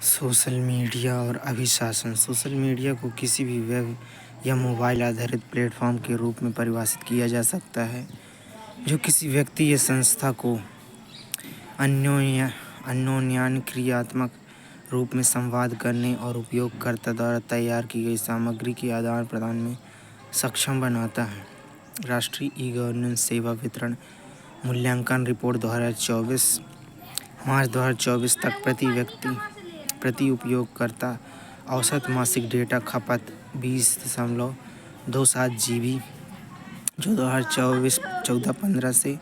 Social media और अभिशासन। Social media को किसी भी वेब या मोबाइल आधारित प्लेटफॉर्म के रूप में परिभाषित किया जा सकता है जो किसी व्यक्ति या संस्था को क्रियात्मक रूप में संवाद करने और उपयोगकर्ता द्वारा तैयार की गई सामग्री के आदान प्रदान में सक्षम बनाता है। राष्ट्रीय ई-गवर्नेंस सेवा वितरण मूल्यांकन रिपोर्ट 2024 मार्च 2024 तक प्रति उपयोगकर्ता औसत मासिक डेटा खपत 20.27 GB जो 2014-15 से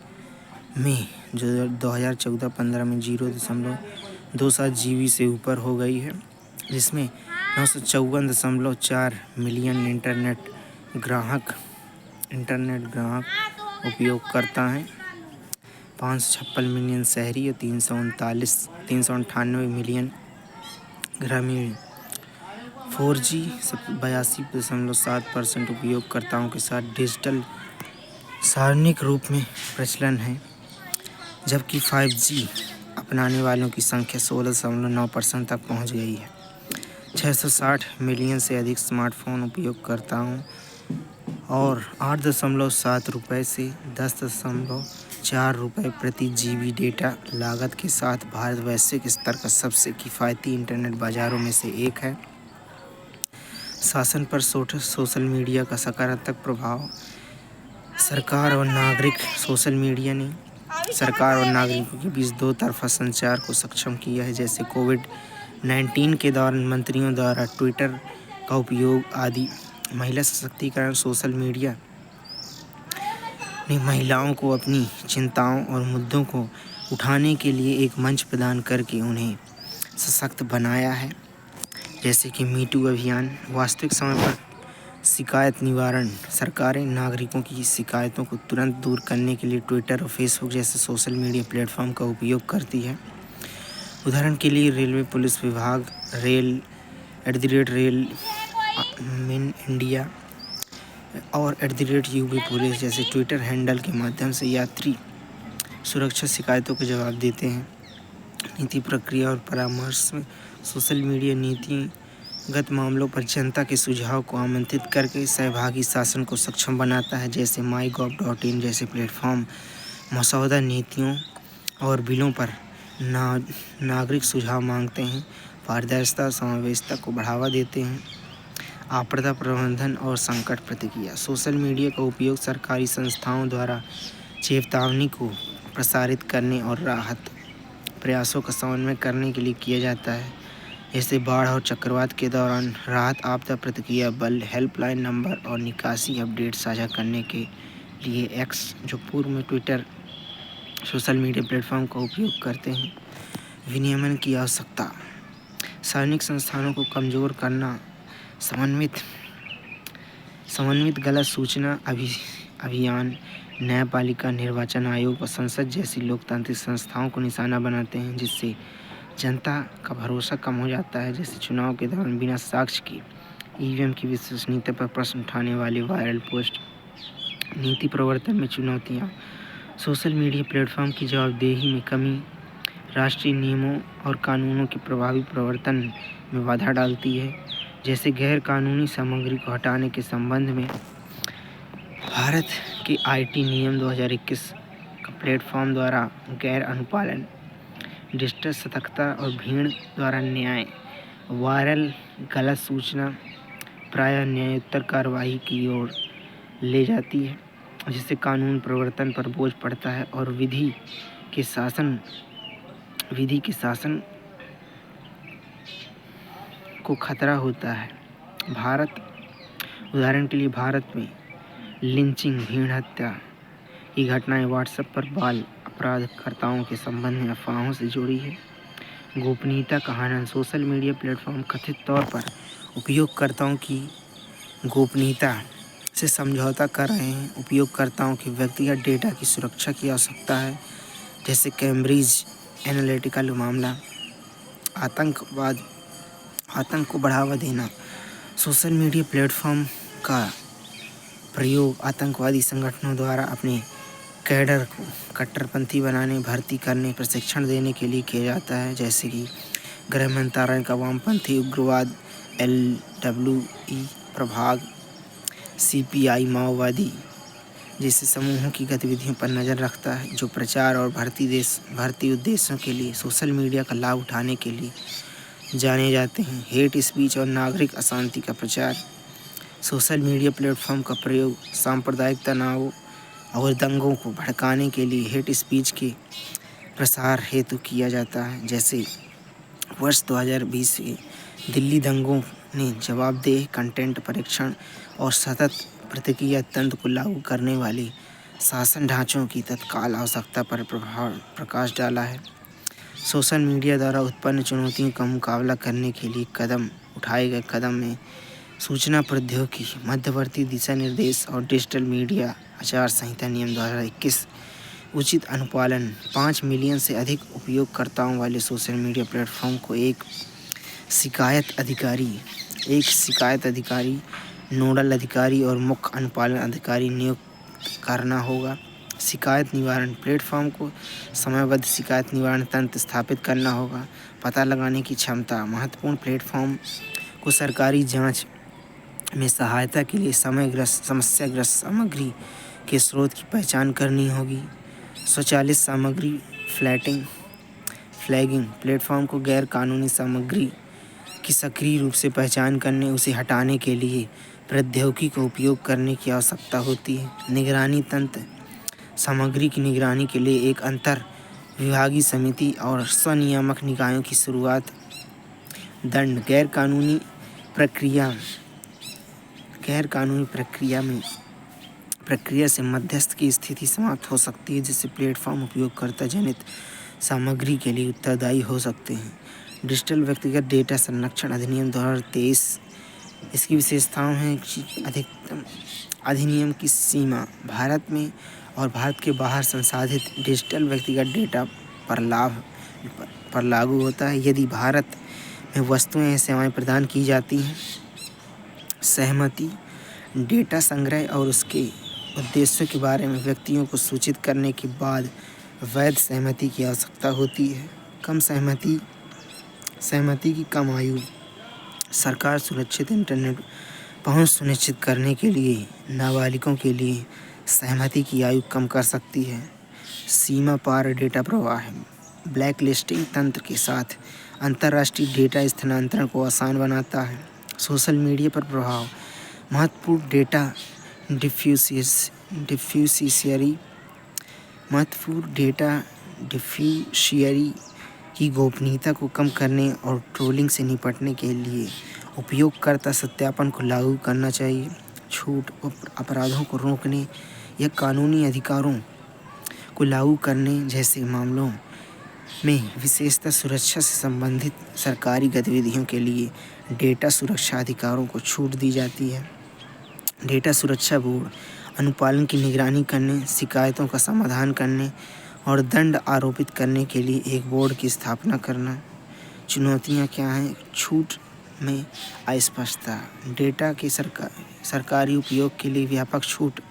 में 0.27 GB से ऊपर हो गई है, जिसमें 954.4 मिलियन इंटरनेट ग्राहक उपयोगकर्ता हैं। 556 मिलियन शहरी और 398 मिलियन ग्रामीण। 4G 82.7% उपयोगकर्ताओं के साथ डिजिटल सार्वजनिक रूप में प्रचलन है, जबकि 5G अपनाने वालों की संख्या 16.9% तक पहुंच गई है। 660 मिलियन से अधिक स्मार्टफोन उपयोगकर्ताओं और 8.7 रुपये से 10.4 रुपये प्रति GB डेटा लागत के साथ भारत वैश्विक स्तर का सबसे किफ़ायती इंटरनेट बाज़ारों में से एक है। शासन पर सोशल मीडिया का सकारात्मक प्रभाव। सरकार और नागरिकों के बीच दो तरफा संचार को सक्षम किया है, जैसे कोविड-19 के दौरान मंत्रियों द्वारा ट्विटर का उपयोग आदि। महिला सशक्तिकरण। सोशल मीडिया ने महिलाओं को अपनी चिंताओं और मुद्दों को उठाने के लिए एक मंच प्रदान करके उन्हें सशक्त बनाया है, जैसे कि मीटू अभियान। वास्तविक समय पर शिकायत निवारण। सरकारें नागरिकों की शिकायतों को तुरंत दूर करने के लिए ट्विटर और फेसबुक जैसे सोशल मीडिया प्लेटफॉर्म का उपयोग करती है। उदाहरण के लिए रेलवे पुलिस विभाग, रेल मिन इंडिया और @UP पुलिस जैसे ट्विटर हैंडल के माध्यम से यात्री सुरक्षा शिकायतों के जवाब देते हैं। नीति प्रक्रिया और परामर्श में सोशल मीडिया नीतिगत मामलों पर जनता के सुझाव को आमंत्रित करके सहभागी शासन को सक्षम बनाता है, जैसे mygov.in जैसे प्लेटफॉर्म मसौदा नीतियों और बिलों पर नागरिक सुझाव मांगते हैं, पारदर्शिता और समावेशिता को बढ़ावा देते हैं। आपदा प्रबंधन और संकट प्रतिक्रिया। सोशल मीडिया का उपयोग सरकारी संस्थाओं द्वारा चेतावनी को प्रसारित करने और राहत प्रयासों का समन्वय करने के लिए किया जाता है, जैसे बाढ़ और चक्रवात के दौरान राहत, आपदा प्रतिक्रिया बल, हेल्पलाइन नंबर और निकासी अपडेट साझा करने के लिए एक्स, जो पूर्व में ट्विटर, सोशल मीडिया प्लेटफॉर्म का उपयोग करते हैं। विनियमन की आवश्यकता। सार्वजनिक संस्थानों को कमज़ोर करना। समन्वित गलत सूचना अभियान न्यायपालिका, निर्वाचन आयोग और संसद जैसी लोकतांत्रिक संस्थाओं को निशाना बनाते हैं, जिससे जनता का भरोसा कम हो जाता है, जैसे चुनाव के दौरान बिना साक्ष्य के EVM की विश्वसनीयता पर प्रश्न उठाने वाले वायरल पोस्ट। नीति प्रवर्तन में चुनौतियाँ। सोशल मीडिया प्लेटफॉर्म की जवाबदेही में कमी राष्ट्रीय नियमों और कानूनों के प्रभावी प्रवर्तन में बाधा डालती है, जैसे गैर कानूनी सामग्री को हटाने के संबंध में भारत के IT नियम 2021 का प्लेटफॉर्म द्वारा गैर अनुपालन, डिजिटल सतर्कता और भीड़ द्वारा न्याय। वायरल गलत सूचना प्रायः न्यायोत्तर कार्रवाई की ओर ले जाती है, जिससे कानून प्रवर्तन पर बोझ पड़ता है और विधि के शासन को खतरा होता है। उदाहरण के लिए भारत में लिंचिंग, भीड़ हत्या की घटनाएं व्हाट्सएप पर बाल अपराधकर्ताओं के संबंध में अफवाहों से जुड़ी है। गोपनीयता का हनन। सोशल मीडिया प्लेटफॉर्म कथित तौर पर उपयोगकर्ताओं की गोपनीयता से समझौता कर रहे हैं। उपयोगकर्ताओं के व्यक्तिगत डेटा की सुरक्षा की आवश्यकता है, जैसे कैम्ब्रिज एनालिटिका मामला। आतंक को बढ़ावा देना। सोशल मीडिया प्लेटफॉर्म का प्रयोग आतंकवादी संगठनों द्वारा अपने कैडर को कट्टरपंथी बनाने, भर्ती करने, प्रशिक्षण देने के लिए किया जाता है, जैसे कि गृह मंत्रालय का वामपंथी उग्रवाद LWE प्रभाग, CPI माओवादी जैसे समूहों की गतिविधियों पर नज़र रखता है, जो प्रचार और भर्ती उद्देश्यों के लिए सोशल मीडिया का लाभ उठाने के लिए जाने जाते हैं। हेट स्पीच और नागरिक अशांति का प्रचार। सोशल मीडिया प्लेटफॉर्म का प्रयोग सांप्रदायिक तनाव और दंगों को भड़काने के लिए हेट स्पीच के प्रसार हेतु किया जाता है। जैसे वर्ष 2020 के दिल्ली दंगों ने जवाबदेह कंटेंट परीक्षण और सतत प्रतिक्रिया तंत्र को लागू करने वाले शासन ढांचों की तत्काल आवश्यकता पर प्रकाश डाला है। सोशल मीडिया द्वारा उत्पन्न चुनौतियों का मुकाबला करने के लिए उठाए गए कदम में सूचना प्रौद्योगिकी मध्यवर्ती दिशा निर्देश और डिजिटल मीडिया आचार संहिता नियम 2021 उचित अनुपालन 5 मिलियन से अधिक उपयोगकर्ताओं वाले सोशल मीडिया प्लेटफॉर्म को एक शिकायत अधिकारी, नोडल अधिकारी और मुख्य अनुपालन अधिकारी नियुक्त करना होगा। शिकायत निवारण प्लेटफॉर्म को समयबद्ध शिकायत निवारण तंत्र स्थापित करना होगा। पता लगाने की क्षमता महत्वपूर्ण प्लेटफॉर्म को सरकारी जांच में सहायता के लिए समस्याग्रस्त सामग्री के स्रोत की पहचान करनी होगी। स्वचालित सामग्री फ्लैगिंग प्लेटफॉर्म को गैर कानूनी सामग्री की सक्रिय रूप से पहचान करने, उसे हटाने के लिए प्रौद्योगिकी का उपयोग करने की आवश्यकता होती है। निगरानी तंत्र सामग्री की निगरानी के लिए एक अंतर विभागीय समिति और स्वनियामक निकायों की शुरुआत। दंड गैर कानूनी प्रक्रिया से मध्यस्थ की स्थिति समाप्त हो सकती है, जिससे प्लेटफॉर्म उपयोगकर्ता जनित सामग्री के लिए उत्तरदायी हो सकते हैं। डिजिटल व्यक्तिगत डेटा संरक्षण अधिनियम 2023 इसकी विशेषताओं हैं कि अधिनियम की सीमा भारत में और भारत के बाहर संसाधित डिजिटल व्यक्तिगत डेटा पर लागू होता है यदि भारत में वस्तुएं या सेवाएं प्रदान की जाती हैं। सहमति डेटा संग्रह और उसके उद्देश्यों के बारे में व्यक्तियों को सूचित करने के बाद वैध सहमति की आवश्यकता होती है। कम सहमति की कम आयु सरकार सुरक्षित इंटरनेट पहुंच सुनिश्चित करने के लिए नाबालिगों के लिए सहमति की आयु कम कर सकती है। सीमा पार डेटा प्रवाह ब्लैक लिस्टिंग तंत्र के साथ अंतर्राष्ट्रीय डेटा स्थानांतरण को आसान बनाता है। सोशल मीडिया पर प्रभाव महत्वपूर्ण डेटा डिफ्यूशियरी की गोपनीयता को कम करने और ट्रोलिंग से निपटने के लिए उपयोगकर्ता सत्यापन को लागू करना चाहिए। छूट अपराधों को रोकने या कानूनी अधिकारों को लागू करने जैसे मामलों में विशेषतः सुरक्षा से संबंधित सरकारी गतिविधियों के लिए डेटा सुरक्षा अधिकारों को छूट दी जाती है। डेटा सुरक्षा बोर्ड अनुपालन की निगरानी करने, शिकायतों का समाधान करने और दंड आरोपित करने के लिए एक बोर्ड की स्थापना करना। चुनौतियां क्या हैं? छूट में अस्पष्टता, डेटा के सरकारी उपयोग के लिए व्यापक छूट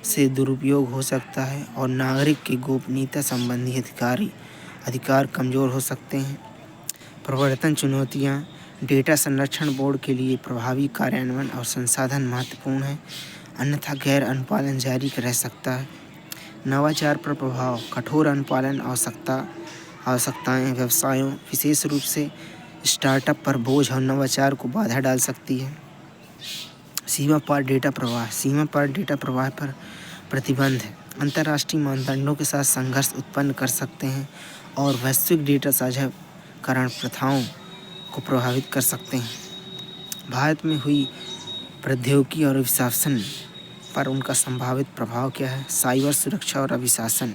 से दुरुपयोग हो सकता है और नागरिक की गोपनीयता संबंधी अधिकार कमज़ोर हो सकते हैं। प्रवर्तन चुनौतियां डेटा संरक्षण बोर्ड के लिए प्रभावी कार्यान्वयन और संसाधन महत्वपूर्ण है, अन्यथा गैर अनुपालन जारी रह सकता है। नवाचार पर प्रभाव कठोर अनुपालन आवश्यकताएं व्यवसायों विशेष रूप से स्टार्टअप पर बोझ और नवाचार को बाधा डाल सकती है। सीमा पार डेटा प्रवाह पर प्रतिबंध अंतर्राष्ट्रीय मानदंडों के साथ संघर्ष उत्पन्न कर सकते हैं और वैश्विक डेटा साझाकरण प्रथाओं को प्रभावित कर सकते हैं। भारत में हुई प्रौद्योगिकी और अभिशासन पर उनका संभावित प्रभाव क्या है? साइबर सुरक्षा और अभिशासन।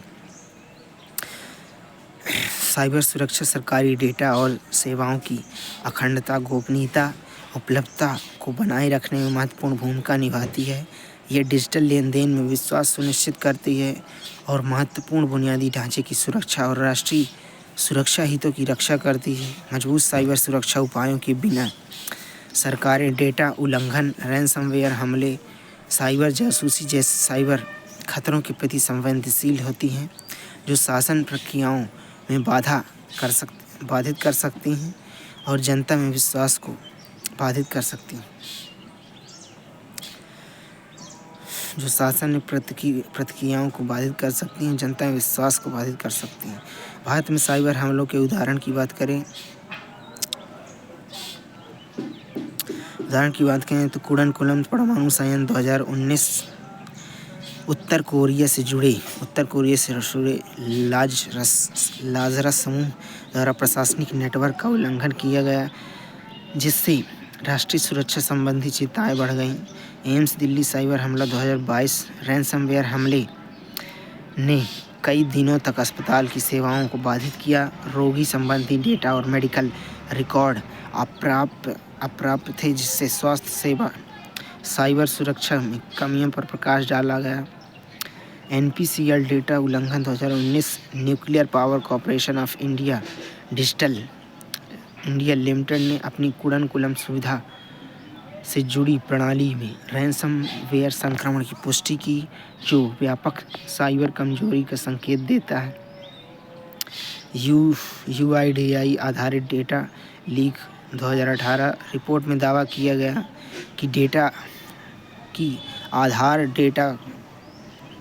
साइबर सुरक्षा सरकारी डेटा और सेवाओं की अखंडता, गोपनीयता, उपलब्धता को बनाए रखने में महत्वपूर्ण भूमिका निभाती है। यह डिजिटल लेन देन में विश्वास सुनिश्चित करती है और महत्वपूर्ण बुनियादी ढांचे की सुरक्षा और राष्ट्रीय सुरक्षा हितों की रक्षा करती है। मजबूत साइबर सुरक्षा उपायों के बिना सरकारें डेटा उल्लंघन, रैनसमवेयर हमले, साइबर जासूसी जैसे साइबर खतरों के प्रति संवेदनशील होती हैं, जो शासन प्रक्रियाओं में बाधित कर सकती हैं। और जनता में विश्वास को बाधित कर सकती हैं। जो शासन में प्रतिक्रियाओं को बाधित कर सकती हैं, जनता में विश्वास को बाधित कर सकती हैं। भारत में साइबर हमलों के उदाहरण की बात करें तो कुडनकुलम परमाणु संयंत्र 2019 उत्तर कोरिया से जुड़े लाजरस समूह द्वारा प्रशासनिक नेटवर्क का उल्लंघन किया गया, जिससे राष्ट्रीय सुरक्षा संबंधी चिंताएं बढ़ गईं। एम्स दिल्ली साइबर हमला 2022 रैनसमवेयर हमले ने कई दिनों तक अस्पताल की सेवाओं को बाधित किया। रोगी संबंधी डेटा और मेडिकल रिकॉर्ड अप्राप्त थे, जिससे स्वास्थ्य सेवा साइबर सुरक्षा में कमियों पर प्रकाश डाला गया। NPCL डेटा उल्लंघन 2019 nuclear power corporation of India digital India limited ने अपनी कुडनकुलम सुविधा से जुड़ी प्रणाली में रैनसमवेयर संक्रमण की पुष्टि की, जो व्यापक साइबर कमजोरी का संकेत देता है। UIDAI आधारित डेटा लीक 2018 रिपोर्ट में दावा किया गया कि आधार डेटा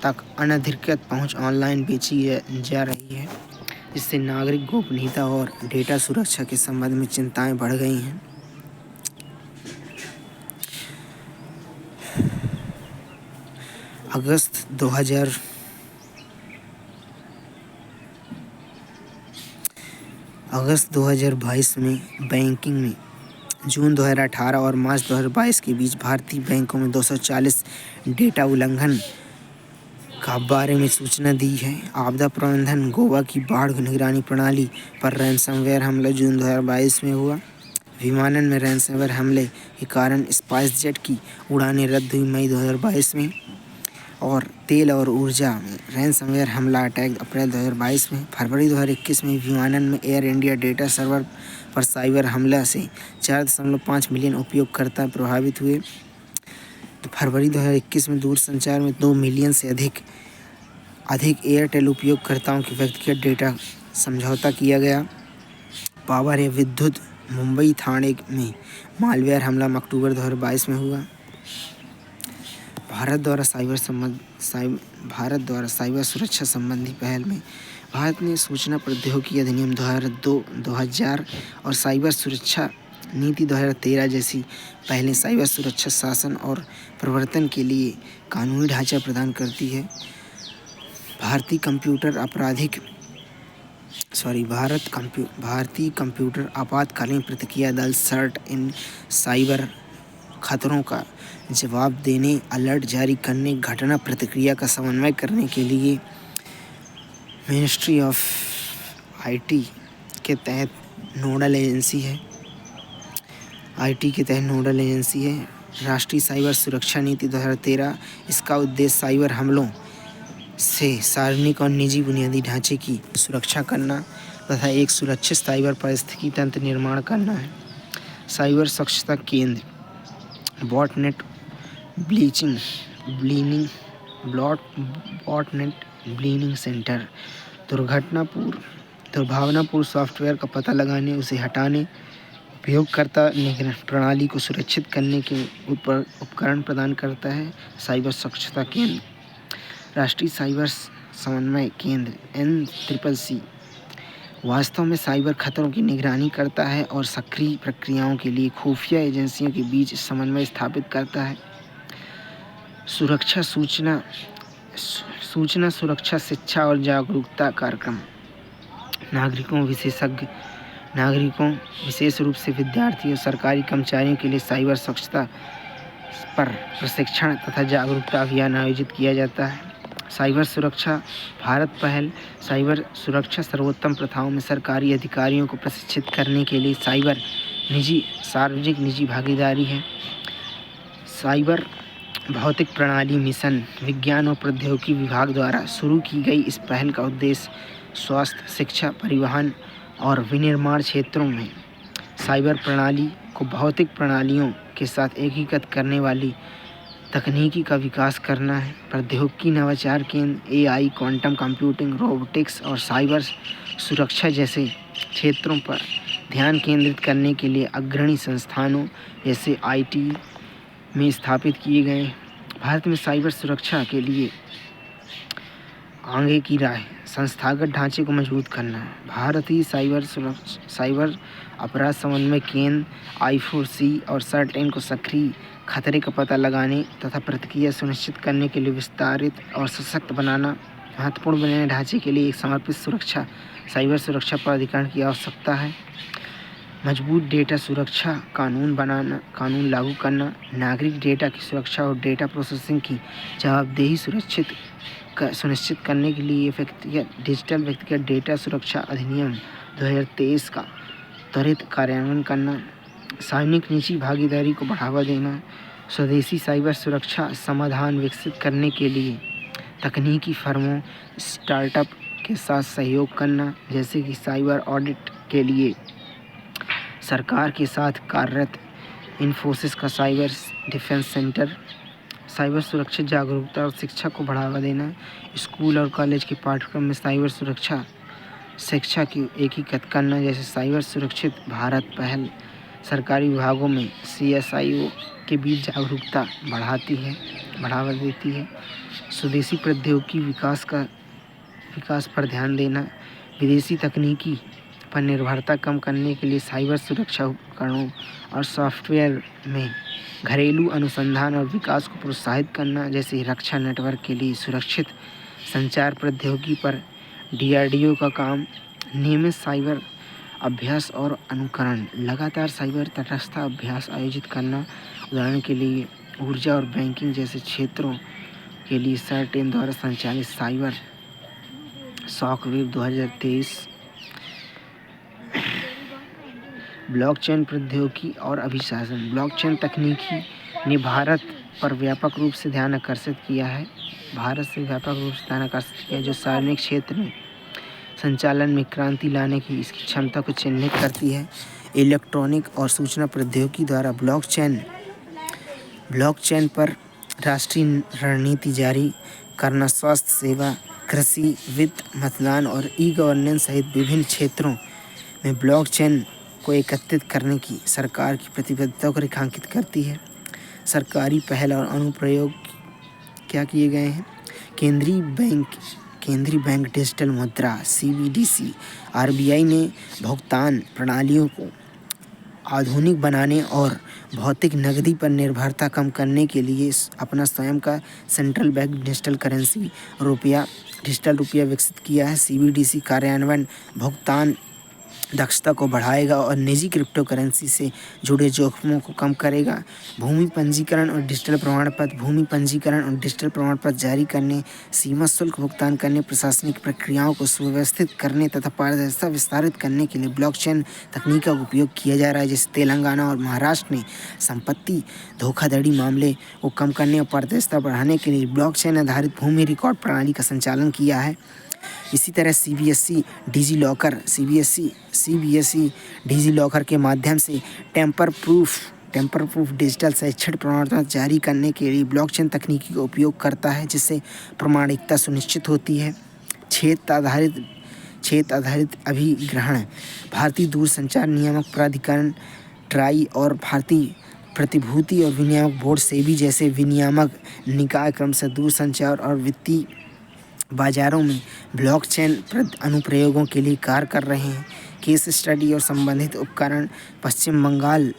तक अनधिकृत पहुंच ऑनलाइन बेची जा रही है, जिससे नागरिक गोपनीयता और डेटा सुरक्षा के संबंध में चिंताएं बढ़ गई हैं। अगस्त 2022 में बैंकिंग में जून 2018 और मार्च 2022 के बीच भारतीय बैंकों में 240 डेटा उल्लंघन का बारे में सूचना दी है। आपदा प्रबंधन गोवा की बाढ़ निगरानी प्रणाली पर रैनसमवेयर हमला जून 2022 में हुआ। विमानन में रैनसमवेयर हमले के कारण स्पाइसजेट की उड़ानें रद्द हुई मई 2022 में। और तेल और ऊर्जा में रैनसमवेयर हमला अटैक अप्रैल 2022 में। फरवरी 2021 में विमानन में एयर इंडिया डेटा सर्वर पर साइबर हमला से 4.5 मिलियन उपयोगकर्ता प्रभावित हुए। तो फरवरी 2021 में दूरसंचार में 2 मिलियन से अधिक एयरटेल उपयोगकर्ताओं के व्यक्तिगत डेटा समझौता किया गया। पावर या विद्युत मुंबई थाने में मालवेयर हमला अक्टूबर 2022 में हुआ। भारत द्वारा साइबर सुरक्षा संबंधी पहल में भारत ने सूचना प्रौद्योगिकी अधिनियम 2000 और साइबर सुरक्षा नीति 2013 जैसी पहलें साइबर सुरक्षा शासन और प्रवर्तन के लिए कानूनी ढांचा प्रदान करती है। भारतीय कंप्यूटर आपातकालीन प्रतिक्रिया दल सर्ट इन साइबर खतरों का जवाब देने, अलर्ट जारी करने, घटना प्रतिक्रिया का समन्वय करने के लिए मिनिस्ट्री ऑफ IT के तहत नोडल एजेंसी है। राष्ट्रीय साइबर सुरक्षा नीति 2013, इसका उद्देश्य साइबर हमलों से सार्वजनिक और निजी बुनियादी ढांचे की सुरक्षा करना तथा एक सुरक्षित साइबर पारिस्थितिकी तंत्र निर्माण करना है। साइबर सुरक्षा केंद्र, बॉटनेट ब्लीनिंग सेंटर, दुर्भावनापूर्ण सॉफ्टवेयर का पता लगाने, उसे हटाने, उपयोगकर्ता निगरानी प्रणाली को सुरक्षित करने के उपकरण प्रदान करता है। साइबर सुरक्षा केंद्र, राष्ट्रीय साइबर समन्वय केंद्र NCCC वास्तव में साइबर खतरों की निगरानी करता है और सक्रिय प्रक्रियाओं के लिए खुफिया एजेंसियों के बीच समन्वय स्थापित करता है। सूचना सुरक्षा शिक्षा और जागरूकता कार्यक्रम, नागरिकों विशेष रूप से विद्यार्थियों और सरकारी कर्मचारियों के लिए साइबर सुरक्षा पर प्रशिक्षण तथा जागरूकता अभियान आयोजित किया जाता है। साइबर सुरक्षा भारत पहल, साइबर सुरक्षा सर्वोत्तम प्रथाओं में सरकारी अधिकारियों को प्रशिक्षित करने के लिए सार्वजनिक निजी भागीदारी है। साइबर भौतिक प्रणाली मिशन, विज्ञान और प्रौद्योगिकी विभाग द्वारा शुरू की गई इस पहल का उद्देश्य स्वास्थ्य, शिक्षा, परिवहन और विनिर्माण क्षेत्रों में साइबर प्रणाली को भौतिक प्रणालियों के साथ एकीकृत करने वाली तकनीकी का विकास करना है। प्रौद्योगिकी नवाचार केंद्र AI, क्वांटम कंप्यूटिंग, रोबोटिक्स और साइबर सुरक्षा जैसे क्षेत्रों पर ध्यान केंद्रित करने के लिए अग्रणी संस्थानों जैसे आईटी में स्थापित किए गए। भारत में साइबर सुरक्षा के लिए आगे की राय, संस्थागत ढांचे को मजबूत करना। भारतीय साइबर अपराध समन्वय केंद्र I4C और CERT-N को सक्रिय खतरे का पता लगाने तथा प्रतिक्रिया सुनिश्चित करने के लिए विस्तारित और सशक्त बनाना। महत्वपूर्ण बुनियादी ढांचे के लिए एक समर्पित साइबर सुरक्षा प्राधिकरण की आवश्यकता है। मजबूत डेटा सुरक्षा कानून लागू करना। नागरिक डेटा की सुरक्षा और डेटा प्रोसेसिंग की जवाबदेही सुनिश्चित करने के लिए डिजिटल व्यक्तिगत डेटा सुरक्षा अधिनियम 2023 का त्वरित कार्यान्वयन करना। सार्वजनिक निजी भागीदारी को बढ़ावा देना। स्वदेशी साइबर सुरक्षा समाधान विकसित करने के लिए तकनीकी फर्मों, स्टार्टअप के साथ सहयोग करना, जैसे कि साइबर ऑडिट के लिए सरकार के साथ कार्यरत इन्फोसिस का साइबर डिफेंस सेंटर। साइबर सुरक्षा जागरूकता और शिक्षा को बढ़ावा देना। स्कूल और कॉलेज के पाठ्यक्रम में साइबर सुरक्षा शिक्षा की एकीकृत करना, जैसे साइबर सुरक्षित भारत पहल सरकारी विभागों में CSIO के बीच जागरूकता बढ़ावा देती है। स्वदेशी प्रौद्योगिकी विकास पर ध्यान देना। विदेशी तकनीकी पर निर्भरता कम करने के लिए साइबर सुरक्षा उपकरणों और सॉफ्टवेयर में घरेलू अनुसंधान और विकास को प्रोत्साहित करना, जैसे रक्षा नेटवर्क के लिए सुरक्षित संचार प्रौद्योगिकी पर DRDO का काम। नियमित साइबर अभ्यास और अनुकरण। लगातार साइबर तटस्थता अभ्यास आयोजित करना। उदाहरण के लिए ऊर्जा और बैंकिंग जैसे क्षेत्रों के लिए CERT-N द्वारा संचालित साइबर शॉकवेव 2023। ब्लॉकचेन प्रौद्योगिकी और अभिशासन। ब्लॉकचेन तकनीकी ने भारत पर व्यापक रूप से ध्यान आकर्षित किया, जो सार्वजनिक क्षेत्र में संचालन में क्रांति लाने की इसकी क्षमता को चिन्हित करती है। इलेक्ट्रॉनिक और सूचना प्रौद्योगिकी द्वारा ब्लॉकचेन पर राष्ट्रीय रणनीति जारी करना, स्वास्थ्य सेवा, कृषि, वित्त, मतदान और ई-गवर्नेंस सहित विभिन्न क्षेत्रों में ब्लॉकचेन को एकत्रित करने की सरकार की प्रतिबद्धता को रेखांकित करती है। सरकारी पहल और अनुप्रयोग क्या किए गए हैं? केंद्रीय बैंक डिजिटल मुद्रा CBDC। RBI ने भुगतान प्रणालियों को आधुनिक बनाने और भौतिक नकदी पर निर्भरता कम करने के लिए अपना स्वयं का सेंट्रल बैंक डिजिटल रुपया विकसित किया है। CBDC कार्यान्वयन भुगतान दक्षता को बढ़ाएगा और निजी क्रिप्टो करेंसी से जुड़े जोखिमों को कम करेगा। भूमि पंजीकरण और डिजिटल प्रमाण पत्र जारी करने, सीमा शुल्क भुगतान करने, प्रशासनिक प्रक्रियाओं को सुव्यवस्थित करने तथा पारदर्शिता विस्तारित करने के लिए ब्लॉकचेन तकनीक का उपयोग किया जा रहा है। जैसे तेलंगाना और महाराष्ट्र ने संपत्ति धोखाधड़ी मामले को कम करने और पारदर्शिता बढ़ाने के लिए ब्लॉकचेन आधारित भूमि रिकॉर्ड प्रणाली का संचालन किया है। इसी तरह CBSE डिजीलॉकर के माध्यम से टेम्पर प्रूफ डिजिटल शैक्षणिक प्रमाणपत्र जारी करने के लिए ब्लॉकचेन तकनीकी का उपयोग करता है, जिससे प्रामाणिकता सुनिश्चित होती है। क्षेत्र आधारित अभिग्रहण। भारतीय दूरसंचार नियामक प्राधिकरण ट्राई और भारतीय प्रतिभूति और विनियामक बोर्ड SEBI जैसे विनियामक निकाय क्रमशः दूरसंचार और वित्तीय बाजारों में ब्लॉकचेन अनुप्रयोगों के लिए कार्य कर रहे हैं। केस स्टडी और संबंधित उपकरण। पश्चिम बंगाल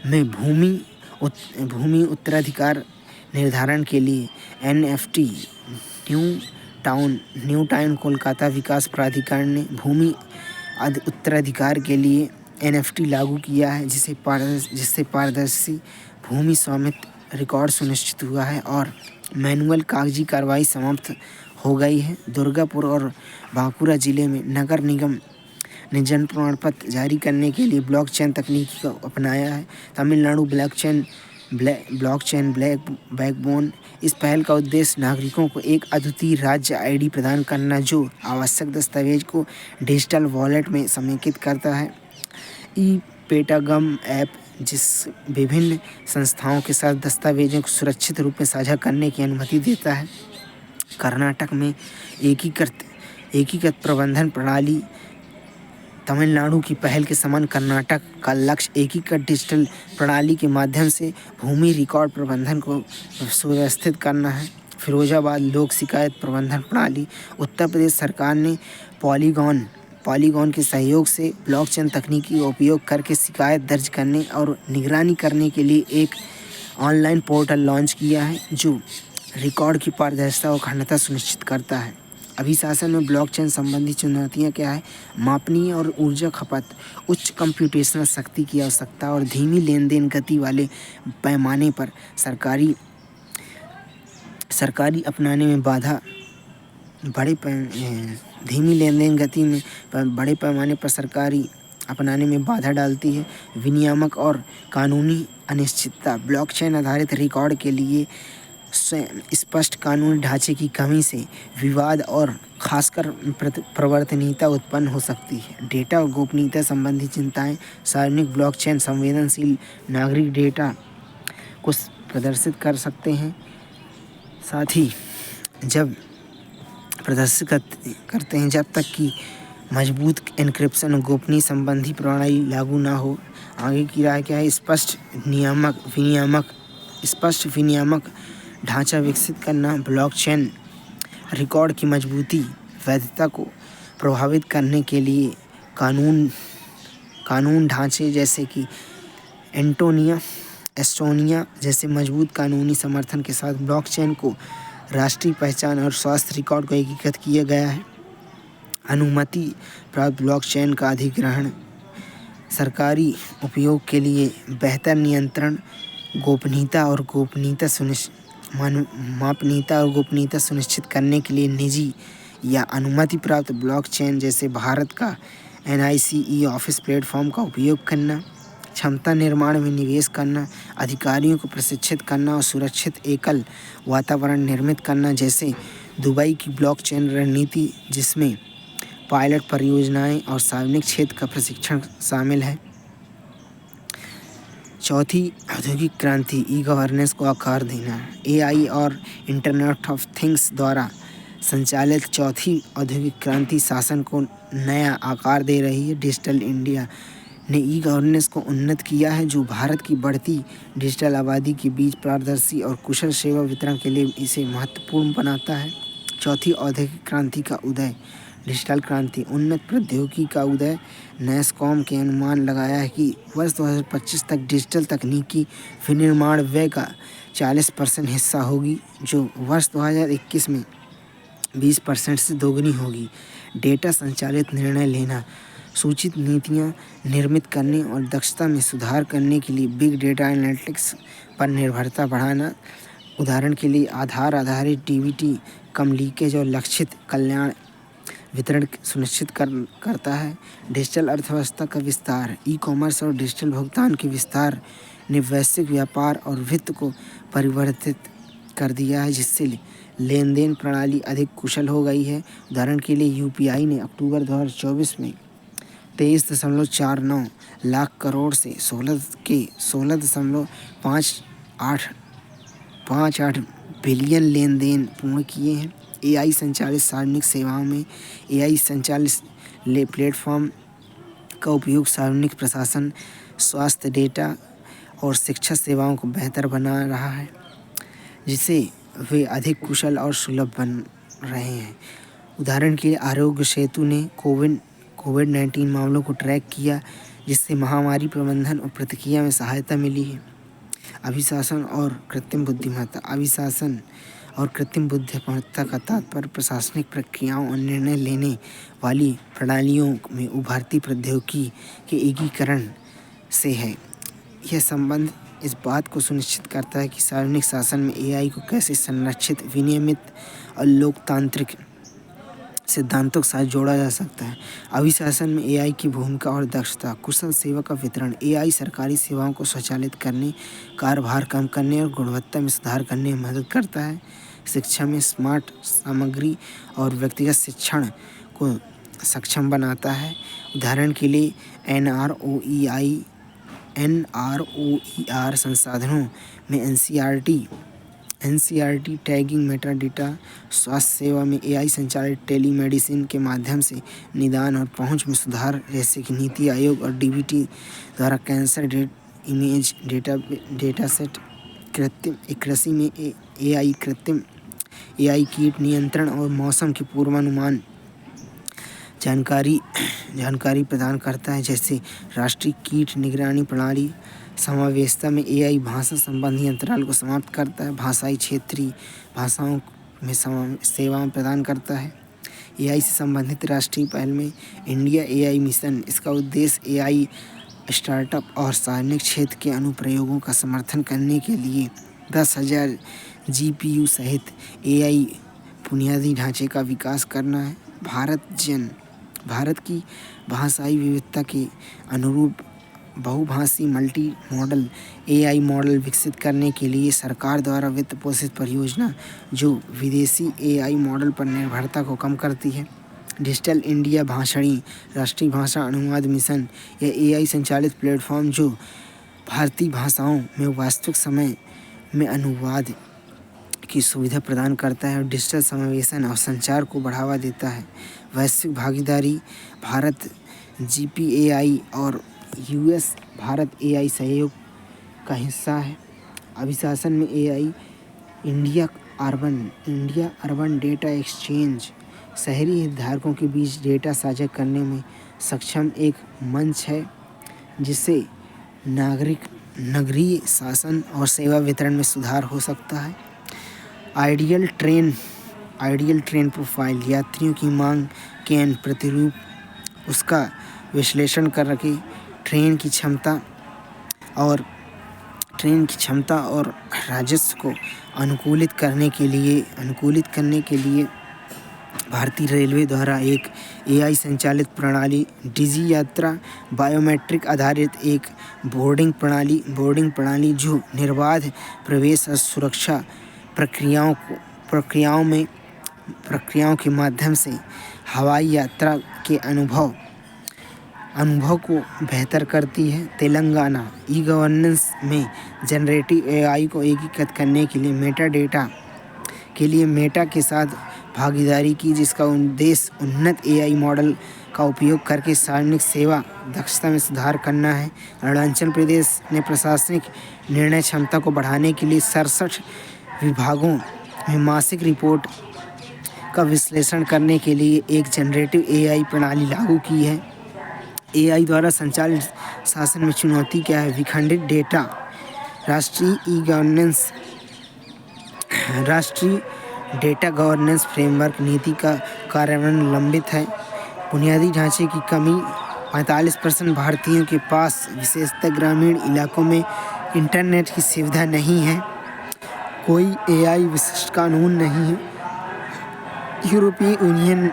में भूमि उत्तराधिकार निर्धारण के लिए NFT। न्यू टाउन कोलकाता विकास प्राधिकरण ने भूमि उत्तराधिकार के लिए NFT लागू किया है, जिससे पारदर्शी भूमि स्वामित्व रिकॉर्ड सुनिश्चित हुआ है और मैनुअल कागजी कार्रवाई समाप्त हो गई है। दुर्गापुर और बांकुरा जिले में नगर निगम ने जन प्रमाण पत्र जारी करने के लिए ब्लॉकचेन तकनीकी को अपनाया है। Tamil Nadu blockchain backbone. इस पहल का उद्देश्य नागरिकों को एक अद्वितीय राज्य ID प्रदान करना, जो आवश्यक दस्तावेज को डिजिटल वॉलेट में समेकित करता है। ई-पेटागम ऐप, जिस विभिन्न संस्थाओं के साथ दस्तावेजों को सुरक्षित रूप में साझा करने की अनुमति देता है। कर्नाटक में एकीकृत प्रबंधन प्रणाली तमिलनाडु की पहल के समान कर्नाटक का लक्ष्य एकीकृत डिजिटल प्रणाली के माध्यम से भूमि रिकॉर्ड प्रबंधन को सुव्यवस्थित करना है। फिरोजाबाद लोक शिकायत प्रबंधन प्रणाली। उत्तर प्रदेश सरकार ने पॉलीगॉन के सहयोग से ब्लॉकचेन तकनीकी का उपयोग करके शिकायत दर्ज करने और निगरानी करने के लिए एक ऑनलाइन पोर्टल लॉन्च किया है जो रिकॉर्ड की पारदर्शिता और अखंडता सुनिश्चित करता है। अभिशासन में ब्लॉकचेन संबंधी चुनौतियां क्या है? मापनीय और ऊर्जा खपत, उच्च कंप्यूटेशनल शक्ति की आवश्यकता और धीमी लेन देन गति वाले पैमाने पर सरकारी अपनाने में बाधा। धीमी लेन देन गति में बड़े पैमाने पर सरकारी अपनाने में बाधा डालती है। विनियामक और कानूनी अनिश्चितता। ब्लॉकचेन आधारित रिकॉर्ड के लिए स्पष्ट कानूनी ढांचे की कमी से विवाद और खासकर प्रवर्तनीयता उत्पन्न हो सकती है। डेटा और गोपनीयता संबंधी चिंताएं। सार्वजनिक ब्लॉकचेन संवेदनशील नागरिक डेटा को प्रदर्शित कर सकते हैं। साथ ही जब प्रदर्शित करते हैं जब तक कि मजबूत एन्क्रिप्शन और गोपनीय संबंधी प्रणाली लागू ना हो। आगे की राय क्या है? स्पष्ट विनियामक ढांचा विकसित करना। ब्लॉकचेन रिकॉर्ड की मजबूती वैधता को प्रभावित करने के लिए कानून ढांचे जैसे कि एस्टोनिया जैसे मजबूत कानूनी समर्थन के साथ ब्लॉकचेन को राष्ट्रीय पहचान और स्वास्थ्य रिकॉर्ड को एकीकृत किया गया है। अनुमति प्राप्त ब्लॉकचेन का अधिग्रहण। सरकारी उपयोग के लिए बेहतर नियंत्रण, मापनीयता और गोपनीयता सुनिश्चित करने के लिए निजी या अनुमति प्राप्त ब्लॉकचेन जैसे भारत का NICE ऑफिस प्लेटफॉर्म का उपयोग करना। क्षमता निर्माण में निवेश करना, अधिकारियों को प्रशिक्षित करना और सुरक्षित एकल वातावरण निर्मित करना जैसे दुबई की ब्लॉकचेन रणनीति जिसमें पायलट परियोजनाएं और सार्वजनिक क्षेत्र का प्रशिक्षण शामिल है। चौथी औद्योगिक क्रांति, ई गवर्नेंस को आकार देना। AI और इंटरनेट ऑफ थिंग्स द्वारा संचालित चौथी औद्योगिक क्रांति शासन को नया आकार दे रही है। डिजिटल इंडिया ने ई गवर्नेंस को उन्नत किया है जो भारत की बढ़ती डिजिटल आबादी के बीच पारदर्शी और कुशल सेवा वितरण के लिए इसे महत्वपूर्ण बनाता है। चौथी औद्योगिक क्रांति का उदय। डिजिटल क्रांति, उन्नत प्रौद्योगिकी का उदय। नैसकॉम के अनुमान लगाया है कि वर्ष 2025 तक डिजिटल तकनीकी विनिर्माण व्यय का 40% हिस्सा होगी जो वर्ष 2021 में 20% से दोगुनी होगी। डेटा संचालित निर्णय लेना, सूचित नीतियाँ निर्मित करने और दक्षता में सुधार करने के लिए बिग डेटा एनालिटिक्स पर निर्भरता बढ़ाना। उदाहरण के लिए आधार आधारित DBT कम लीकेज और लक्षित कल्याण वितरण सुनिश्चित करता है। डिजिटल अर्थव्यवस्था का विस्तार। ई-कॉमर्स और डिजिटल भुगतान के विस्तार ने वैश्विक व्यापार और वित्त को परिवर्तित कर दिया है जिससे लेन देन प्रणाली अधिक कुशल हो गई है। उदाहरण के लिए UPI ने अक्टूबर 2024 में 23.49 लाख करोड़ से 16.58 बिलियन लेन देन पूर्ण किए हैं। AI संचालित सार्वजनिक सेवाओं में AI संचालित प्लेटफॉर्म का उपयोग सार्वजनिक प्रशासन, स्वास्थ्य डेटा और शिक्षा सेवाओं को बेहतर बना रहा है जिससे वे अधिक कुशल और सुलभ बन रहे हैं। उदाहरण के लिए आरोग्य सेतु ने कोविड-19 मामलों को ट्रैक किया जिससे महामारी प्रबंधन और प्रतिक्रिया में सहायता मिली है। अभिशासन और कृत्रिम बुद्धिमत्ता का तात्पर्य प्रशासनिक प्रक्रियाओं और निर्णय लेने वाली प्रणालियों में उभरती प्रौद्योगिकी के एकीकरण से है। यह संबंध इस बात को सुनिश्चित करता है कि सार्वजनिक शासन में AI को कैसे संरक्षित, विनियमित और लोकतांत्रिक सिद्धांतों के साथ जोड़ा जा सकता है। अभिशासन में AI की भूमिका और दक्षता। कुशल सेवा का वितरण। AI सरकारी सेवाओं को स्वचालित करने, कार्यभार कम करने और गुणवत्ता में सुधार करने में मदद करता है। शिक्षा में स्मार्ट सामग्री और व्यक्तिगत शिक्षण को सक्षम बनाता है। उदाहरण के लिए NROER संसाधनों में NCERT NCERT tagging Meta data, स्वास्थ्य सेवा में AI संचालित टेलीमेडिसिन के माध्यम से निदान और पहुंच में सुधार, जैसे कि नीति आयोग और DBT द्वारा कैंसर इमेज डेटा सेट, कृषि में AI कीट नियंत्रण और मौसम के पूर्वानुमान जानकारी प्रदान करता है, जैसे राष्ट्रीय कीट निगरानी प्रणाली। समावेशिता में AI भाषा संबंधी अंतराल को समाप्त करता है, भाषाई क्षेत्रीय भाषाओं में सेवाएं प्रदान करता है। AI से संबंधित राष्ट्रीय पहल में इंडिया AI मिशन, इसका उद्देश्य AI स्टार्टअप और सार्वजनिक क्षेत्र के अनुप्रयोगों का समर्थन करने के लिए 10,000 GPU सहित AI बुनियादी ढांचे का विकास करना है। भारत की भाषाई विविधता के अनुरूप बहुभाषी मल्टी मॉडल AI मॉडल विकसित करने के लिए सरकार द्वारा वित्त पोषित परियोजना, जो विदेशी AI मॉडल पर निर्भरता को कम करती है। डिजिटल इंडिया भाषणी राष्ट्रीय भाषा अनुवाद मिशन, यह AI संचालित प्लेटफॉर्म जो भारतीय भाषाओं में वास्तविक समय में अनुवाद की सुविधा प्रदान करता है और डिजिटल समावेशन और संचार को बढ़ावा देता है। वैश्विक भागीदारी, भारत GPAI और US भारत AI सहयोग का हिस्सा है। अभिशासन में AI India urban data exchange शहरी हितधारकों के बीच डेटा साझा करने में सक्षम एक मंच है, जिससे नगरीय शासन और सेवा वितरण में सुधार हो सकता है। आइडियल ट्रेन प्रोफाइल, यात्रियों की मांग के प्रतिरूप उसका विश्लेषण करके ट्रेन की क्षमता और राजस्व को अनुकूलित करने के लिए भारतीय रेलवे द्वारा एक AI संचालित प्रणाली डिजी यात्रा बायोमेट्रिक आधारित एक बोर्डिंग प्रणाली जो निर्बाध प्रवेश और सुरक्षा प्रक्रियाओं के माध्यम से हवाई यात्रा के अनुभव को बेहतर करती है। तेलंगाना ई-गवर्नेंस में जनरेटिव AI को एकीकृत करने के लिए मेटा के साथ भागीदारी की, जिसका उद्देश्य उन्नत AI मॉडल का उपयोग करके सार्वजनिक सेवा दक्षता में सुधार करना है। अरुणाचल प्रदेश ने प्रशासनिक निर्णय क्षमता को बढ़ाने के लिए 67 विभागों में मासिक रिपोर्ट का विश्लेषण करने के लिए एक जनरेटिव AI प्रणाली लागू की है। AI द्वारा संचालित शासन में चुनौती क्या है? विखंडित डेटा, राष्ट्रीय डेटा गवर्नेंस फ्रेमवर्क नीति का कार्यान्वयन लंबित है। बुनियादी ढांचे की कमी, 45% भारतीयों के पास विशेषतः ग्रामीण इलाकों में इंटरनेट की सुविधा नहीं है। कोई AI विशिष्ट कानून नहीं है। यूरोपीय यूनियन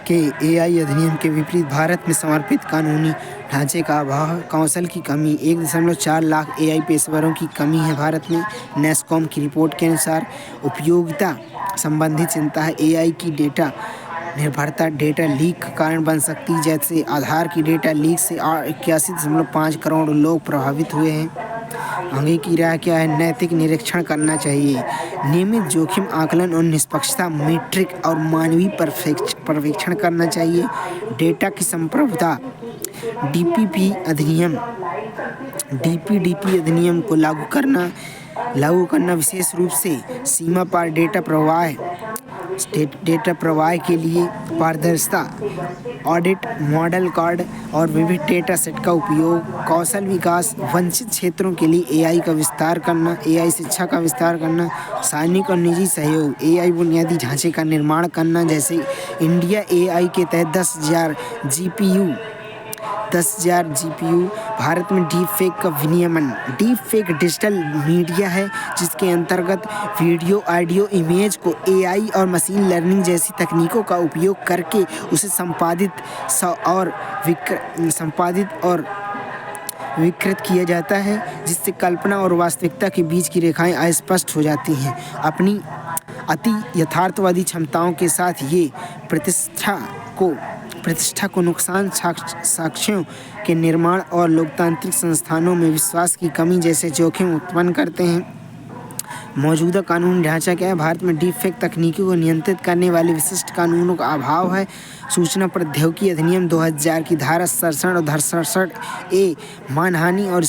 के AI अधिनियम के विपरीत भारत में समर्पित कानूनी ढांचे का अभाव, कौशल की कमी, 1.4 लाख AI पेशेवरों की कमी है भारत में। नेस्कॉम की रिपोर्ट के अनुसार उपयोगिता संबंधी चिंता है। AI की डेटा निर्भरता डेटा लीक का कारण बन सकती है, जैसे आधार की डेटा लीक से 81.5 करोड़ लोग प्रभावित हुए हैं। आगे की राय क्या है? नैतिक निरीक्षण करना चाहिए। नियमित जोखिम आकलन और निष्पक्षता मीट्रिक और मानवीय पर्यवेक्षण करना चाहिए। डेटा की संप्रभुता, DPP अधिनियम को लागू करना विशेष रूप से सीमा पार डेटा प्रवाह के लिए पारदर्शिता, ऑडिट, मॉडल कार्ड और विविध डेटा सेट का उपयोग, कौशल विकास, वंचित क्षेत्रों के लिए AI का विस्तार करना, AI शिक्षा का विस्तार करना, सार्वजनिक और निजी सहयोग, AI बुनियादी ढांचे का निर्माण करना, जैसे इंडिया AI के तहत 10,000 GPU। भारत में डीप फेक का विनियमन। डीप फेक डिजिटल मीडिया है जिसके अंतर्गत वीडियो, ऑडियो, इमेज को AI और मशीन लर्निंग जैसी तकनीकों का उपयोग करके उसे संपादित और विकृत किया जाता है, जिससे कल्पना और वास्तविकता के बीच की रेखाएं अस्पष्ट हो जाती हैं। अपनी अति यथार्थवादी क्षमताओं के साथ ये प्रतिष्ठा को नुकसान, साक्ष्यों के निर्माण और लोकतांत्रिक संस्थानों में विश्वास की कमी जैसे जोखिम उत्पन्न करते हैं। मौजूदा कानूनी ढांचा क्या है? भारत में डीप फेक तकनीकों को नियंत्रित करने वाले विशिष्ट कानूनों का अभाव है। सूचना प्रौद्योगिकी अधिनियम 2000 की धारा 67 और धारा 67 ए मानहानि और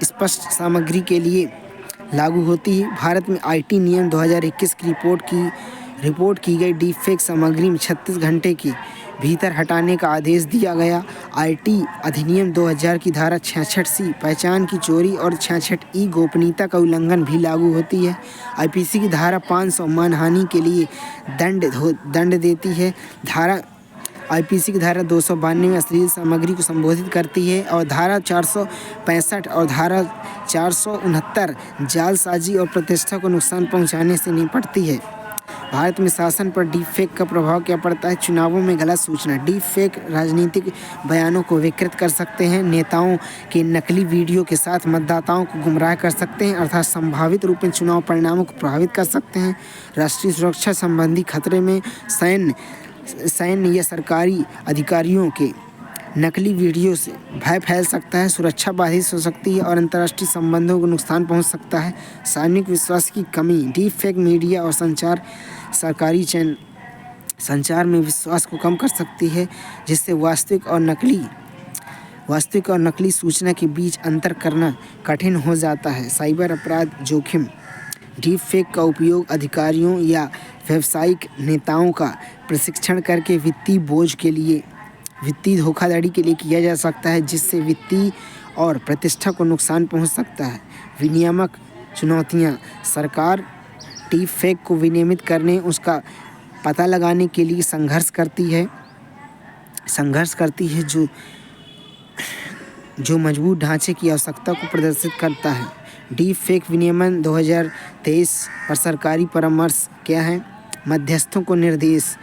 स्पष्ट सामग्री के लिए लागू होती है। भारत में आईटी नियम 2021 की रिपोर्ट की गई डीप फेक सामग्री में 36 घंटे के भीतर हटाने का आदेश दिया गया। आईटी अधिनियम 2000 की धारा 66C पहचान की चोरी और 66E गोपनीयता का उल्लंघन भी लागू होती है। आईपीसी की धारा 500 मानहानि के लिए दंड देती है। आईपीसी की धारा 292 अश्लील सामग्री को संबोधित करती है और धारा 465 और धारा 469 जालसाजी और प्रतिष्ठा को नुकसान पहुंचाने से निपटती है। भारत में शासन पर डीप फेक का प्रभाव क्या पड़ता है? चुनावों में गलत सूचना। डीप फेक राजनीतिक बयानों को विकृत कर सकते हैं, नेताओं के नकली वीडियो के साथ मतदाताओं को गुमराह कर सकते हैं अर्थात संभावित रूप में चुनाव परिणामों को प्रभावित कर सकते हैं। राष्ट्रीय सुरक्षा संबंधी खतरे में सैन्य या सरकारी अधिकारियों के नकली वीडियो से भय फैल सकता है, सुरक्षा बाधित हो सकती है और अंतर्राष्ट्रीय संबंधों को नुकसान पहुंच सकता है। सार्वजनिक विश्वास की कमी। डीप फेक मीडिया और सरकारी चैनल संचार में विश्वास को कम कर सकती है, जिससे वास्तविक और नकली सूचना के बीच अंतर करना कठिन हो जाता है। साइबर अपराध जोखिम। डीप फेक का उपयोग अधिकारियों या व्यावसायिक नेताओं का प्रशिक्षण करके वित्तीय धोखाधड़ी के लिए किया जा सकता है, जिससे वित्तीय और प्रतिष्ठा को नुकसान पहुंच सकता है। विनियामक चुनौतियां। सरकार डीप फेक को विनियमित करने, उसका पता लगाने के लिए संघर्ष करती है जो मजबूत ढांचे की आवश्यकता को प्रदर्शित करता है। डीप फेक विनियमन 2023 पर सरकारी परामर्श क्या है? मध्यस्थों को निर्देश।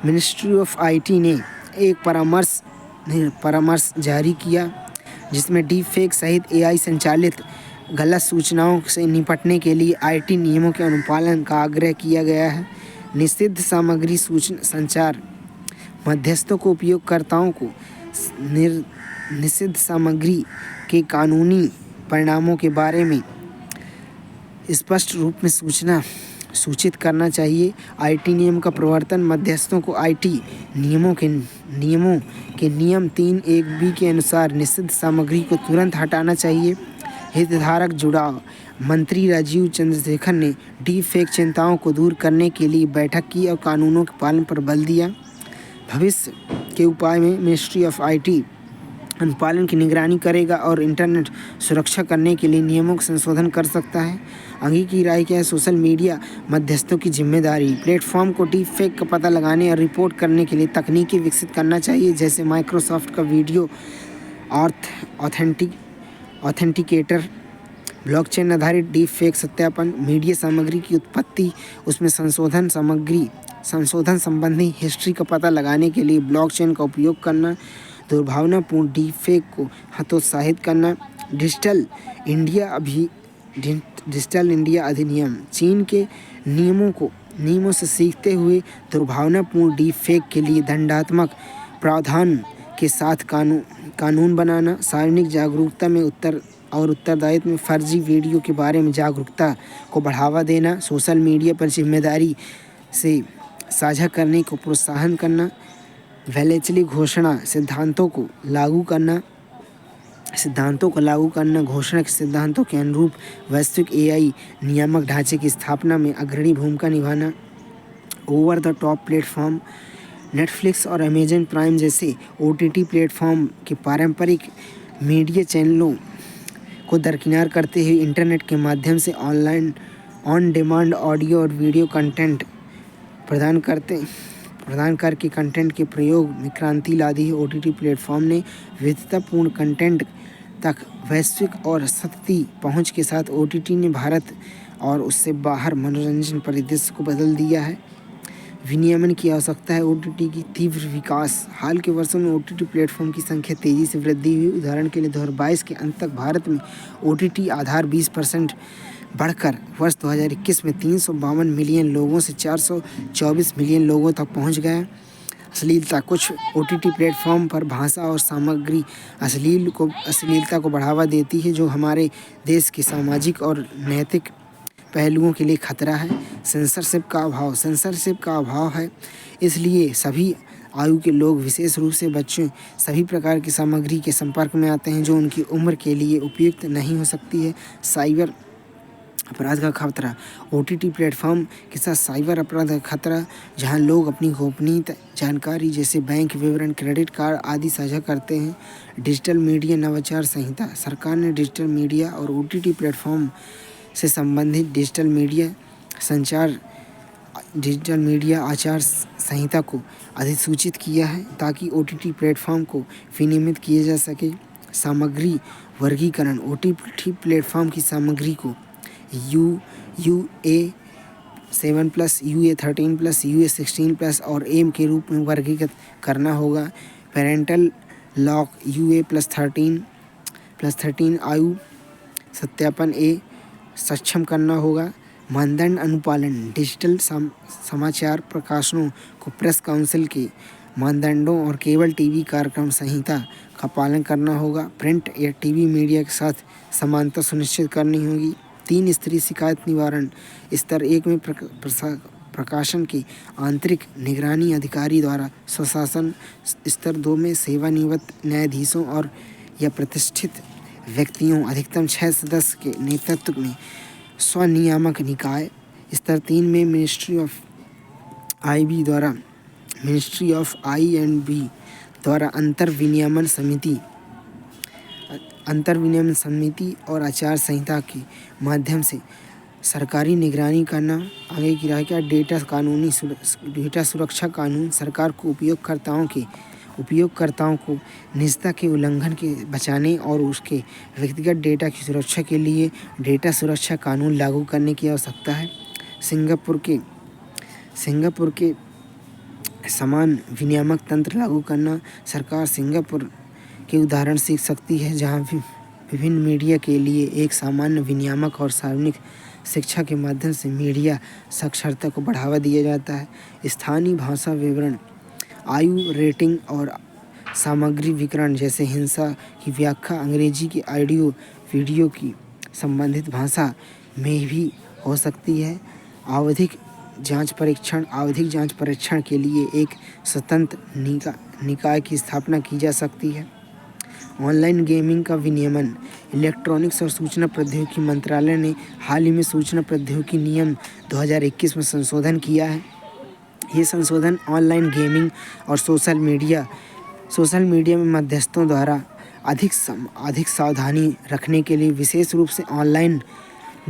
मिनिस्ट्री ऑफ आईटी ने एक परामर्श जारी किया जिसमें डीप फेक सहित एआई संचालित गलत सूचनाओं से निपटने के लिए आईटी नियमों के अनुपालन का आग्रह किया गया है। निषिद्ध सामग्री सूचना संचार। मध्यस्थों को उपयोगकर्ताओं को निषिद्ध सामग्री के कानूनी परिणामों के बारे में स्पष्ट रूप में सूचित करना चाहिए। आईटी नियम का प्रवर्तन। मध्यस्थों को आईटी नियम 3(1)(b) के अनुसार निषिद्ध सामग्री को तुरंत हटाना चाहिए। हितधारक जुड़ाव। मंत्री राजीव चंद्रशेखर ने डीप फेक चिंताओं को दूर करने के लिए बैठक की और कानूनों के पालन पर बल दिया। भविष्य के उपाय में मिनिस्ट्री ऑफ आईटी अनुपालन की निगरानी करेगा और इंटरनेट सुरक्षा करने के लिए नियमों का संशोधन कर सकता है। आगे की राय क्या है? सोशल मीडिया मध्यस्थों की जिम्मेदारी। प्लेटफॉर्म को डीप फेक का पता लगाने और रिपोर्ट करने के लिए तकनीकी विकसित करना चाहिए, जैसे माइक्रोसॉफ्ट का वीडियो ऑथेंटिकेटर। ब्लॉकचेन आधारित डीप फेक सत्यापन। मीडिया सामग्री की उत्पत्ति, उसमें संशोधन संबंधी हिस्ट्री का पता लगाने के लिए ब्लॉकचेन का उपयोग करना। दुर्भावनापूर्ण डीप फेक को हतोत्साहित करना। डिजिटल इंडिया अधिनियम। चीन के नियमों से सीखते हुए दुर्भावनापूर्ण डीप फेक के लिए दंडात्मक प्रावधान के साथ कानून बनाना। सार्वजनिक जागरूकता में उत्तरदायित्व में फर्जी वीडियो के बारे में जागरूकता को बढ़ावा देना। सोशल मीडिया पर जिम्मेदारी से साझा करने को प्रोत्साहन करना। वैलेचली घोषणा सिद्धांतों को लागू करना। घोषणा के सिद्धांतों के अनुरूप वैश्विक एआई नियामक ढांचे की स्थापना में अग्रणी भूमिका निभाना। Over the top platform. Netflix और अमेजन प्राइम जैसे ओटीटी प्लेटफॉर्म के पारंपरिक मीडिया चैनलों को दरकिनार करते हुए इंटरनेट के माध्यम से ऑन डिमांड ऑडियो और वीडियो कंटेंट प्रदान करके कंटेंट के प्रयोग में क्रांति ला दी है। ओटीटी प्लेटफॉर्म ने विविधतापूर्ण कंटेंट तक वैश्विक और सतती पहुंच के साथ ओटीटी ने भारत और उससे बाहर मनोरंजन परिदृश्य को बदल दिया है। विनियमन की आवश्यकता है। ओटीटी की तीव्र विकास। हाल के वर्षों में ओटीटी प्लेटफॉर्म की संख्या तेजी से वृद्धि हुई। उदाहरण के लिए 2022 के अंत तक भारत में ओटीटी आधार 20% बढ़कर वर्ष 2021 में 352 मिलियन लोगों से 424 मिलियन लोगों तक पहुंच गया। अश्लीलता। कुछ OTT प्लेटफॉर्म पर भाषा और सामग्री अश्लीलता को बढ़ावा देती है, जो हमारे देश के सामाजिक और नैतिक पहलुओं के लिए खतरा है। सेंसरशिप का अभाव है, इसलिए सभी आयु के लोग, विशेष रूप से बच्चे, सभी प्रकार की सामग्री के संपर्क में आते हैं जो उनकी उम्र के लिए उपयुक्त नहीं हो सकती है। साइबर अपराध का खतरा। OTT प्लेटफॉर्म के साथ साइबर अपराध का खतरा, जहां लोग अपनी गोपनीय जानकारी जैसे बैंक विवरण, क्रेडिट कार्ड आदि साझा करते हैं। डिजिटल मीडिया नवाचार संहिता। सरकार ने डिजिटल मीडिया और OTT प्लेटफॉर्म से संबंधित डिजिटल मीडिया आचार संहिता को अधिसूचित किया है ताकि OTT प्लेटफॉर्म को विनियमित किया जा सके। सामग्री वर्गीकरण। OTT प्लेटफॉर्म की सामग्री को UA 7+, UA 13+, UA 16+ और M के रूप में वर्गीकृत करना होगा। पेरेंटल लॉक UA+13 आयु सत्यापन सक्षम करना होगा। मानदंड अनुपालन। डिजिटल समाचार प्रकाशनों को प्रेस काउंसिल के मानदंडों और केबल टीवी कार्यक्रम संहिता का पालन करना होगा। प्रिंट या टीवी मीडिया के साथ समानता सुनिश्चित करनी होगी। 3 स्तरीय शिकायत निवारण। स्तर 1 में प्रकाशन के आंतरिक निगरानी अधिकारी द्वारा स्वशासन। स्तर 2 में सेवानिवृत्त न्यायाधीशों और या प्रतिष्ठित व्यक्तियों अधिकतम 6 सदस्य के नेतृत्व में स्वनियामक निकाय। स्तर 3 में मिनिस्ट्री ऑफ I&B द्वारा अंतर विनियमन समिति और आचार संहिता के माध्यम से सरकारी निगरानी करना। आगे की राय क्या? डेटा सुरक्षा कानून सरकार को उपयोगकर्ताओं को निजता के उल्लंघन के बचाने और उसके व्यक्तिगत डेटा की सुरक्षा के लिए डेटा सुरक्षा कानून लागू करने की आवश्यकता है। सिंगापुर के समान विनियामक तंत्र लागू करना। सरकार सिंगापुर के उदाहरण सीख सकती है, जहां विभिन्न मीडिया के लिए एक सामान्य विनियामक और सार्वजनिक शिक्षा के माध्यम से मीडिया साक्षरता को बढ़ावा दिया जाता है। स्थानीय भाषा विवरण। आयु रेटिंग और सामग्री विवरण जैसे हिंसा की व्याख्या अंग्रेजी की ऑडियो वीडियो की संबंधित भाषा में भी हो सकती है। आवधिक जांच परीक्षण के लिए एक स्वतंत्र निकाय की स्थापना की जा सकती है। ऑनलाइन गेमिंग का विनियमन। इलेक्ट्रॉनिक्स और सूचना प्रौद्योगिकी मंत्रालय ने हाल ही में सूचना प्रौद्योगिकी नियम 2021 में संशोधन किया है। ये संशोधन ऑनलाइन गेमिंग और सोशल मीडिया में मध्यस्थों द्वारा अधिक सावधानी रखने के लिए, विशेष रूप से ऑनलाइन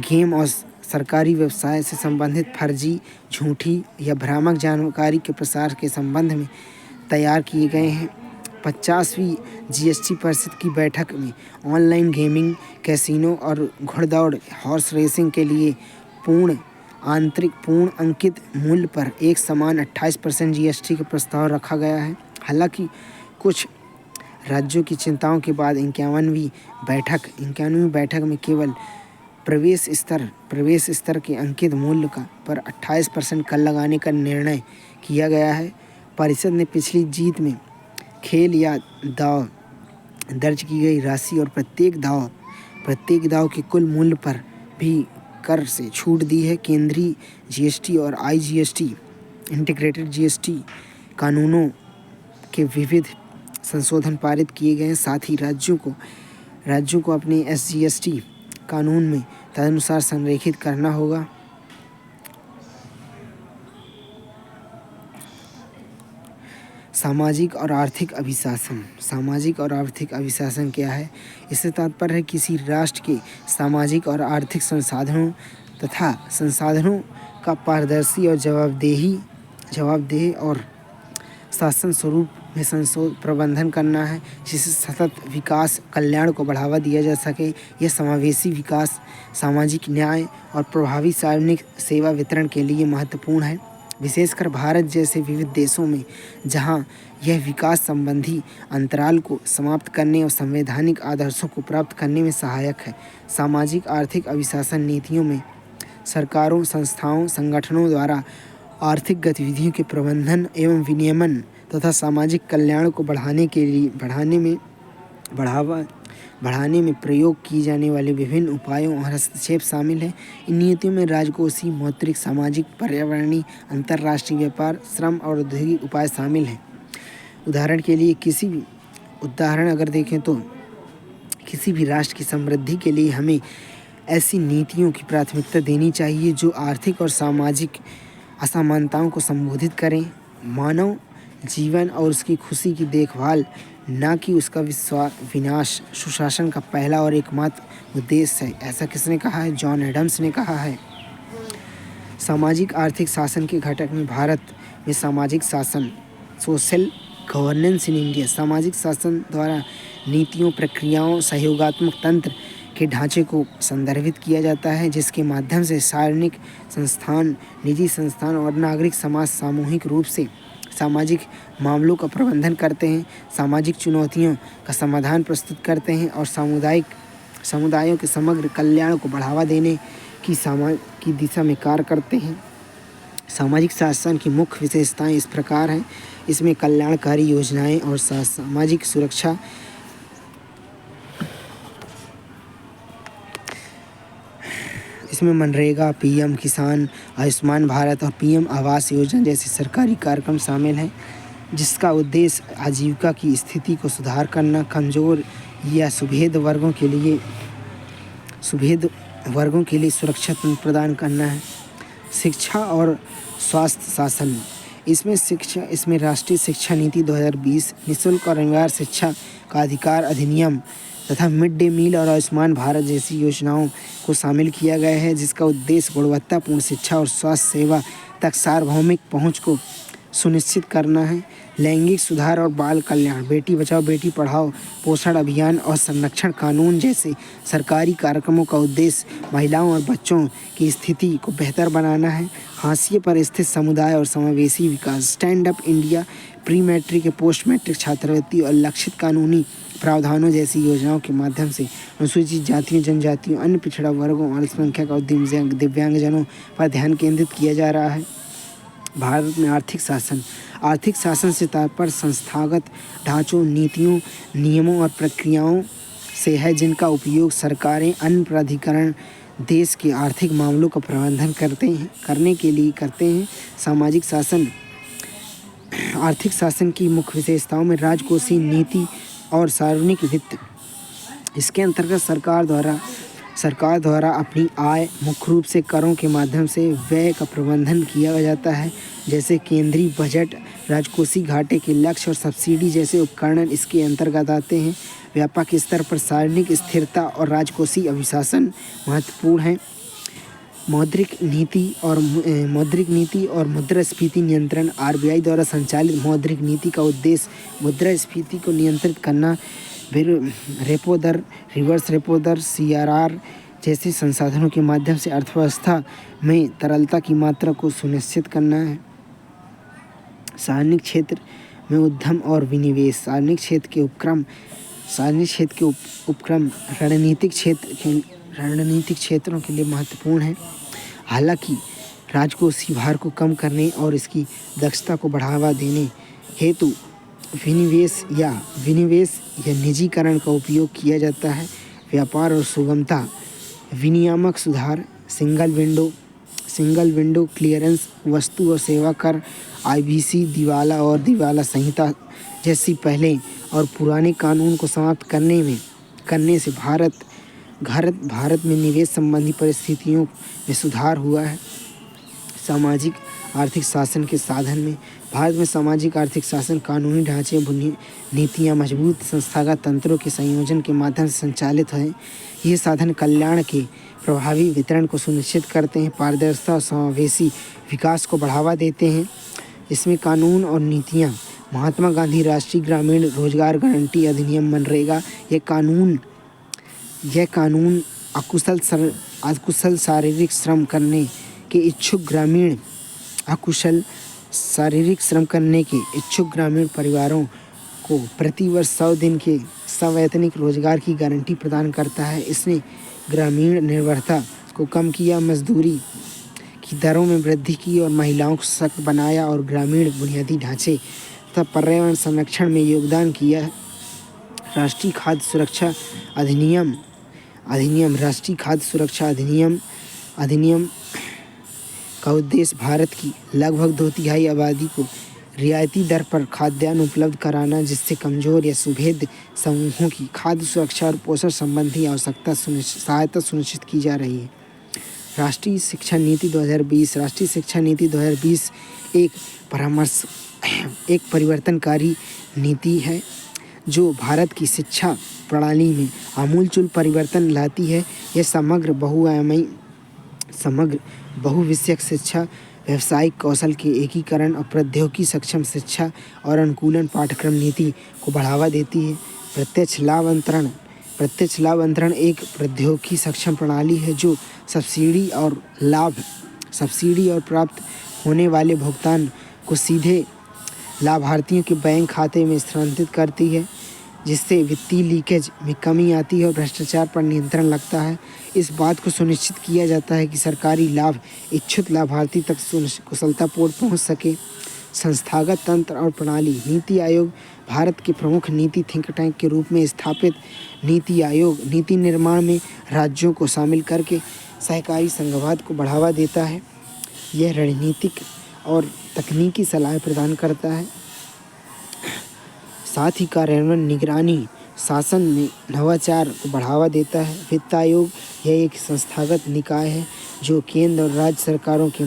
गेम और सरकारी व्यवसाय से संबंधित फर्जी, झूठी या भ्रामक जानकारी के प्रसार के संबंध में तैयार किए गए हैं। 50वीं GST परिषद की बैठक में ऑनलाइन गेमिंग, कैसीनो और घुड़दौड़ हॉर्स रेसिंग के लिए पूर्ण अंकित मूल्य पर एक समान 28% GST का प्रस्ताव रखा गया है। हालांकि कुछ राज्यों की चिंताओं के बाद 51वीं बैठक में केवल प्रवेश स्तर के अंकित मूल्य पर 28% कर लगाने का निर्णय किया गया है। परिषद ने पिछली जीत में खेल या दांव दर्ज की गई राशि और प्रत्येक दांव के कुल मूल्य पर भी कर से छूट दी है। केंद्रीय GST और IGST इंटीग्रेटेड GST कानूनों के विविध संशोधन पारित किए गए हैं। साथ ही राज्यों को अपने SGST कानून में तदनुसार संरेखित करना होगा। सामाजिक और आर्थिक अभिशासन क्या है? इससे तात्पर्य है किसी राष्ट्र के सामाजिक और आर्थिक संसाधनों का पारदर्शी और जवाबदेह और शासन स्वरूप में प्रबंधन करना है, जिससे सतत विकास कल्याण को बढ़ावा दिया जा सके। यह समावेशी विकास, सामाजिक न्याय और प्रभावी सार्वजनिक सेवा वितरण के लिए महत्वपूर्ण है, विशेषकर भारत जैसे विविध देशों में, जहां यह विकास संबंधी अंतराल को समाप्त करने और संवैधानिक आदर्शों को प्राप्त करने में सहायक है। सामाजिक आर्थिक अभिशासन नीतियों में सरकारों, संस्थाओं, संगठनों द्वारा आर्थिक गतिविधियों के प्रबंधन एवं विनियमन तथा सामाजिक कल्याण को बढ़ाने में प्रयोग की जाने वाले विभिन्न उपायों और हस्तक्षेप शामिल हैं। इन नीतियों में राजकोषीय, मौद्रिक, सामाजिक, पर्यावरणीय, अंतर्राष्ट्रीय व्यापार, श्रम और औद्योगिक उपाय शामिल हैं। उदाहरण अगर देखें तो किसी भी राष्ट्र की समृद्धि के लिए हमें ऐसी नीतियों की प्राथमिकता देनी चाहिए जो आर्थिक और सामाजिक असमानताओं को संबोधित करें, मानव जीवन और उसकी खुशी की देखभाल, न कि उसका विनाश सुशासन का पहला और एकमात्र उद्देश्य है। ऐसा किसने कहा है? जॉन एडम्स ने कहा है। सामाजिक आर्थिक शासन के घटक में भारत में सामाजिक शासन, सोशल गवर्नेंस इन इंडिया, सामाजिक शासन द्वारा नीतियों, प्रक्रियाओं, सहयोगात्मक तंत्र के ढांचे को संदर्भित किया जाता है जिसके माध्यम से सार्वजनिक संस्थान, निजी संस्थान और नागरिक समाज सामूहिक रूप से सामाजिक मामलों का प्रबंधन करते हैं, सामाजिक चुनौतियों का समाधान प्रस्तुत करते हैं और समुदायों के समग्र कल्याण को बढ़ावा देने की दिशा में कार्य करते हैं। सामाजिक शासन की मुख्य विशेषताएं इस प्रकार हैं। इसमें कल्याणकारी योजनाएं और सामाजिक सुरक्षा, इसमें मनरेगा, पीएम किसान, आयुष्मान भारत और पीएम आवास योजना जैसे सरकारी कार्यक्रम शामिल हैं जिसका उद्देश्य आजीविका की स्थिति को सुधार करना, कमजोर या सुभेद वर्गों के लिए सुरक्षा प्रदान करना है। शिक्षा और स्वास्थ्य शासन, इसमें राष्ट्रीय शिक्षा नीति 2020, निःशुल्क और अनिवार्य शिक्षा का अधिकार अधिनियम तथा मिड डे मील और आयुष्मान भारत जैसी योजनाओं को शामिल किया गया है जिसका उद्देश्य गुणवत्तापूर्ण शिक्षा और स्वास्थ्य सेवा तक सार्वभौमिक पहुंच को सुनिश्चित करना है। लैंगिक सुधार और बाल कल्याण, बेटी बचाओ बेटी पढ़ाओ, पोषण अभियान और संरक्षण कानून जैसे सरकारी कार्यक्रमों का उद्देश्य महिलाओं और बच्चों की स्थिति को बेहतर बनाना है। हाशिए पर स्थित समुदाय और समावेशी विकास, stand up India, pre matric या पोस्ट मैट्रिक छात्रवृत्ति और लक्षित कानूनी प्रावधानों जैसी योजनाओं के माध्यम से अनुसूचित जातियों, जनजातियों, अन्य पिछड़ा वर्गों और अल्पसंख्यक और दिव्यांगजनों पर ध्यान केंद्रित किया जा रहा है। भारत में आर्थिक शासन से तात्पर्य संस्थागत ढांचों, नीतियों, नियमों और प्रक्रियाओं से है जिनका उपयोग सरकारें, अन्य प्राधिकरण देश के आर्थिक मामलों का प्रबंधन करने के लिए करते हैं। सामाजिक शासन, आर्थिक शासन की मुख्य विशेषताओं में राजकोषीय नीति और सार्वजनिक वित्त, इसके अंतर्गत सरकार द्वारा अपनी आय मुख्य रूप से करों के माध्यम से व्यय का प्रबंधन किया जाता है जैसे केंद्रीय बजट, राजकोषीय घाटे के लक्ष्य और सब्सिडी जैसे उपकरण इसके अंतर्गत आते हैं। व्यापक स्तर पर सार्वजनिक स्थिरता और राजकोषीय अभिशासन महत्वपूर्ण है। मौद्रिक नीति और मुद्रास्फीति नियंत्रण, आरबीआई द्वारा संचालित मौद्रिक नीति का उद्देश्य मुद्रास्फीति को नियंत्रित करना, फिर रेपो दर, रिवर्स रेपो दर, सीआरआर जैसे संसाधनों के माध्यम से अर्थव्यवस्था में तरलता की मात्रा को सुनिश्चित करना है। सार्वजनिक क्षेत्र में उद्यम और विनिवेश, सार्वजनिक क्षेत्र के उपक्रम रणनीतिक क्षेत्रों के लिए महत्वपूर्ण है। हालांकि राजकोषीय भार को कम करने और इसकी दक्षता को बढ़ावा देने हेतु विनिवेश या निजीकरण का उपयोग किया जाता है। व्यापार और सुगमता, विनियामक सुधार, सिंगल विंडो क्लियरेंस, वस्तु और सेवा कर, आईबीसी, दिवाला संहिता जैसी पहले और पुराने कानून को समाप्त करने से भारत में निवेश संबंधी परिस्थितियों में सुधार हुआ है। सामाजिक आर्थिक शासन के साधन में भारत में सामाजिक आर्थिक शासन कानूनी ढांचे, नीतियाँ, मजबूत संस्थागत तंत्रों के संयोजन के माध्यम से संचालित हैं। ये साधन कल्याण के प्रभावी वितरण को सुनिश्चित करते हैं, पारदर्शिता और समावेशी विकास को बढ़ावा देते हैं। इसमें कानून और नीतियाँ, महात्मा गांधी राष्ट्रीय ग्रामीण रोजगार गारंटी अधिनियम, मनरेगा, यह कानून अकुशल शारीरिक श्रम करने के इच्छुक ग्रामीण परिवारों को प्रतिवर्ष 100 दिन के सवैतनिक रोजगार की गारंटी प्रदान करता है। इसने ग्रामीण निर्भरता को कम किया, मजदूरी की दरों में वृद्धि की और महिलाओं को सशक्त बनाया और ग्रामीण बुनियादी ढांचे तथा पर्यावरण संरक्षण में योगदान किया है। राष्ट्रीय खाद्य सुरक्षा अधिनियम राष्ट्रीय खाद्य सुरक्षा अधिनियम का उद्देश्य भारत की लगभग 2/3 आबादी को रियायती दर पर खाद्यान्न उपलब्ध कराना, जिससे कमजोर या सुभेद्य समूहों की खाद्य सुरक्षा और पोषण संबंधी सहायता सुनिश्चित की जा रही है। राष्ट्रीय शिक्षा नीति 2020 एक परिवर्तनकारी नीति है जो भारत की शिक्षा प्रणाली में आमूलचूल परिवर्तन लाती है। यह समग्र बहुविषयक शिक्षा, व्यावसायिक कौशल के एकीकरण और प्रौद्योगिकी सक्षम शिक्षा और अनुकूलन पाठ्यक्रम नीति को बढ़ावा देती है। प्रत्यक्ष लाभ अंतरण एक प्रौद्योगिकी सक्षम प्रणाली है जो सब्सिडी और प्राप्त होने वाले भुगतान को सीधे लाभार्थियों के बैंक खाते में स्थानांतरित करती है, जिससे वित्तीय लीकेज में कमी आती है और भ्रष्टाचार पर नियंत्रण लगता है। इस बात को सुनिश्चित किया जाता है कि सरकारी लाभ इच्छुक लाभार्थी तक कुशलतापूर्वक पहुंच सके। संस्थागत तंत्र और प्रणाली। नीति आयोग भारत के प्रमुख नीति थिंक टैंक के रूप में स्थापित नीति आयोग नीति निर्माण में राज्यों को शामिल करके सहकारी संघवाद को बढ़ावा देता है। यह रणनीतिक और तकनीकी सलाह प्रदान करता है, साथ ही कार्यान्वयन, निगरानी, शासन में नवाचार को बढ़ावा देता है। वित्त आयोग यह एक संस्थागत निकाय है जो केंद्र और राज्य सरकारों के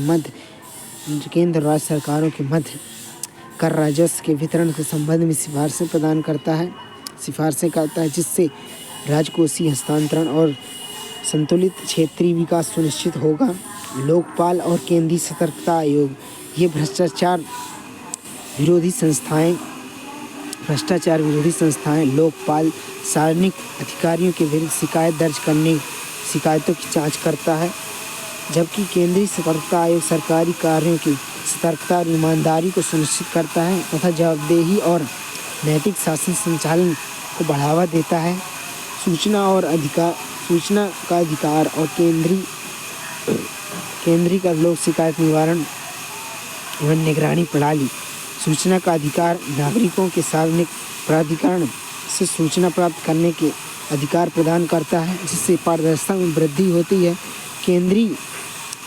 मध्य कर राजस्व के वितरण के संबंध में सिफारिशें करता है, जिससे राजकोषीय हस्तांतरण और संतुलित क्षेत्रीय विकास सुनिश्चित होगा। लोकपाल और केंद्रीय सतर्कता आयोग ये भ्रष्टाचार विरोधी संस्थाएं लोकपाल सार्वजनिक अधिकारियों के विरुद्ध शिकायतों की जांच करता है, जबकि केंद्रीय सतर्कता आयोग सरकारी कार्यों की सतर्कता और ईमानदारी को सुनिश्चित करता है तथा जवाबदेही और नैतिक शासन संचालन को बढ़ावा देता है। सूचना का अधिकार और केंद्रीय का लोक शिकायत निवारण एवं निगरानी प्रणाली। सूचना का अधिकार नागरिकों के सार्वजनिक प्राधिकरण से सूचना प्राप्त करने के अधिकार प्रदान करता है, जिससे पारदर्शिता में वृद्धि होती है।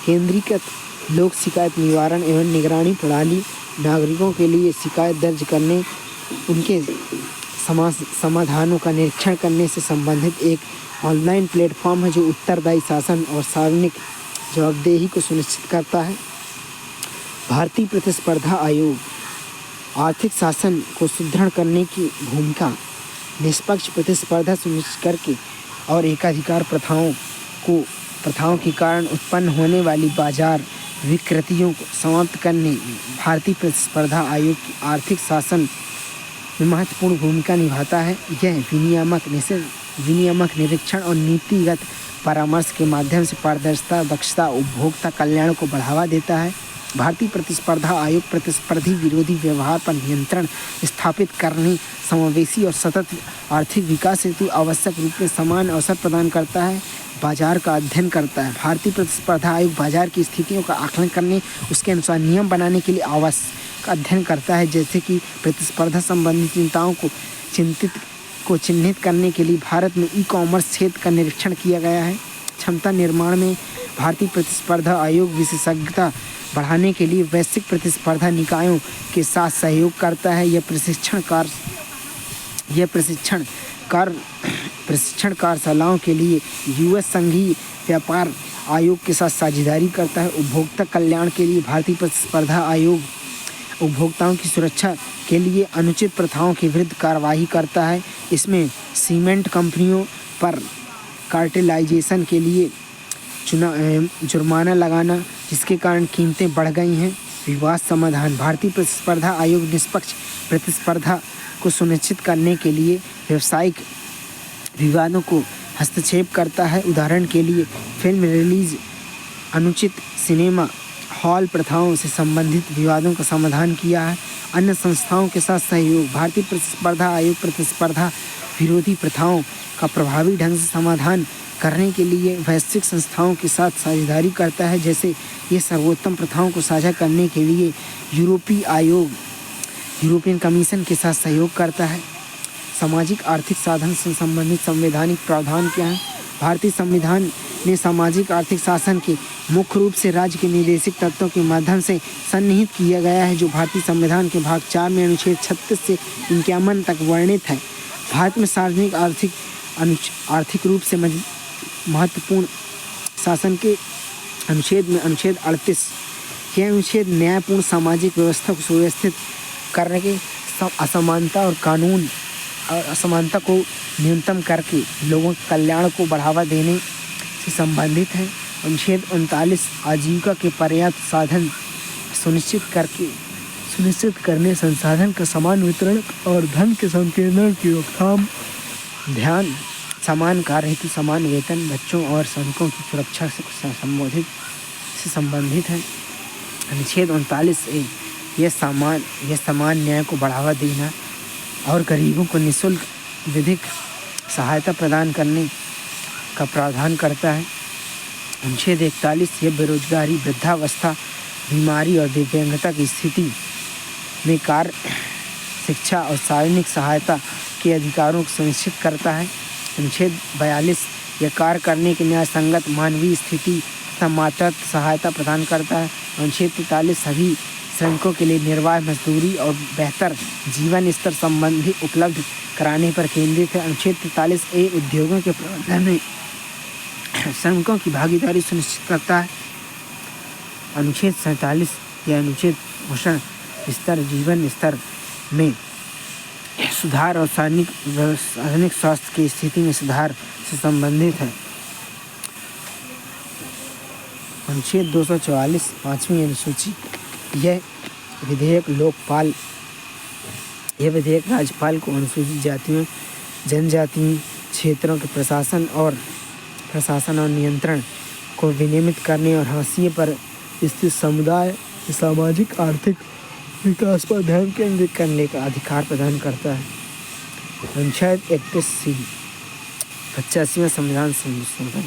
केंद्रीकृत लोक शिकायत निवारण एवं निगरानी प्रणाली नागरिकों के लिए शिकायत दर्ज करने, उनके समाधानों का निरीक्षण करने से संबंधित एक ऑनलाइन प्लेटफॉर्म है जो उत्तरदायी शासन और सार्वजनिक जवाबदेही को सुनिश्चित करता है। भारतीय प्रतिस्पर्धा आयोग आर्थिक शासन को सुदृढ़ करने की भूमिका, निष्पक्ष प्रतिस्पर्धा सुनिश्चित करके और एकाधिकार प्रथाओं के कारण उत्पन्न होने वाली बाजार विकृतियों को समाप्त करने में भारतीय प्रतिस्पर्धा आयोग की आर्थिक शासन में महत्वपूर्ण भूमिका निभाता है। यह विनियामक निरीक्षण और नीतिगत परामर्श के माध्यम से पारदर्शिता, दक्षता, उपभोक्ता कल्याण को बढ़ावा देता है। भारतीय प्रतिस्पर्धा आयोग प्रतिस्पर्धी विरोधी व्यवहार पर नियंत्रण स्थापित करने, समावेशी और सतत आर्थिक विकास हेतु आवश्यक रूप में समान अवसर प्रदान करता है। बाजार का अध्ययन करता है। भारतीय प्रतिस्पर्धा आयोग बाजार की स्थितियों का आकलन करने, उसके अनुसार नियम बनाने के लिए आवश्यक अध्ययन करता है, जैसे कि प्रतिस्पर्धा संबंधी चिंताओं को चिन्हित करने के लिए भारत में ई-कॉमर्स क्षेत्र का निरीक्षण किया गया है। क्षमता निर्माण में भारतीय प्रतिस्पर्धा आयोग विशेषज्ञता बढ़ाने के लिए वैश्विक प्रतिस्पर्धा निकायों के साथ सहयोग करता है। यह प्रशिक्षण कार्यशालाओं के लिए यूएस संघीय व्यापार आयोग के साथ साझेदारी करता है। उपभोक्ता कल्याण के लिए भारतीय प्रतिस्पर्धा आयोग उपभोक्ताओं की सुरक्षा के लिए अनुचित प्रथाओं के विरुद्ध कार्रवाई करता है। इसमें सीमेंट कंपनियों पर कार्टेलाइजेशन के लिए जुर्माना लगाना, जिसके कारण कीमतें बढ़ गई हैं। विवाद समाधान। भारतीय प्रतिस्पर्धा आयोग निष्पक्ष प्रतिस्पर्धा को सुनिश्चित करने के लिए व्यावसायिक विवादों को हस्तक्षेप करता है। उदाहरण के लिए फिल्म रिलीज, अनुचित सिनेमा हॉल प्रथाओं से संबंधित विवादों का समाधान किया है। अन्य संस्थाओं के साथ सहयोग। भारतीय प्रतिस्पर्धा आयोग प्रतिस्पर्धा विरोधी प्रथाओं का प्रभावी ढंग से समाधान करने के लिए वैश्विक संस्थाओं के साथ साझेदारी करता है, जैसे ये सर्वोत्तम प्रथाओं को साझा करने के लिए यूरोपीय आयोग यूरोपियन कमीशन के साथ सहयोग करता है। सामाजिक आर्थिक साधन से संबंधित संवैधानिक प्रावधान क्या है? भारतीय संविधान ने सामाजिक आर्थिक शासन के मुख्य रूप से राज्य के निर्देशिक तत्वों के माध्यम से सन्निहित किया गया है, जो भारतीय संविधान के भाग 4 में अनुच्छेद 36 से 51 तक वर्णित है। भारत में सार्वजनिक आर्थिक रूप से महत्वपूर्ण शासन के अनुच्छेद में अनुच्छेद 38 यह अनुच्छेद न्यायपूर्ण सामाजिक व्यवस्था को सुव्यवस्थित करने के असमानता और कानून और असमानता को न्यूनतम करके लोगों के कल्याण को बढ़ावा देने से संबंधित है। अनुच्छेद 39 आजीविका के पर्याप्त साधन सुनिश्चित करने, संसाधन का समान वितरण और धन के संकेंद्रण की रोकथाम, ध्यान, समान कार्य हेतु समान वेतन, बच्चों और श्रमिकों की सुरक्षा से संबंधित है। अनुच्छेद 39A यह समान न्याय को बढ़ावा देना और गरीबों को निःशुल्क विधिक सहायता प्रदान करने का प्रावधान करता है। अनुच्छेद 41 यह बेरोजगारी, वृद्धावस्था, बीमारी और दिव्यांगता की स्थिति में कार्य, शिक्षा और सार्वजनिक सहायता के अधिकारों को सुनिश्चित करता है। अनुच्छेद 42 यह कार्य करने की न्यायसंगत मानवीय स्थिति तथा मातृत्व सहायता प्रदान करता है। अनुच्छेद 43 सभी श्रमिकों के लिए निर्वाह, मजदूरी और बेहतर जीवन स्तर संबंधी उपलब्ध कराने पर केंद्रित है। अनुच्छेद 43A उद्योगों के प्रबंधन में श्रमिकों की भागीदारी सुनिश्चित करता है। अनुच्छेद 47 यह अनुच्छेद पोषण स्तर, जीवन स्तर में सुधार और सार्वजनिक स्वास्थ्य की स्थिति में सुधार से संबंधित है। अनुच्छेद 244 5वीं अनुसूची यह विधेयक राज्यपाल को अनुसूचित जातियों, जनजातीय क्षेत्रों के प्रशासन और नियंत्रण को विनियमित करने और हाशिए पर स्थित समुदाय के सामाजिक आर्थिक विकास पर ध्यान केंद्रित करने का अधिकार प्रदान करता है। अनुच्छेद 31C 85वां संविधान संशोधन,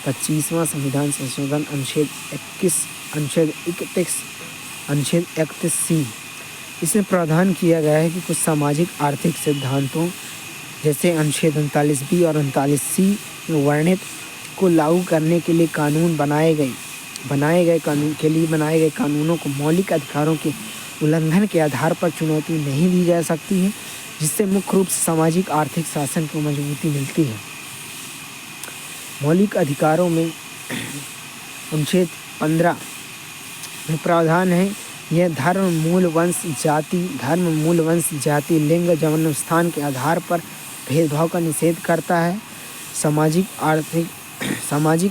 25वां संविधान संशोधन, अनुच्छेद 31C इसमें प्रावधान किया गया है कि कुछ सामाजिक आर्थिक सिद्धांतों जैसे अनुच्छेद 39B और 39C में वर्णित को लागू करने के लिए बनाए गए कानूनों को मौलिक अधिकारों के उल्लंघन के आधार पर चुनौती नहीं दी जा सकती है, जिससे मुख्य रूप से सामाजिक आर्थिक शासन को मजबूती मिलती है। मौलिक अधिकारों में अनुच्छेद 15 में प्रावधान है यह धर्म, मूल वंश, जाति, लिंग, जन्म स्थान के आधार पर भेदभाव का निषेध करता है। सामाजिक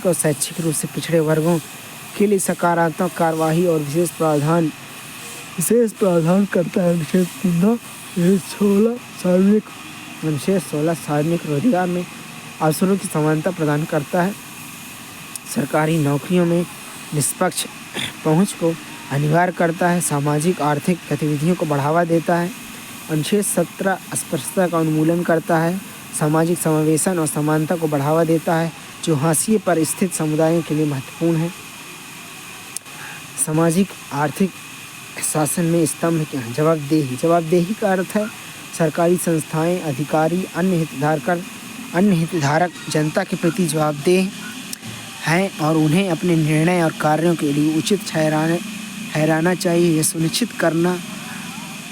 और शैक्षिक रूप से पिछड़े वर्गों के लिए सकारात्मक कार्यवाही और विशेष प्रावधान करता है। अनुच्छेद 16 सार्वजनिक रोजगार में अवसरों की समानता प्रदान करता है। सरकारी नौकरियों में निष्पक्ष पहुंच को अनिवार्य करता है। सामाजिक आर्थिक गतिविधियों को बढ़ावा देता है। अनुच्छेद 17 अस्पृश्यता का उन्मूलन करता है। सामाजिक समावेशन और समानता को बढ़ावा देता है, जो हाशिए पर स्थित समुदायों के लिए महत्वपूर्ण है। सामाजिक आर्थिक शासन में स्तंभ क्या है? जवाबदेही का अर्थ है सरकारी संस्थाएं, अधिकारी, अन्य हितधारक जनता के प्रति जवाबदेह हैं और उन्हें अपने निर्णय और कार्यों के लिए उचित ठहराना चाहिए। यह सुनिश्चित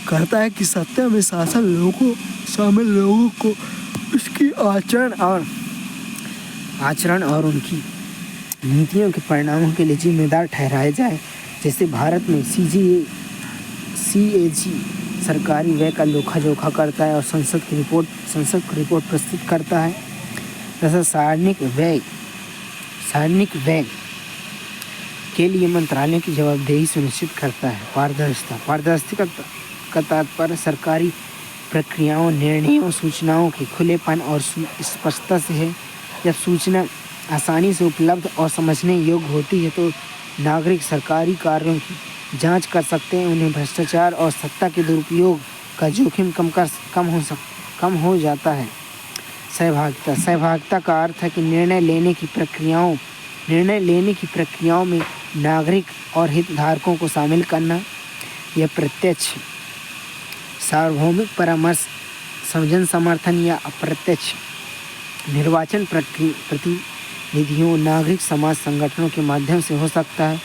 करता है कि सत्ता में शासन शामिल लोगों को उसकी आचरण और उनकी नीतियों के परिणामों के लिए जिम्मेदार ठहराया जाए। जैसे भारत में CAG सरकारी व्यय का लेखा जोखा करता है और संसद की रिपोर्ट प्रस्तुत करता है। तथा सार्वजनिक व्यय के लिए मंत्रालयों की जवाबदेही सुनिश्चित करता है। पारदर्शिता का तात्पर्य सरकारी प्रक्रियाओं, निर्णयों, सूचनाओं के खुलेपन और स्पष्टता से है। जब सूचना आसानी से उपलब्ध और समझने योग्य होती है तो नागरिक सरकारी कार्यों की जांच कर सकते हैं। उन्हें भ्रष्टाचार और सत्ता के दुरुपयोग का जोखिम कम हो जाता है। सहभागिता का अर्थ है कि निर्णय लेने की प्रक्रियाओं में नागरिक और हितधारकों को शामिल करना। यह प्रत्यक्ष सार्वभौमिक परामर्श, जन समर्थन या अप्रत्यक्ष निर्वाचन प्रतिनिधियों, नागरिक समाज संगठनों के माध्यम से हो सकता है।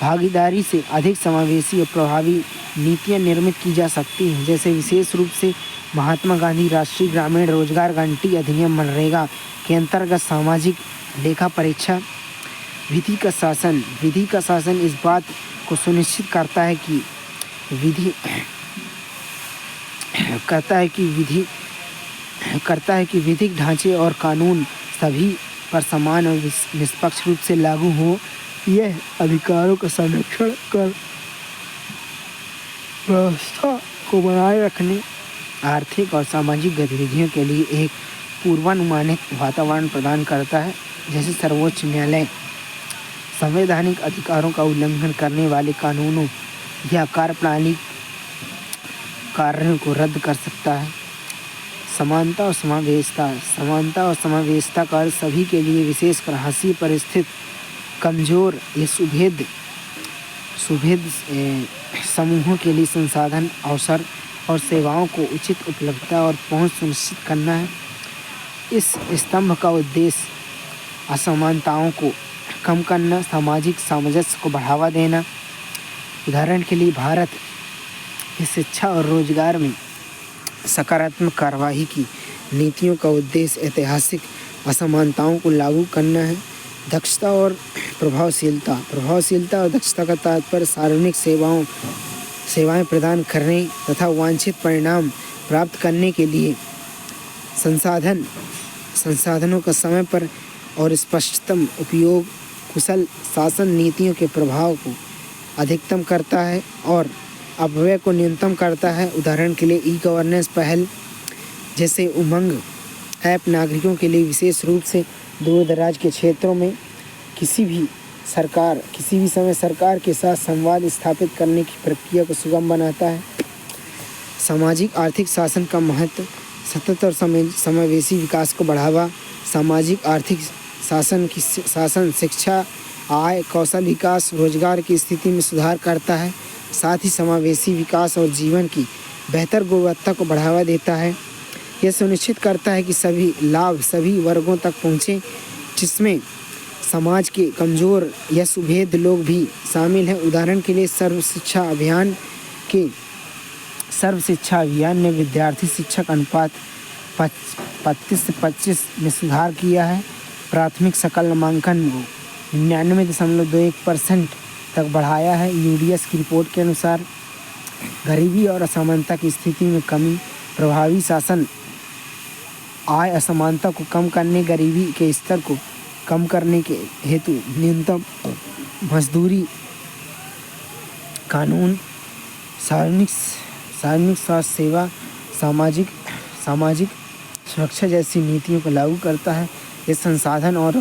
भागीदारी से अधिक समावेशी और प्रभावी नीतियाँ निर्मित की जा सकती हैं, जैसे विशेष रूप से महात्मा गांधी राष्ट्रीय ग्रामीण रोजगार गारंटी अधिनियम मनरेगा के अंतर्गत सामाजिक लेखा परीक्षा। विधि का शासन इस बात को सुनिश्चित करता है कि विधिक ढांचे और कानून सभी पर समान और निष्पक्ष रूप से लागू हो। यह अधिकारों का संरक्षण कर व्यवस्था को बनाए रखने, आर्थिक और सामाजिक गतिविधियों के लिए एक पूर्वानुमानित वातावरण प्रदान करता है। जैसे सर्वोच्च न्यायालय संवैधानिक अधिकारों का उल्लंघन करने वाले कानूनों या कार्यप्रणाली कार्यों को रद्द कर सकता है। समानता और समावेशिता का अर्थ सभी के लिए, विशेषकर हाशिए पर स्थित, कमजोर या सुभेद समूहों के लिए संसाधन, अवसर और सेवाओं को उचित उपलब्धता और पहुंच सुनिश्चित करना है। इस स्तंभ का उद्देश्य असमानताओं को कम करना, सामाजिक सामंजस्य को बढ़ावा देना। उदाहरण के लिए भारत की शिक्षा और रोजगार में सकारात्मक कार्यवाही की नीतियों का उद्देश्य ऐतिहासिक असमानताओं को लागू करना है। दक्षता और प्रभावशीलता और दक्षता का तात्पर्य सार्वजनिक सेवाएं प्रदान करने तथा वांछित परिणाम प्राप्त करने के लिए संसाधनों का समय पर और स्पष्टतम उपयोग, कुशल शासन नीतियों के प्रभाव को अधिकतम करता है और अपव्यय को न्यूनतम करता है। उदाहरण के लिए ई-गवर्नेंस पहल जैसे उमंग ऐप नागरिकों के लिए, विशेष रूप से दूर दराज के क्षेत्रों में किसी भी समय सरकार के साथ संवाद स्थापित करने की प्रक्रिया को सुगम बनाता है। सामाजिक आर्थिक शासन का महत्व, सतत और समावेशी विकास को बढ़ावा। सामाजिक आर्थिक शासन शिक्षा, आय, कौशल विकास, रोजगार की स्थिति में सुधार करता है। साथ ही समावेशी विकास और जीवन की बेहतर गुणवत्ता को बढ़ावा देता है। यह सुनिश्चित करता है कि सभी लाभ सभी वर्गों तक पहुँचे, जिसमें समाज के कमज़ोर या सुभेद लोग भी शामिल हैं। उदाहरण के लिए सर्व शिक्षा अभियान ने विद्यार्थी शिक्षक अनुपात 35 से 25 में सुधार किया है। प्राथमिक सकल नामांकन को 99.21% तक बढ़ाया है। यूडीएस की रिपोर्ट के अनुसार गरीबी और असमानता की स्थिति में कमी, प्रभावी शासन, आय असमानता को कम करने, गरीबी के स्तर को कम करने के हेतु न्यूनतम मजदूरी कानून, सार्वजनिक स्वास्थ्य सेवा, सामाजिक सुरक्षा जैसी नीतियों को लागू करता है। ये संसाधन और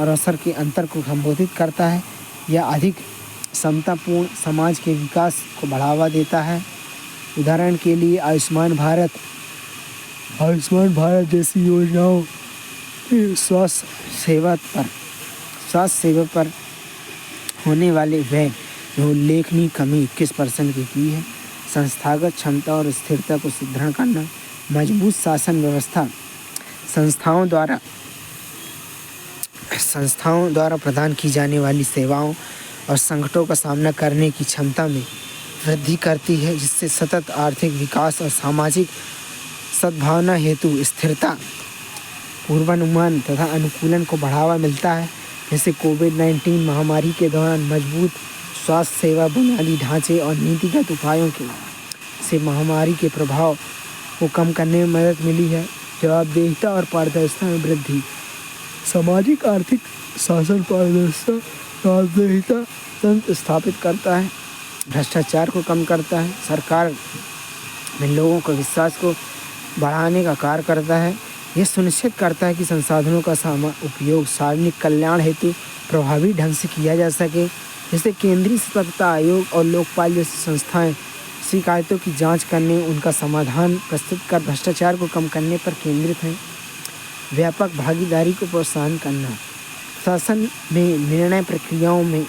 अवसर के अंतर को संबोधित करता है या अधिक समतापूर्ण समाज के विकास को बढ़ावा देता है। उदाहरण के लिए आयुष्मान भारत जैसी योजनाओं स्वास्थ्य सेवा पर होने वाले व्यय में उल्लेखनीय कमी 21% की है। संस्थागत क्षमता और स्थिरता को सुदृढ़ करना, मजबूत शासन व्यवस्था, संस्थाओं द्वारा प्रदान की जाने वाली सेवाओं और संकटों का सामना करने की क्षमता में वृद्धि करती है, जिससे सतत आर्थिक विकास और सामाजिक सद्भावना हेतु स्थिरता, पूर्वानुमान तथा अनुकूलन को बढ़ावा मिलता है। जैसे कोविड-19 महामारी के दौरान मजबूत स्वास्थ्य सेवा बुनियादी ढांचे और नीतिगत उपायों से महामारी के प्रभाव को कम करने में मदद मिली है। जवाबदेहिता और पारदर्शिता में वृद्धि, सामाजिक आर्थिक शासन पारदर्शिता तंत्र स्थापित करता है, भ्रष्टाचार को कम करता है, सरकार में लोगों के विश्वास को बढ़ाने का कार्य करता है। यह सुनिश्चित करता है कि संसाधनों का उपयोग सार्वजनिक कल्याण हेतु प्रभावी ढंग से किया जा सके। जैसे केंद्रीय सतर्कता आयोग और लोकपाल जैसी संस्थाएं शिकायतों की जांच करने, उनका समाधान प्रस्तुत कर भ्रष्टाचार को कम करने पर केंद्रित हैं। व्यापक भागीदारी को प्रोत्साहन करना, शासन में निर्णय प्रक्रियाओं में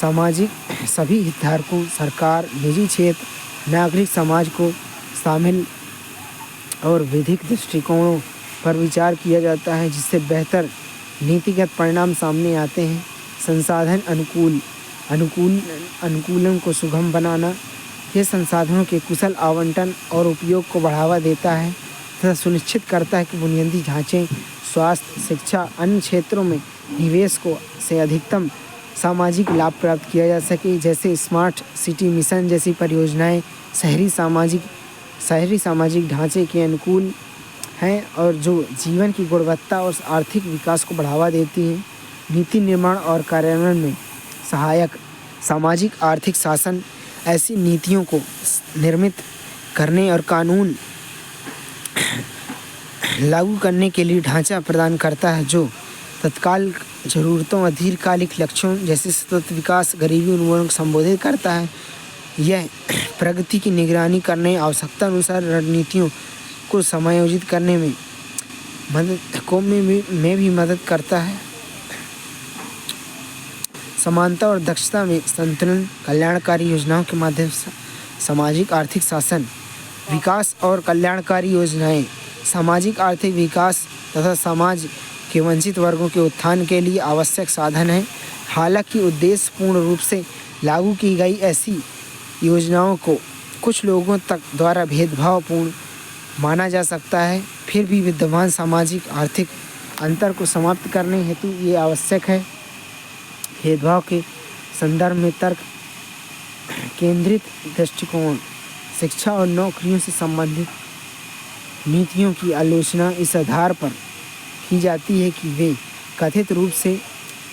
सामाजिक सभी हितधारकों, सरकार, निजी क्षेत्र नागरिक समाज को शामिल और विधिक दृष्टिकोणों पर विचार किया जाता है, जिससे बेहतर नीतिगत परिणाम सामने आते हैं। संसाधन अनुकूलन को सुगम बनाना, यह संसाधनों के कुशल आवंटन और उपयोग को बढ़ावा देता है तथा सुनिश्चित करता है कि बुनियादी ढांचे, स्वास्थ्य, शिक्षा, अन्य क्षेत्रों में निवेश से अधिकतम सामाजिक लाभ प्राप्त किया जा सके। जैसे स्मार्ट सिटी मिशन जैसी परियोजनाएं शहरी सामाजिक ढांचे के अनुकूल हैं और जो जीवन की गुणवत्ता और आर्थिक विकास को बढ़ावा देती हैं। नीति निर्माण और कार्यान्वयन में सहायक सामाजिक आर्थिक शासन ऐसी नीतियों को निर्मित करने और कानून लागू करने के लिए ढांचा प्रदान करता है, जो तत्काल ज़रूरतों और दीर्घकालिक लक्ष्यों जैसे सतत विकास, गरीबी उन्मूलन को संबोधित करता है। यह प्रगति की निगरानी करने, आवश्यकता अनुसार रणनीतियों को समायोजित करने में भी मदद करता है। समानता और दक्षता में संतुलन, कल्याणकारी योजनाओं के माध्यम से सामाजिक आर्थिक शासन, विकास और कल्याणकारी योजनाएं सामाजिक आर्थिक विकास तथा समाज के वंचित वर्गों के उत्थान के लिए आवश्यक साधन है। हालांकि उद्देश्यपूर्ण रूप से लागू की गई ऐसी योजनाओं को कुछ लोगों तक द्वारा भेदभावपूर्ण माना जा सकता है, फिर भी विद्यमान सामाजिक आर्थिक अंतर को समाप्त करने हेतु ये आवश्यक है। भेदभाव के संदर्भ में तर्क केंद्रित दृष्टिकोण, शिक्षा और नौकरियों से संबंधित नीतियों की आलोचना इस आधार पर की जाती है कि वे कथित रूप से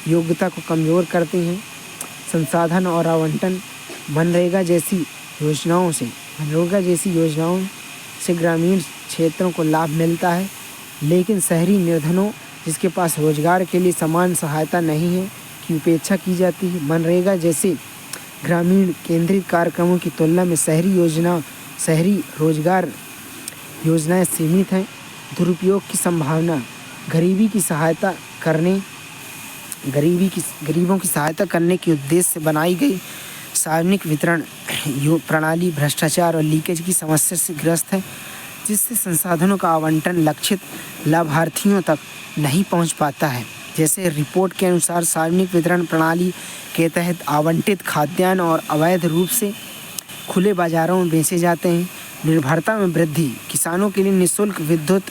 योग्यता को कमज़ोर करते हैं। संसाधन और आवंटन मनरेगा जैसी योजनाओं से ग्रामीण क्षेत्रों को लाभ मिलता है, लेकिन शहरी निर्धनों जिसके पास रोजगार के लिए समान सहायता नहीं है की उपेक्षा की जाती है। मनरेगा जैसे ग्रामीण केंद्रित कार्यक्रमों की तुलना में शहरी रोजगार योजनाएं सीमित हैं। दुरुपयोग की संभावना, गरीबों की सहायता करने के उद्देश्य से बनाई गई सार्वजनिक वितरण प्रणाली भ्रष्टाचार और लीकेज की समस्या से ग्रस्त है, जिससे संसाधनों का आवंटन लक्षित लाभार्थियों तक नहीं पहुंच पाता है। जैसे रिपोर्ट के अनुसार सार्वजनिक वितरण प्रणाली के तहत आवंटित खाद्यान्न और अवैध रूप से खुले बाजारों में बेचे जाते हैं। निर्भरता में वृद्धि, किसानों के लिए निःशुल्क विद्युत,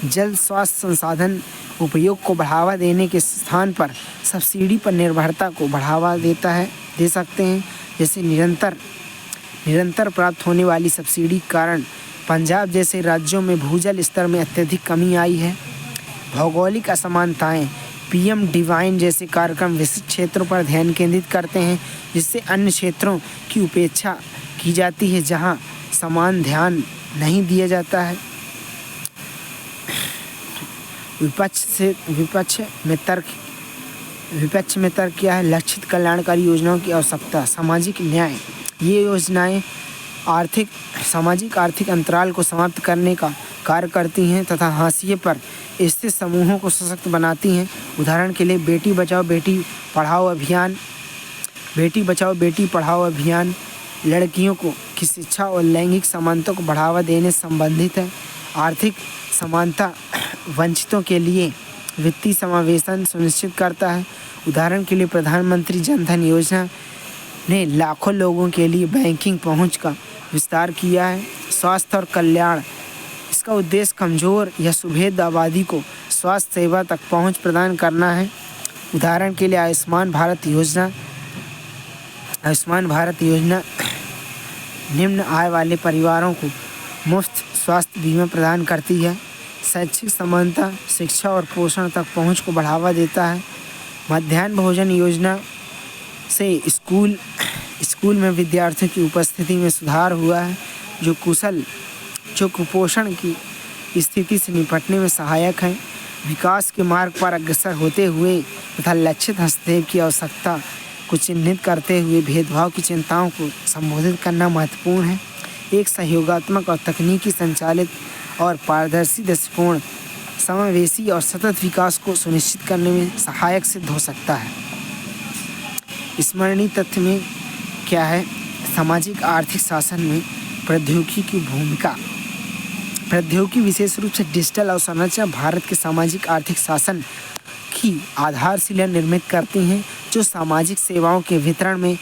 जल, स्वास्थ्य संसाधन उपयोग को बढ़ावा देने के स्थान पर सब्सिडी पर निर्भरता को बढ़ावा दे सकते हैं। जैसे निरंतर प्राप्त होने वाली सब्सिडी के कारण पंजाब जैसे राज्यों में भूजल स्तर में अत्यधिक कमी आई है। भौगोलिक असमानताएं, पीएम डिवाइन जैसे कार्यक्रम विशिष्ट क्षेत्रों पर ध्यान केंद्रित करते हैं, जिससे अन्य क्षेत्रों की उपेक्षा की जाती है जहां समान ध्यान नहीं दिया जाता है। विपक्ष में तर्क क्या है? लक्षित कल्याणकारी योजनाओं की आवश्यकता, सामाजिक न्याय। ये योजनाएं सामाजिक आर्थिक अंतराल को समाप्त करने का कार्य करती हैं तथा हाशिए पर स्थित समूहों को सशक्त बनाती हैं। उदाहरण के लिए बेटी बचाओ बेटी पढ़ाओ अभियान लड़कियों की शिक्षा और लैंगिक समानता को बढ़ावा देने से संबंधित है। आर्थिक समानता वंचितों के लिए वित्तीय समावेशन सुनिश्चित करता है। उदाहरण के लिए प्रधानमंत्री जन धन योजना ने लाखों लोगों के लिए बैंकिंग पहुंच का विस्तार किया है। स्वास्थ्य और कल्याण, इसका उद्देश्य कमज़ोर या सुभेद आबादी को स्वास्थ्य सेवा तक पहुंच प्रदान करना है। उदाहरण के लिए आयुष्मान भारत योजना निम्न आय वाले परिवारों को मुफ्त स्वास्थ्य बीमा प्रदान करती है। शैक्षिक समानता, शिक्षा और पोषण तक पहुंच को बढ़ावा देता है। मध्याह्न भोजन योजना से स्कूल में विद्यार्थियों की उपस्थिति में सुधार हुआ है, जो कुपोषण की स्थिति से निपटने में सहायक है। विकास के मार्ग पर अग्रसर होते हुए तथा लक्षित हस्तक्षेप की आवश्यकता को चिन्हित करते हुए भेदभाव की चिंताओं को संबोधित करना महत्वपूर्ण है। एक सहयोगात्मक और तकनीकी संचालित और पारदर्शी दृष्टिकोण समावेशी और सतत विकास को सुनिश्चित करने में सहायक सिद्ध हो सकता है। स्मरणीय तथ्य में क्या है? सामाजिक आर्थिक शासन में प्रौद्योगिकी की भूमिका। प्रौद्योगिकी विशेष रूप से डिजिटल अवसंरचना भारत के सामाजिक आर्थिक शासन की आधारशिला निर्मित करती हैं, जो सामाजिक सेवाओं के वितरण में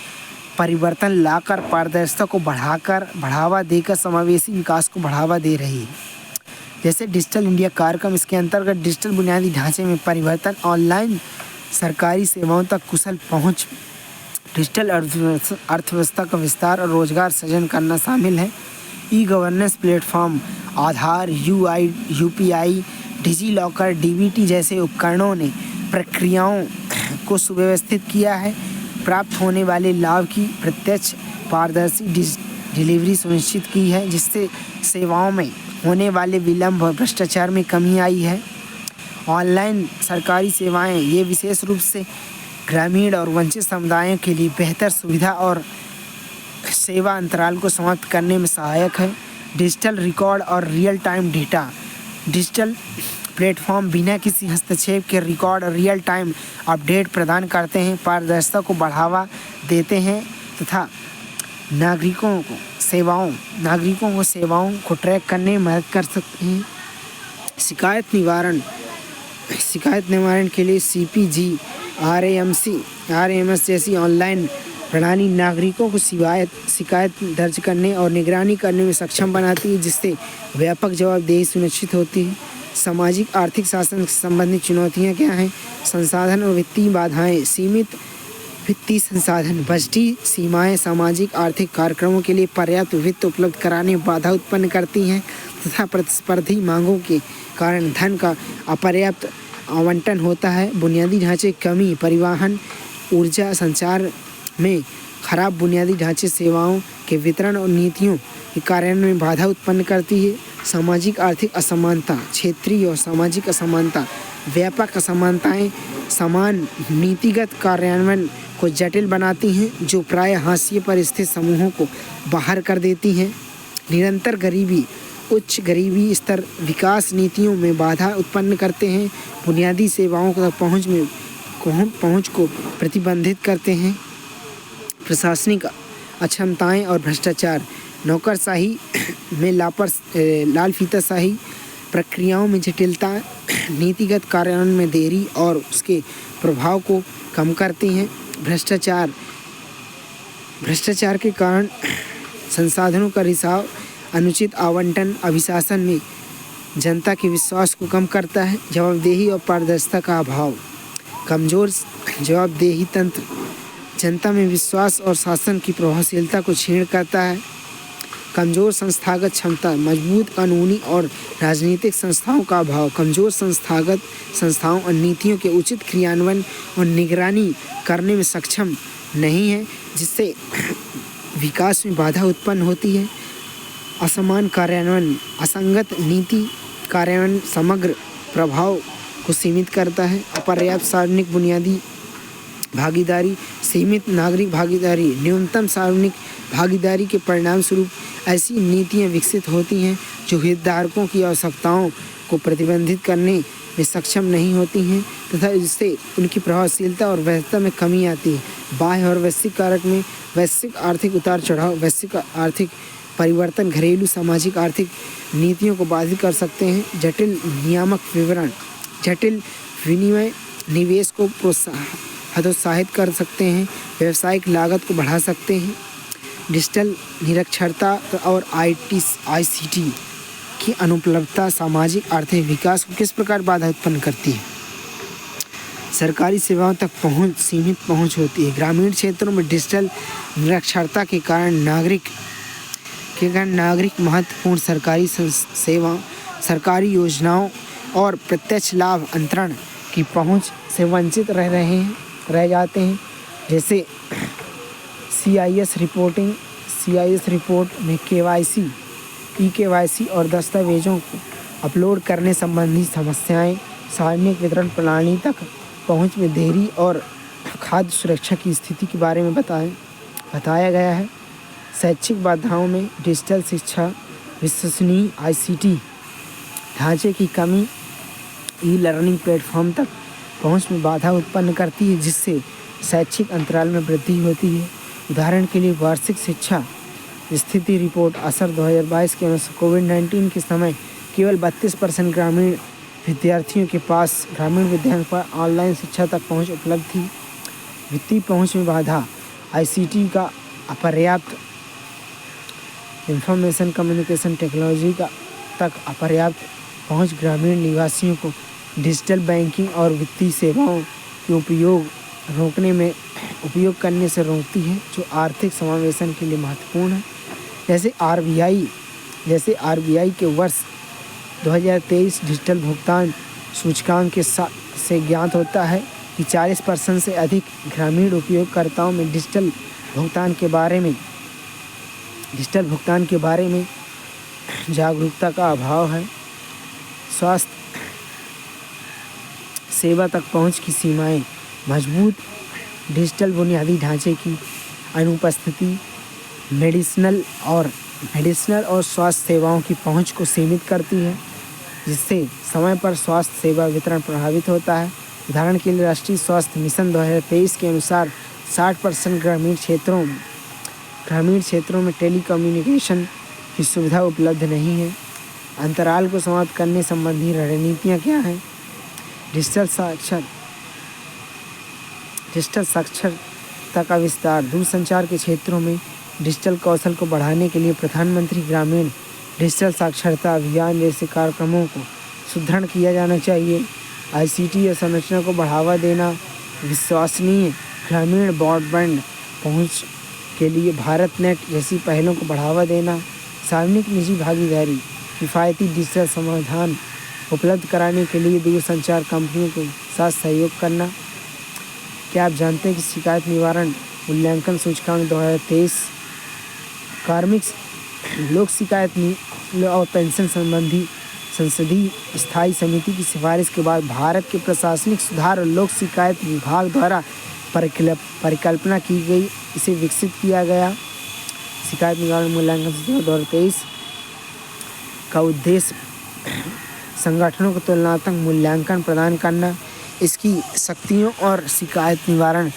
परिवर्तन लाकर पारदर्शिता को बढ़ावा देकर समावेशी विकास को बढ़ावा दे रही है। जैसे डिजिटल इंडिया कार्यक्रम, इसके अंतर्गत डिजिटल बुनियादी ढांचे में परिवर्तन, ऑनलाइन सरकारी सेवाओं तक कुशल पहुंच, डिजिटल अर्थव्यवस्था का विस्तार और रोजगार सृजन करना शामिल है। ई गवर्नेंस प्लेटफॉर्म, आधार, यूपीआई, डिजी लॉकर, डीबीटी जैसे उपकरणों ने प्रक्रियाओं को सुव्यवस्थित किया है। प्राप्त होने वाले लाभ की प्रत्यक्ष पारदर्शी डिलीवरी सुनिश्चित की है, जिससे सेवाओं में होने वाले विलंब और भ्रष्टाचार में कमी आई है। ऑनलाइन सरकारी सेवाएं ये विशेष रूप से ग्रामीण और वंचित समुदायों के लिए बेहतर सुविधा और सेवा अंतराल को समाप्त करने में सहायक है। डिजिटल रिकॉर्ड और real time data, digital platform बिना किसी हस्तक्षेप के रिकॉर्ड और रियल टाइम अपडेट प्रदान करते हैं, पारदर्शिता को बढ़ावा देते हैं तथा नागरिकों को सेवाओं को ट्रैक करने में मदद कर सकते हैं। शिकायत निवारण के लिए CPG, RAMS जैसी ऑनलाइन प्रणाली नागरिकों को शिकायत दर्ज करने और निगरानी करने में सक्षम बनाती है, जिससे व्यापक जवाबदेही सुनिश्चित होती है। सामाजिक आर्थिक शासन से संबंधित चुनौतियाँ क्या हैं? संसाधन और वित्तीय बाधाएं, सीमित वित्तीय संसाधन, बजटीय सीमाएं सामाजिक आर्थिक कार्यक्रमों के लिए पर्याप्त वित्त उपलब्ध कराने में बाधा उत्पन्न करती हैं तथा प्रतिस्पर्धी मांगों के कारण धन का अपर्याप्त आवंटन होता है। बुनियादी ढांचे कमी, परिवहन, ऊर्जा, संचार में खराब बुनियादी ढांचे सेवाओं के वितरण और नीतियों के कार्यान्वयन में बाधा उत्पन्न करती है। सामाजिक आर्थिक असमानता, क्षेत्रीय और सामाजिक असमानता, व्यापक असमानताएं समान नीतिगत कार्यान्वयन को जटिल बनाती हैं, जो प्रायः हाशिए पर स्थित समूहों को बाहर कर देती हैं। निरंतर गरीबी, उच्च गरीबी स्तर विकास नीतियों में बाधा उत्पन्न करते हैं, बुनियादी सेवाओं तक पहुँच को प्रतिबंधित करते हैं। प्रशासनिक अक्षमताएं और भ्रष्टाचार, नौकरशाही में लाल-फीताशाही, प्रक्रियाओं में जटिलता, नीतिगत कार्यान्वयन में देरी और उसके प्रभाव को कम करती हैं। भ्रष्टाचार के कारण संसाधनों का रिसाव, अनुचित आवंटन अभिशासन में जनता के विश्वास को कम करता है। जवाबदेही और पारदर्शिता का अभाव, कमज़ोर जवाबदेही तंत्र जनता में विश्वास और शासन की प्रभावशीलता को क्षीण करता है। कमज़ोर संस्थागत क्षमता, मजबूत कानूनी और राजनीतिक संस्थाओं का अभाव, कमज़ोर संस्थागत संस्थाओं और नीतियों के उचित क्रियान्वयन और निगरानी करने में सक्षम नहीं है, जिससे विकास में बाधा उत्पन्न होती है। असमान कार्यान्वयन, असंगत नीति कार्यान्वयन समग्र प्रभाव को सीमित करता है। अपर्याप्त सार्वजनिक बुनियादी भागीदारी, सीमित नागरिक भागीदारी, न्यूनतम सार्वजनिक भागीदारी के परिणाम स्वरूप ऐसी नीतियाँ विकसित होती हैं जो हितधारकों की आवश्यकताओं को प्रतिबंधित करने में सक्षम नहीं होती हैं तथा इससे उनकी प्रभावशीलता और वैधता में कमी आती है। बाह्य और वैश्विक कारक में वैश्विक आर्थिक उतार चढ़ाव, वैश्विक आर्थिक परिवर्तन घरेलू सामाजिक आर्थिक नीतियों को बाधित कर सकते हैं। जटिल नियामक विवरण, जटिल विनिमय निवेश को हतोत्साहित कर सकते हैं, व्यावसायिक लागत को बढ़ा सकते हैं। डिजिटल निरक्षरता और ICT की अनुपलब्धता सामाजिक आर्थिक विकास को किस प्रकार बाधा उत्पन्न करती है? सरकारी सेवाओं तक सीमित पहुंच होती है। ग्रामीण क्षेत्रों में डिजिटल निरक्षरता के कारण नागरिक महत्वपूर्ण सरकारी सेवाओं, सरकारी योजनाओं और प्रत्यक्ष लाभ अंतरण की पहुंच से वंचित रह जाते हैं। जैसे CIS रिपोर्ट में KYC और दस्तावेजों को अपलोड करने संबंधी समस्याएं, सार्वजनिक वितरण प्रणाली तक पहुंच में देरी और खाद्य सुरक्षा की स्थिति के बारे में बताया गया है। शैक्षिक बाधाओं में डिजिटल शिक्षा, विश्वसनीय ICT ढांचे की कमी, ई-लर्निंग प्लेटफॉर्म तक पहुंच में बाधा उत्पन्न करती है, जिससे शैक्षिक अंतराल में वृद्धि होती है। उदाहरण के लिए वार्षिक शिक्षा स्थिति रिपोर्ट असर 2022 के अनुसार कोविड-19 के समय केवल 32% ग्रामीण विद्यार्थियों के पास ग्रामीण विद्यालय पर ऑनलाइन शिक्षा तक पहुंच उपलब्ध थी। वित्तीय पहुंच में बाधा, ICT का अपर्याप्त, इंफॉर्मेशन कम्युनिकेशन टेक्नोलॉजी का तक अपर्याप्त पहुंच ग्रामीण निवासियों को डिजिटल बैंकिंग और वित्तीय सेवाओं के उपयोग करने से रोकती है, जो आर्थिक समावेशन के लिए महत्वपूर्ण है। जैसे RBI के वर्ष 2023 डिजिटल भुगतान सूचकांक से ज्ञात होता है कि 40% से अधिक ग्रामीण उपयोगकर्ताओं में डिजिटल भुगतान के बारे में जागरूकता का अभाव है। स्वास्थ्य सेवा तक पहुंच की सीमाएं, मजबूत डिजिटल बुनियादी ढांचे की अनुपस्थिति मेडिसिनल और स्वास्थ्य सेवाओं की पहुंच को सीमित करती है, जिससे समय पर स्वास्थ्य सेवा वितरण प्रभावित होता है। उदाहरण के लिए राष्ट्रीय स्वास्थ्य मिशन 2023 के अनुसार 60% ग्रामीण क्षेत्रों में टेलीकम्युनिकेशन की सुविधा उपलब्ध नहीं है। अंतराल को समाप्त करने संबंधी रणनीतियाँ क्या हैं? डिजिटल साक्षरता का विस्तार। दूरसंचार के क्षेत्रों में डिजिटल कौशल को बढ़ाने के लिए प्रधानमंत्री ग्रामीण डिजिटल साक्षरता अभियान जैसे कार्यक्रमों को सुदृढ़ किया जाना चाहिए। ICT संरचना को बढ़ावा देना, विश्वसनीय ग्रामीण ब्रॉडबैंड पहुंच के लिए भारत नेट जैसी पहलों को बढ़ावा देना, सार्वजनिक निजी भागीदारी, किफ़ायती डिजिटल समाधान उपलब्ध कराने के लिए दूरसंचार कंपनियों के साथ सहयोग करना। क्या आप जानते हैं कि शिकायत निवारण मूल्यांकन सूचकांक 2023 कार्मिक लोक शिकायत और पेंशन संबंधी संसदीय स्थायी समिति की सिफारिश के बाद भारत के प्रशासनिक सुधार और लोक शिकायत विभाग द्वारा परिकल्पना की गई, इसे विकसित किया गया। शिकायत निवारण मूल्यांकन सूचकांक 2023 का उद्देश्य संगठनों को तुलनात्मक मूल्यांकन प्रदान करना, इसकी शक्तियों और शिकायत निवारण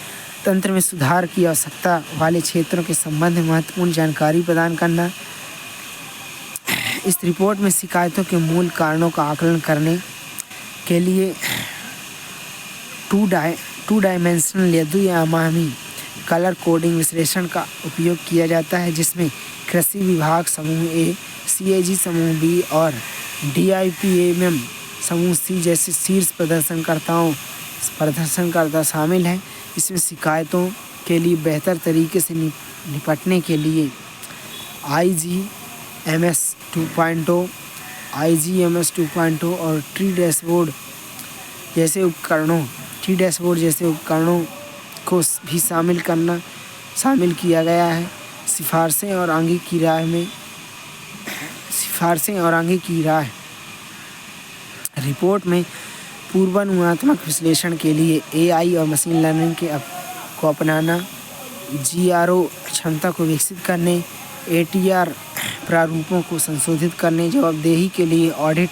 तंत्र में सुधार की आवश्यकता वाले क्षेत्रों के संबंध में महत्वपूर्ण जानकारी प्रदान करना। इस रिपोर्ट में शिकायतों के मूल कारणों का आकलन करने के लिए टू डायमेंशनल या द्विआयामी कलर कोडिंग विश्लेषण का उपयोग किया जाता है, जिसमें कृषि विभाग समूह A, CAG समूह B और DIPAM समूह C जैसे शीर्ष प्रदर्शनकर्ता शामिल हैं। इसमें शिकायतों के लिए बेहतर तरीके से निपटने के लिए IGMS 2.0 और ट्री डैशबोर्ड जैसे उपकरणों को भी शामिल किया गया है। सिफारिशें और आगे की राय। रिपोर्ट में पूर्वानुमानात्मक विश्लेषण के लिए AI और मशीन लर्निंग को अपनाना, GRO क्षमता को विकसित करने, ATR प्रारूपों को संशोधित करने, जवाबदेही के लिए ऑडिट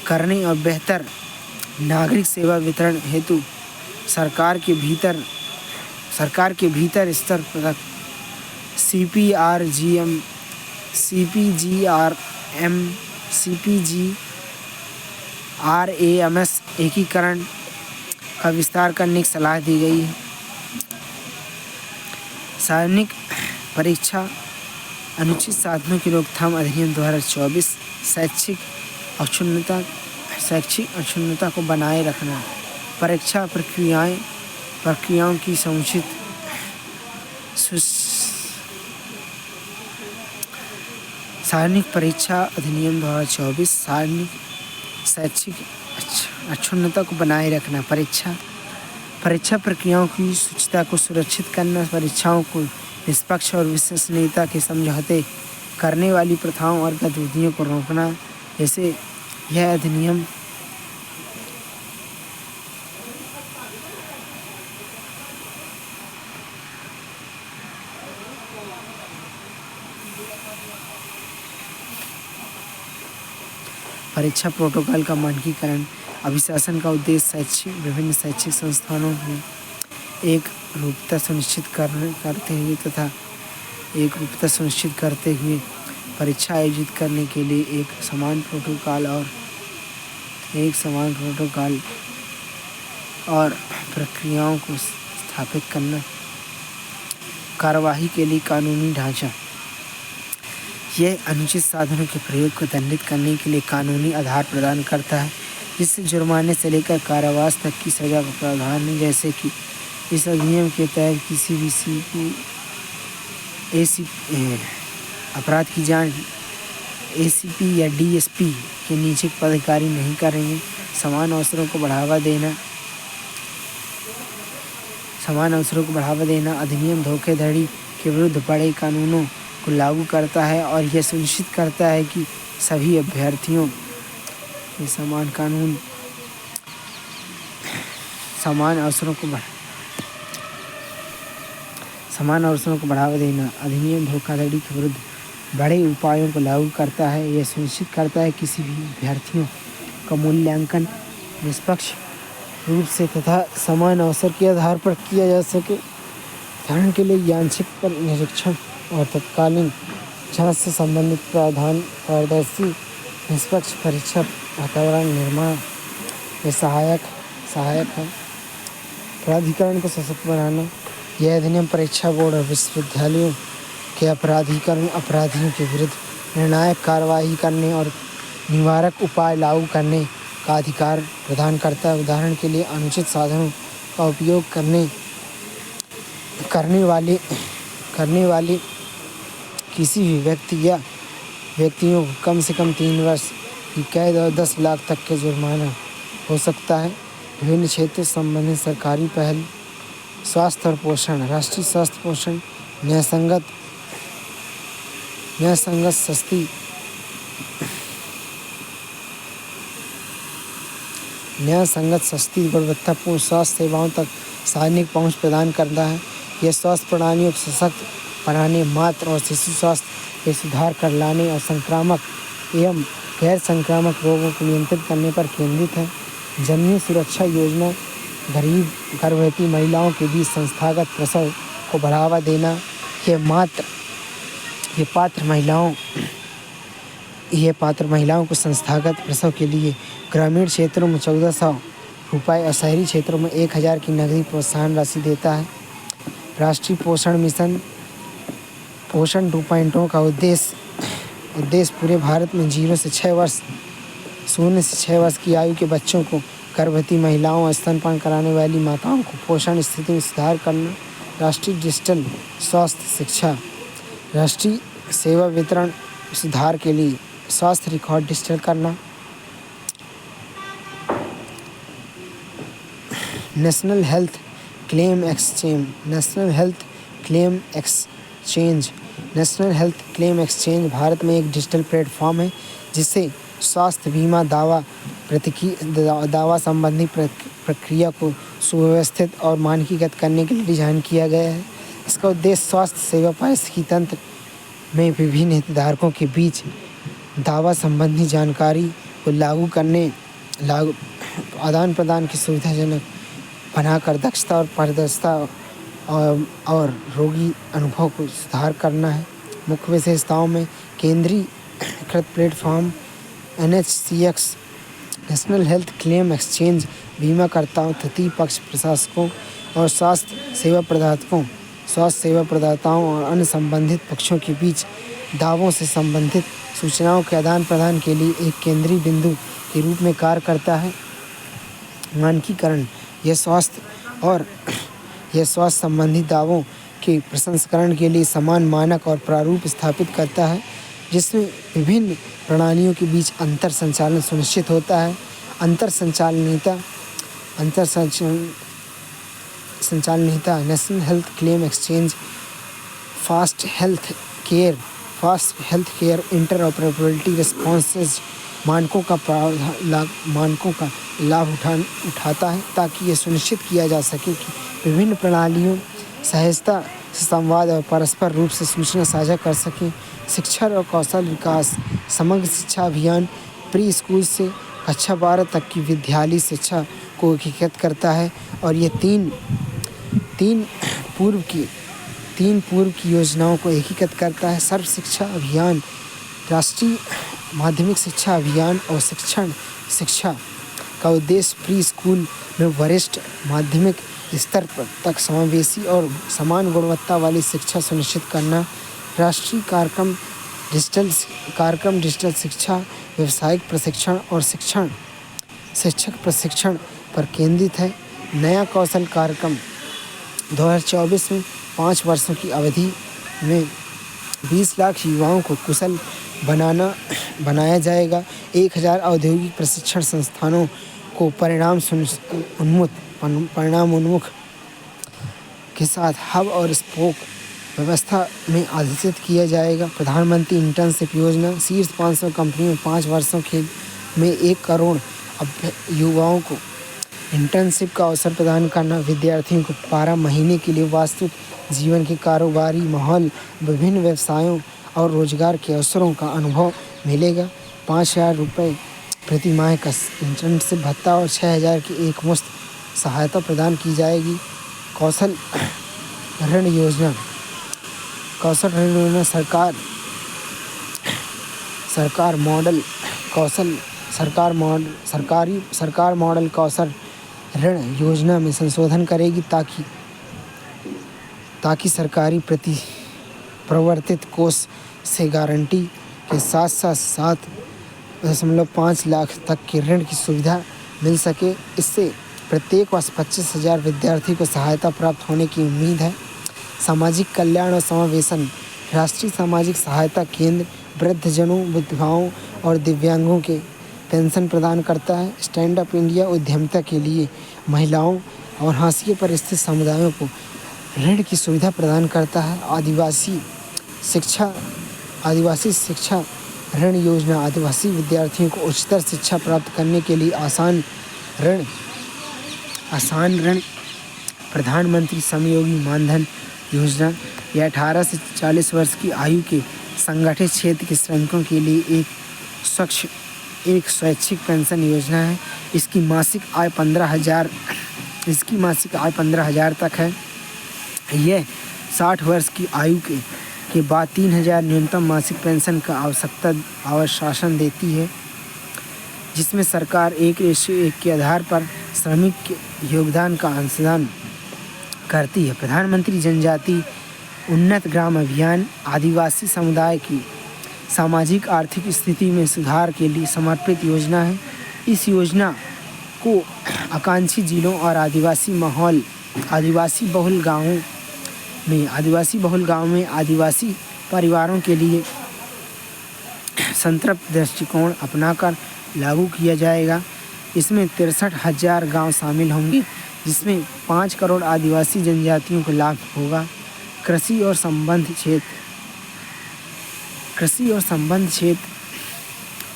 करने और बेहतर नागरिक सेवा वितरण हेतु सरकार के भीतर स्तर तक CPGRAMS एकीकरण का विस्तार करने की सलाह दी गई है। सार्वजनिक परीक्षा अनुचित साधनों की रोकथाम अधिनियम 2024 शैक्षिक अक्षुण्णता को बनाए रखना, परीक्षा प्रक्रियाओं की समुचित सार्वजनिक परीक्षा अधिनियम 2024 शैक्षिक अक्षुण्णता को बनाए रखना, परीक्षा प्रक्रियाओं की शुचिता को सुरक्षित करना, परीक्षाओं को निष्पक्ष और विश्वसनीयता के समझौते करने वाली प्रथाओं और गतिविधियों को रोकना। जैसे यह अधिनियम परीक्षा प्रोटोकॉल का मानकीकरण। अभिशासन का उद्देश्य विभिन्न शैक्षिक संस्थानों में एक रूपता सुनिश्चित करते हुए तथा एक रूपता सुनिश्चित करते हुए परीक्षा आयोजित करने के लिए एक समान प्रोटोकॉल और प्रक्रियाओं को स्थापित करना। कार्यवाही के लिए कानूनी ढांचा। यह अनुचित साधनों के प्रयोग को दंडित करने के लिए कानूनी आधार प्रदान करता है, जिससे जुर्माने से लेकर कारावास तक की सजा का प्रावधान है। जैसे कि इस अधिनियम के तहत किसी भी अपराध की जांच ACP या DSP के नीचे के पदाधिकारी नहीं करेंगे। समान अवसरों को बढ़ावा देना अधिनियम धोखाधड़ी के विरुद्ध बड़े कानूनों को लागू करता है और यह सुनिश्चित करता है कि सभी अभ्यर्थियों के समान अवसरों को बढ़ावा देना अधिनियम धोखाधड़ी के विरुद्ध बड़े उपायों को लागू करता है। यह सुनिश्चित करता है कि किसी भी अभ्यर्थियों का मूल्यांकन निष्पक्ष रूप से तथा समान अवसर के आधार पर किया जा सके। उदाहरण के लिए यादृच्छिक पर निरीक्षण और तत्कालीन जांच से संबंधित प्रावधान पारदर्शी निष्पक्ष परीक्षा वातावरण निर्माण में सहायक है। प्राधिकरण को सशक्त बनाना। यह अधिनियम परीक्षा बोर्ड और विश्वविद्यालयों के अपराधियों के विरुद्ध निर्णायक कार्रवाई करने और निवारक उपाय लागू करने का अधिकार प्रदान करता है। उदाहरण के लिए अनुचित साधनों का उपयोग करने वाले किसी भी व्यक्ति या व्यक्तियों को कम से कम 3 वर्ष की कैद और 10 लाख तक के जुर्माना हो सकता है। विभिन्न क्षेत्र संबंधित सरकारी पहल। स्वास्थ्य और पोषण। राष्ट्रीय स्वास्थ्य पोषण न्यायसंगत सस्ती गुणवत्तापूर्ण स्वास्थ्य सेवाओं तक सार्वजनिक पहुंच प्रदान करता है। यह स्वास्थ्य प्रणालियों को सशक्त बनाने, मातृ और शिशु स्वास्थ्य में सुधार कर लाने और संक्रामक एवं गैर संक्रामक रोगों को नियंत्रित करने पर केंद्रित है। जननी सुरक्षा योजना गरीब गर्भवती महिलाओं के बीच संस्थागत प्रसव को बढ़ावा देना। ये पात्र महिलाओं को संस्थागत प्रसव के लिए ग्रामीण क्षेत्रों में 1400 रुपये और शहरी क्षेत्रों में 1000 की नकदी प्रोत्साहन राशि देता है। राष्ट्रीय पोषण मिशन पोषण 2.0 का उद्देश्य पूरे भारत में 0 से 6 वर्ष की आयु के बच्चों को, गर्भवती महिलाओं और स्तनपान कराने वाली माताओं को पोषण स्थिति में सुधार करना। राष्ट्रीय डिजिटल स्वास्थ्य शिक्षा। राष्ट्रीय सेवा वितरण सुधार के लिए स्वास्थ्य रिकॉर्ड डिजिटल करना। National health claim exchange Bharat में एक डिजिटल प्लेटफॉर्म है जिससे स्वास्थ्य बीमा दावा संबंधी प्रक्रिया को सुव्यवस्थित और मानकीकृत करने के लिए डिजाइन किया गया है। इसका उद्देश्य स्वास्थ्य सेवा पारिस्थितिकी तंत्र में विभिन्न हितधारकों के बीच दावा संबंधी जानकारी को आदान प्रदान की सुविधाजनक बनाकर दक्षता और पारदर्शिता और रोगी अनुभव को सुधार करना है। मुख्य विशेषताओं में केंद्रीकृत platform NHCX national health claim exchange बीमाकर्ताओं, तृतीय पक्ष प्रशासकों और स्वास्थ्य सेवा प्रदाताओं और अन्य संबंधित पक्षों के बीच दावों से संबंधित सूचनाओं के आदान प्रदान के लिए एक केंद्रीय बिंदु के रूप में कार्य करता है। मानकीकरण। यह स्वास्थ्य संबंधी दावों के प्रसंस्करण के लिए समान मानक और प्रारूप स्थापित करता है, जिसमें विभिन्न प्रणालियों के बीच अंतर संचालन सुनिश्चित होता है। अंतर संचालनीयता। National health claim exchange fast health care interoperability responses मानकों का लाभ उठाता है ताकि यह सुनिश्चित किया जा सके कि विभिन्न प्रणालियों सहजता से संवाद और परस्पर रूप से सूचना साझा कर सकें। शिक्षा और कौशल विकास। समग्र शिक्षा अभियान प्री स्कूल से कक्षा 12 तक की विद्यालयी शिक्षा को एकीकृत करता है और ये तीन पूर्व की 3 पूर्व की योजनाओं को एकीकृत करता है। सर्व शिक्षा अभियान, राष्ट्रीय माध्यमिक शिक्षा अभियान और शिक्षा का उद्देश्य प्री स्कूल में वरिष्ठ माध्यमिक स्तर पर तक समावेशी और समान गुणवत्ता वाली शिक्षा सुनिश्चित करना। राष्ट्रीय कार्यक्रम डिजिटल शिक्षा, व्यावसायिक प्रशिक्षण और शिक्षक प्रशिक्षण पर केंद्रित है। नया कौशल कार्यक्रम 2024 में 5 वर्षों की अवधि में 20 लाख युवाओं को कुशल बनाया जाएगा। 1000 औद्योगिक प्रशिक्षण संस्थानों को परिणाम उन्मुख के साथ हब और स्पोक व्यवस्था में अधिसूचित किया जाएगा। प्रधानमंत्री इंटर्नशिप योजना, शीर्ष 500 कंपनियों 5 वर्षों में 1 करोड़ युवाओं को इंटर्नशिप का अवसर प्रदान करना। विद्यार्थियों को 12 महीने के लिए वास्तविक जीवन के कारोबारी माहौल, विभिन्न व्यवसायों और रोजगार के अवसरों का अनुभव मिलेगा। 5,000 रुपये प्रति माह का इंटर्नशिप भत्ता और 6,000 की एक मुश्त सहायता प्रदान की जाएगी। कौशल ऋण योजना सरकार मॉडल कौशल ऋण योजना में संशोधन करेगी ताकि सरकारी प्रवर्तित कोष से गारंटी के साथ 7.5 लाख तक के ऋण की सुविधा मिल सके। इससे प्रत्येक वर्ष 25,000 विद्यार्थी को सहायता प्राप्त होने की उम्मीद है। सामाजिक कल्याण और समावेशन, राष्ट्रीय सामाजिक सहायता केंद्र वृद्धजनों, विधवाओं और दिव्यांगों के पेंशन प्रदान करता है। स्टैंड अप इंडिया उद्यमिता के लिए महिलाओं और हाशिए पर स्थित समुदायों को ऋण की सुविधा प्रदान करता है। आदिवासी शिक्षा ऋण योजना आदिवासी विद्यार्थियों को उच्चतर शिक्षा प्राप्त करने के लिए आसान ऋण। प्रधानमंत्री श्रमयोगी मानधन योजना, यह 18 से 40 वर्ष की आयु के संगठित क्षेत्र के श्रमिकों के लिए एक स्वैच्छिक पेंशन योजना है। इसकी मासिक आय 15,000 तक है। यह 60 वर्ष की आयु के बाद 3,000 न्यूनतम मासिक पेंशन का आश्वासन देती है, जिसमें सरकार 1:1 के आधार पर श्रमिक के योगदान का अंशदान करती है। प्रधानमंत्री जनजाति उन्नत ग्राम अभियान, आदिवासी समुदाय की सामाजिक आर्थिक स्थिति में सुधार के लिए समर्पित योजना है। इस योजना को आकांक्षी जिलों और आदिवासी बहुल गांवों में आदिवासी परिवारों के लिए संतृप्त दृष्टिकोण अपनाकर लागू किया जाएगा। इसमें 63,000 गांव शामिल होंगे, जिसमें 5 करोड़ आदिवासी जनजातियों को लाभ होगा। कृषि और संबंध क्षेत्र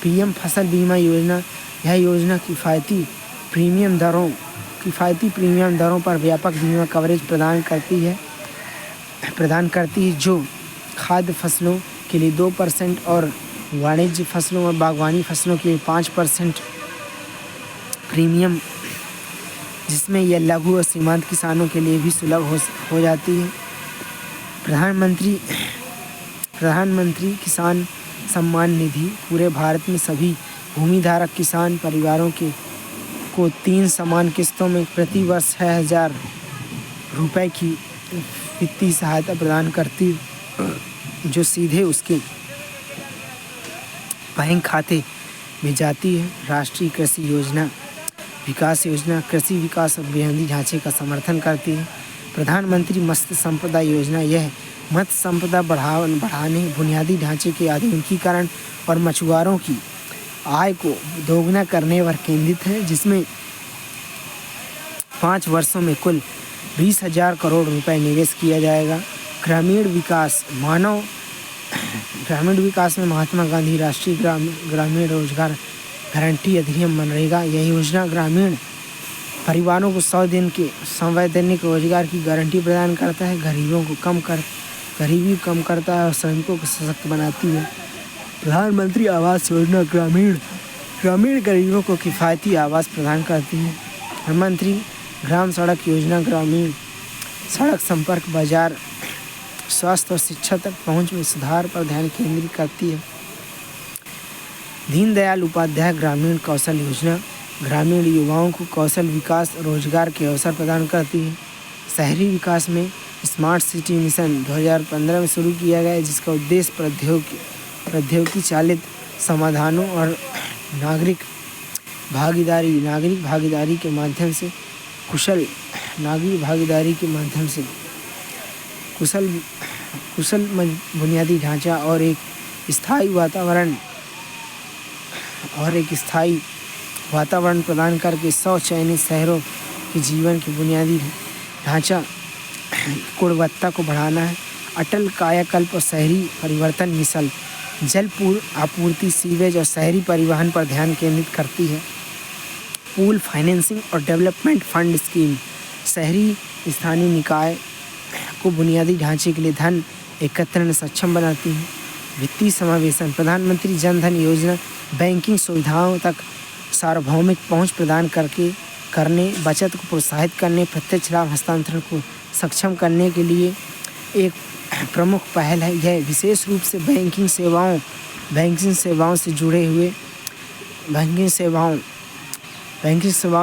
पीएम फसल बीमा योजना, यह योजना किफ़ायती प्रीमियम दरों पर व्यापक बीमा कवरेज प्रदान करती है, जो खाद्य फसलों के लिए 2% और वाणिज्य फसलों और बागवानी फसलों के लिए 5% प्रीमियम, जिसमें यह लघु और सीमांत किसानों के लिए भी सुलभ हो जाती है। प्रधानमंत्री किसान सम्मान निधि, पूरे भारत में सभी भूमिधारक किसान परिवारों को 3 समान किस्तों में प्रति वर्ष 6,000 रुपये की वित्तीय सहायता प्रदान करती है, जो सीधे उसके बैंक खाते में जाती है। राष्ट्रीय कृषि विकास योजना कृषि विकास और बुनियादी ढांचे का समर्थन करती है। प्रधानमंत्री मत्स्य संपदा योजना, यह मत्स्य संपदा बढ़ाने, बुनियादी ढांचे के आधुनिकीकरण और मछुआरों की आय को दोगुना करने पर केंद्रित है, जिसमें 5 वर्षों में कुल 20,000 करोड़ रुपए निवेश किया जाएगा। ग्रामीण विकास में महात्मा गांधी राष्ट्रीय ग्रामीण रोजगार गारंटी अधिनियम मनरेगा, यह योजना ग्रामीण परिवारों को 100 दिन के संवैधानिक रोजगार की गारंटी प्रदान करता है, गरीबी कम करता है और श्रमिकों को सशक्त बनाती है। प्रधानमंत्री आवास योजना ग्रामीण गरीबों को किफ़ायती आवास प्रदान करती है। प्रधानमंत्री ग्राम सड़क योजना ग्रामीण सड़क संपर्क, बाजार स्वास्थ्य और शिक्षा तक पहुंच में सुधार पर ध्यान केंद्रित करती है। दीनदयाल उपाध्याय ग्रामीण कौशल योजना ग्रामीण युवाओं को कौशल विकास और रोजगार के अवसर प्रदान करती है। शहरी विकास में स्मार्ट सिटी मिशन 2015 में शुरू किया गया है, जिसका उद्देश्य प्रौद्योगिकी चालित समाधानों और नागरिक भागीदारी के माध्यम से कुशल बुनियादी ढांचा और एक स्थायी वातावरण प्रदान करके 100 चयनित शहरों के जीवन के बुनियादी ढांचा गुणवत्ता को बढ़ाना है। अटल कायाकल्प और शहरी परिवर्तन मिशन जल आपूर्ति, सीवेज और शहरी परिवहन पर ध्यान केंद्रित करती है। पूल फाइनेंसिंग और डेवलपमेंट फंड स्कीम शहरी स्थानीय निकाय को बुनियादी ढांचे के लिए धन एकत्र में सक्षम बनाती है। वित्तीय समावेशन प्रधानमंत्री जन धन योजना बैंकिंग सुविधाओं तक सार्वभौमिक पहुंच प्रदान करने, बचत को प्रोत्साहित करने, प्रत्यक्ष लाभ हस्तांतरण को सक्षम करने के लिए एक प्रमुख पहल है। यह विशेष रूप से बैंकिंग सेवाओं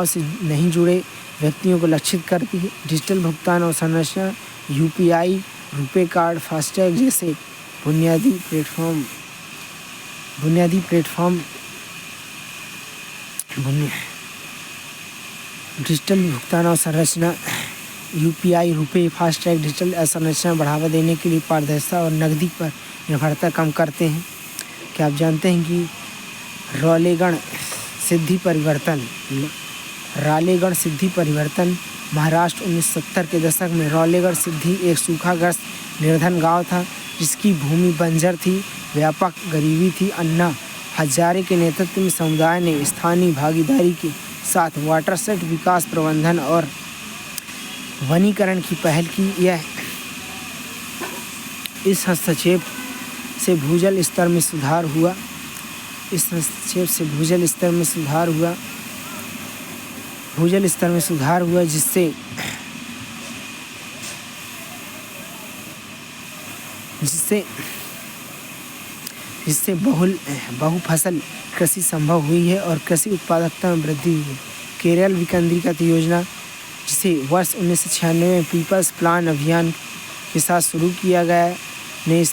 से नहीं जुड़े व्यक्तियों को लक्षित करती है। डिजिटल भुगतान और संरचना UPI, रुपे कार्ड, फास्टैग जैसे बुनियादी प्लेटफॉर्म डिजिटल भुगतान और संरचना UPI, रुपे, फास्टैग डिजिटल संरचना बढ़ावा देने के लिए पारदर्शिता और नकदी पर निर्भरता कम करते हैं। क्या आप जानते हैं कि रालेगण सिद्धि परिवर्तन महाराष्ट्र 1970 के दशक में रालेगढ़ सिद्धि एक सूखाग्रस्त निर्धन गांव था, जिसकी भूमि बंजर थी, व्यापक गरीबी थी। अन्ना हजारे के नेतृत्व में समुदाय ने स्थानीय भागीदारी के साथ वाटरशेड विकास प्रबंधन और वनीकरण की पहल की। इस हस्तक्षेप से भूजल स्तर में सुधार हुआ जिससे बहुफसल कृषि संभव हुई है और कृषि उत्पादकता में वृद्धि हुई है। केरल विकेंद्रीकृत योजना, जिसे वर्ष 1996 में पीपल्स प्लान अभियान के साथ शुरू किया गया, ने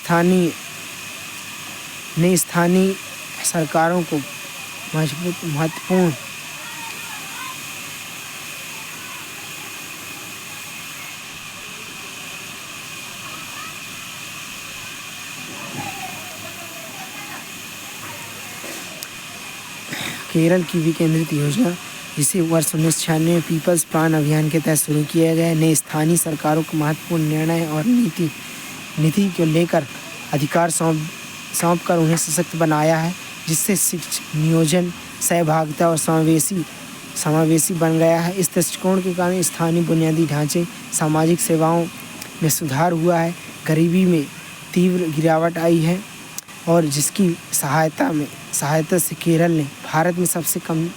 स्थानीय सरकारों को महत्वपूर्ण केरल की विकेंद्रित योजना, जिसे वर्ष 1996 में पीपल्स प्लान अभियान के तहत शुरू किया गया, ने स्थानीय सरकारों को महत्वपूर्ण निर्णय और नीति को लेकर अधिकार सौंप कर उन्हें सशक्त बनाया है, जिससे शिक्षा, नियोजन, सहभागिता और समावेशी बन गया है। इस दृष्टिकोण के कारण स्थानीय बुनियादी ढांचे, सामाजिक सेवाओं में सुधार हुआ है, गरीबी में तीव्र गिरावट आई है और जिसकी सहायता से केरल ने भारत में सबसे कम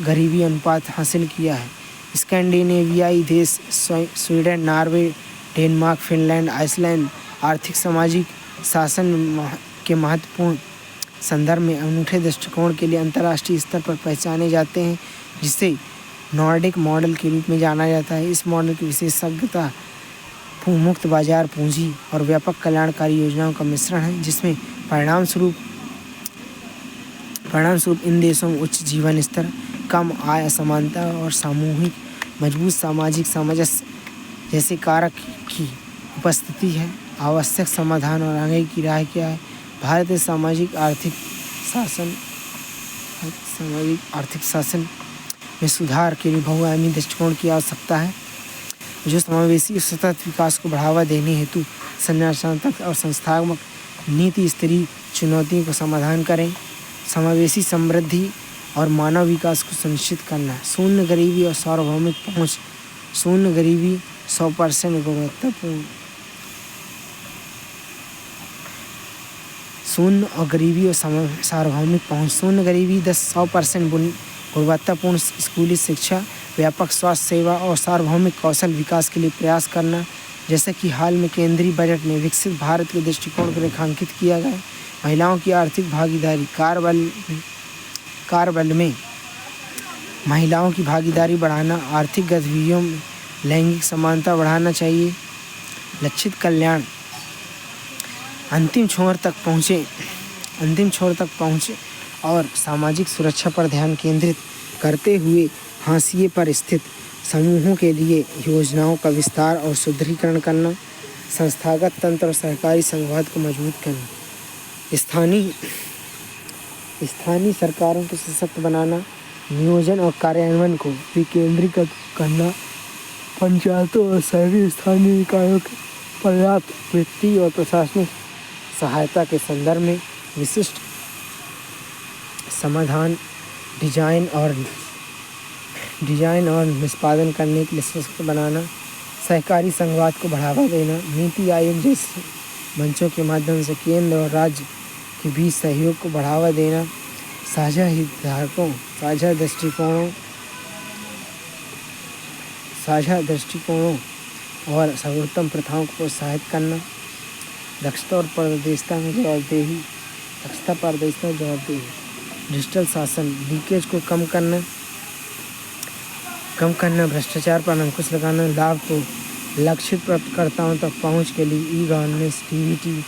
गरीबी अनुपात हासिल किया है। स्कैंडिनेवियाई देश Sweden, Norway, Denmark, Finland, Iceland आर्थिक सामाजिक शासन के महत्वपूर्ण संदर्भ में अनूठे दृष्टिकोण के लिए अंतर्राष्ट्रीय स्तर पर पहचाने जाते हैं, जिसे नॉर्डिक मॉडल के रूप में जाना जाता है। इस मॉडल की विशेषज्ञता मुक्त बाजार पूंजी और व्यापक कल्याणकारी योजनाओं का मिश्रण है, जिसमें परिणाम स्वरूप इन देशों में उच्च जीवन स्तर, कम आय असमानता और सामूहिक मजबूत सामाजिक सामंजस्य जैसे कारक की उपस्थिति है। आवश्यक समाधान और आगे की राह क्या है? भारत में सामाजिक आर्थिक शासन में सुधार के लिए बहुआयामी दृष्टिकोण की आवश्यकता है, जो समावेशी और सतत विकास को बढ़ावा देने हेतु संरचनात्मक और संस्थात्मक नीति स्तरीय चुनौतियों का समाधान करें। समावेशी समृद्धि और मानव विकास को सुनिश्चित करना है। शून्य गरीबी और सार्वभौमिक पहुंच। शून्य गरीबी 100% गुणवत्तापूर्ण। शून्य और गरीबी और सार्वभौमिक पहुंच। शून्य गरीबी 100% गुणवत्तापूर्ण स्कूली शिक्षा, व्यापक स्वास्थ्य सेवा और सार्वभौमिक कौशल विकास के लिए प्रयास करना, जैसा कि हाल में केंद्रीय बजट में विकसित भारत के दृष्टिकोण को रेखांकित किया गया। महिलाओं की आर्थिक भागीदारी कार्यबल में महिलाओं की भागीदारी बढ़ाना, आर्थिक गतिविधियों में लैंगिक समानता बढ़ाना चाहिए। लक्षित कल्याण अंतिम छोर तक पहुँचे और सामाजिक सुरक्षा पर ध्यान केंद्रित करते हुए हाशिए पर स्थित समूहों के लिए योजनाओं का विस्तार और सुदृढ़ीकरण करना, संस्थागत तंत्र और सहकारी संघवाद को मजबूत करना, स्थानीय सरकारों को सशक्त बनाना, नियोजन और कार्यान्वयन को विकेंद्रीकृत करना, पंचायतों और शहरी स्थानीय निकायों के पर्याप्त वित्तीय और प्रशासनिक सहायता के संदर्भ में विशिष्ट समाधान डिजाइन और निष्पादन करने के लिए सशक्त बनाना, सहकारी संघवाद को बढ़ावा देना, नीति आयोग जैसे मंचों के माध्यम से केंद्र और राज्य के बीच सहयोग को बढ़ावा देना, साझा हितधारकों, साझा दृष्टिकोणों और सर्वोत्तम प्रथाओं को प्रोत्साहित करना, दक्षता और पारदर्शिता में जवाबदेही, डिजिटल शासन, लीकेज को कम करना, भ्रष्टाचार पर अंकुश लगाना, लाभ को लक्षित प्राप्तकर्ताओं तक पहुंच के लिए ई-गवर्नेंस, डीबीटी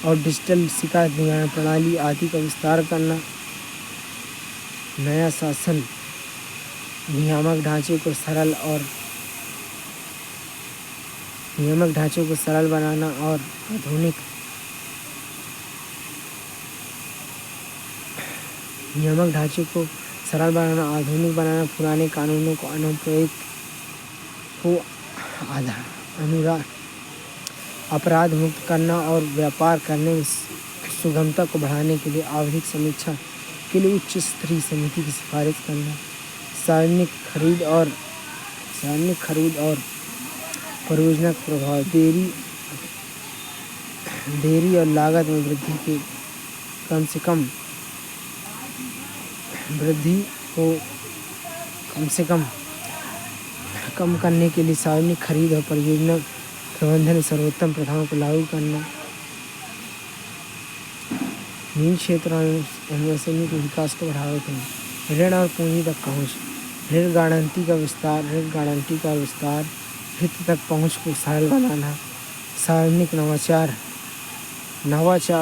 और डिजिटल शिकायत निवारण प्रणाली आदि का विस्तार करना, नया शासन नियामक ढांचे को सरल बनाना और आधुनिक बनाना, पुराने कानूनों को अपराध मुक्त करना और व्यापार करने में सुगमता को बढ़ाने के लिए आवधिक समीक्षा के लिए उच्च स्तरीय समिति की सिफारिश करना, सार्वजनिक खरीद और परियोजना का प्रभाव, देरी और लागत में वृद्धि को कम करने के लिए सार्वजनिक खरीद और परियोजना प्रबंधन में सर्वोत्तम प्रथाओं को लागू करना, निजी क्षेत्र और एमएसएमई के विकास को बढ़ावा देना, ऋण और पूंजी तक पहुँच, ऋण गारंटी का विस्तार, हित तक पहुँच को सरल बनाना, सार्वजनिक नवाचार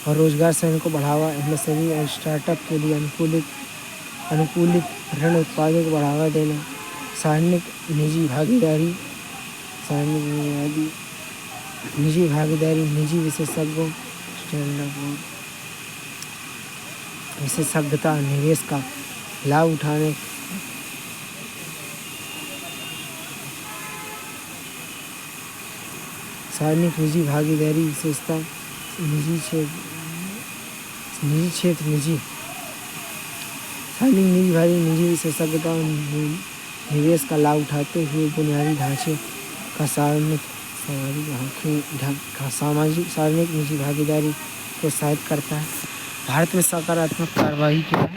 और रोजगार सृजन को बढ़ावा, एमएसएमई और स्टार्टअप के लिए अनुकूलित ऋण उत्पादों को बढ़ावा देना, सार्वजनिक निजी भागीदारी, निजी विशेषज्ञता, निवेश का लाभ उठाने, सार्वजनिक निजी भागीदारी विशेषता, निजी विशेषज्ञता और निवेश का लाभ उठाते हुए बुनियादी ढांचे का सार्वजनिक निजी भागीदारी प्रोत्साहित करता है। भारत में सकारात्मक कार्यवाही क्या है?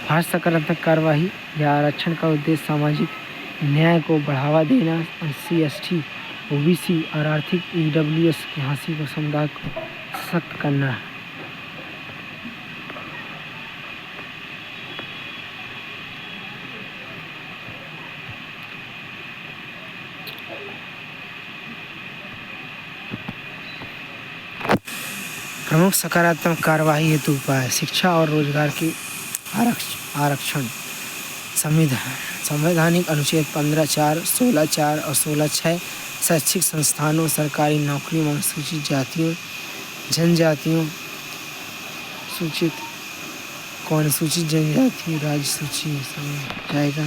भारत सकारात्मक कार्यवाही या आरक्षण का उद्देश्य सामाजिक न्याय को बढ़ावा देना, SC/ST, OBC और आर्थिक EWS के हासिल को समुदाय को सशक्त करना है। प्रमुख सकारात्मक कार्यवाही हेतु उपाय: शिक्षा और रोजगार की आरक्षण, संवैधानिक अनुच्छेद 15(4), 16(4) और 16(6) शैक्षिक संस्थानों, सरकारी नौकरियों में अनुसूचित जातियों, जनजातियों, अनुसूचित जनजाति राज्य सूची में जाएगा।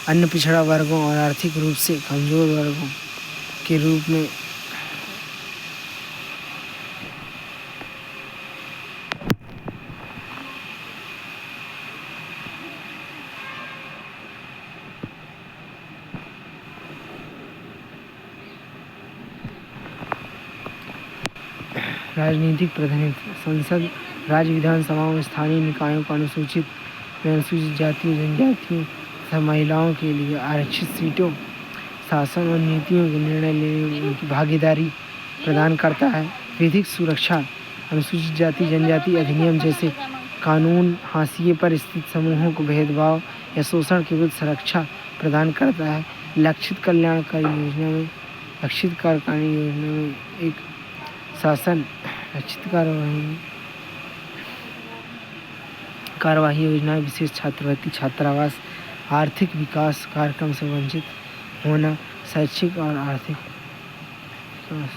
अन्य पिछड़ा वर्गों और आर्थिक रूप से कमजोर वर्गों के रूप में राजनीतिक प्रतिनिधित्व, संसद, राज्य विधानसभाओं में स्थानीय निकायों को अनुसूचित में अनुसूचित जातियों जनजातियों तथा महिलाओं के लिए आरक्षित सीटों, शासन और नीतियों के निर्णय लेने में उनकी भागीदारी प्रदान करता है। विधिक सुरक्षा अनुसूचित जाति जनजाति अधिनियम जैसे कानून हाशिए पर स्थित समूहों को भेदभाव या शोषण के विरुद्ध सुरक्षा प्रदान करता है। लक्षित कल्याणकारी योजना में एक शासन लक्षित कार्यवाही योजना, विशेष छात्रवृत्ति, छात्रावास, आर्थिक विकास कार्यक्रम से वंचित होना, शैक्षिक और आर्थिक विकास।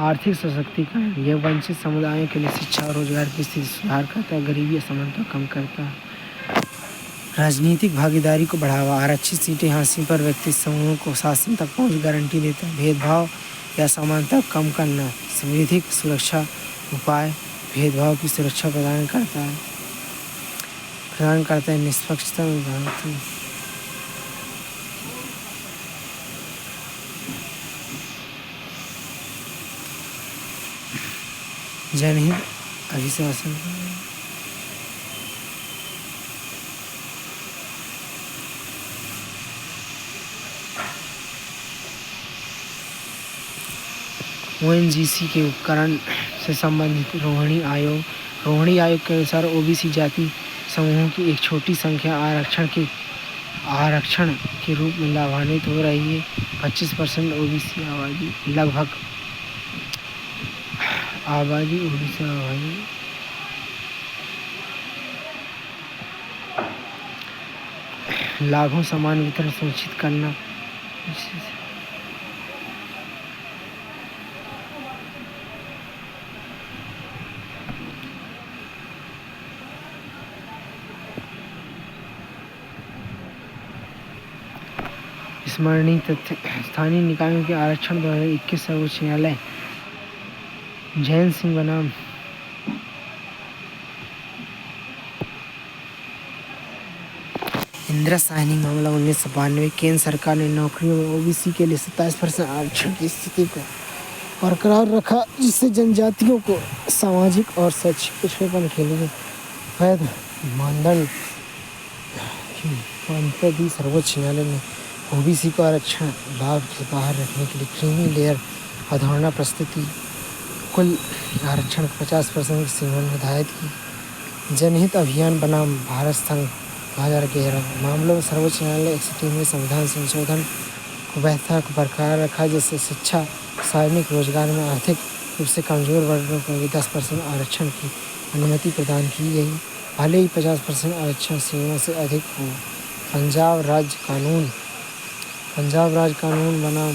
आर्थिक सशक्तिकरण यह वंचित समुदायों के लिए शिक्षा और रोजगार की स्थिति सुधार करता है, गरीबी असमानता कम करता है। राजनीतिक भागीदारी को बढ़ावा, आरक्षित सीटें हासिल पर व्यक्ति समूहों को शासन तक पहुंच गारंटी देता है। भेदभाव या असमानता कम करना, विधिक सुरक्षा उपाय भेदभाव की सुरक्षा प्रदान करता है। निष्पक्षता में जनहित अभिशासन ONGC के उपकरण से संबंधित रोहिणी आयोग के अनुसार ओबीसी जाति समूहों की एक छोटी संख्या आरक्षण के रूप में लाभान्वित हो रही है। 25% ओबीसी आबादी, लगभग आबादी ओडिशा लाभों समान वितरण सुनिश्चित करना, स्मरणीय तथ्य स्थानीय निकायों के आरक्षण 2021 सर्वोच्च न्यायालय जैन सिंह बनाम इंदिरा साहनी मामला 1992। केंद्र सरकार ने नौकरियों में ओबीसी के लिए 27% आरक्षण की स्थिति को बरकरार रखा, जिससे जनजातियों को सामाजिक और शैक्षिक पिछड़ेपन के लिए वैध मानदंड दी। सर्वोच्च न्यायालय ने ओबीसी को आरक्षण लाभ से बाहर रखने के लिए क्रीमी लेयर अवधारणा प्रस्तुति कुल आरक्षण 50% की सीमा निर्धारित की। जनहित अभियान बनाम भारत संघ 2011 मामलों में सर्वोच्च न्यायालय 103 में संविधान संशोधन को बरकरार रखा, जिससे शिक्षा, सार्वजनिक रोजगार में आर्थिक रूप से कमजोर वर्गों को भी 10% आरक्षण की अनुमति प्रदान की गई, भले ही 50% आरक्षण सीमा से अधिक हो। पंजाब राज्य कानून बनाम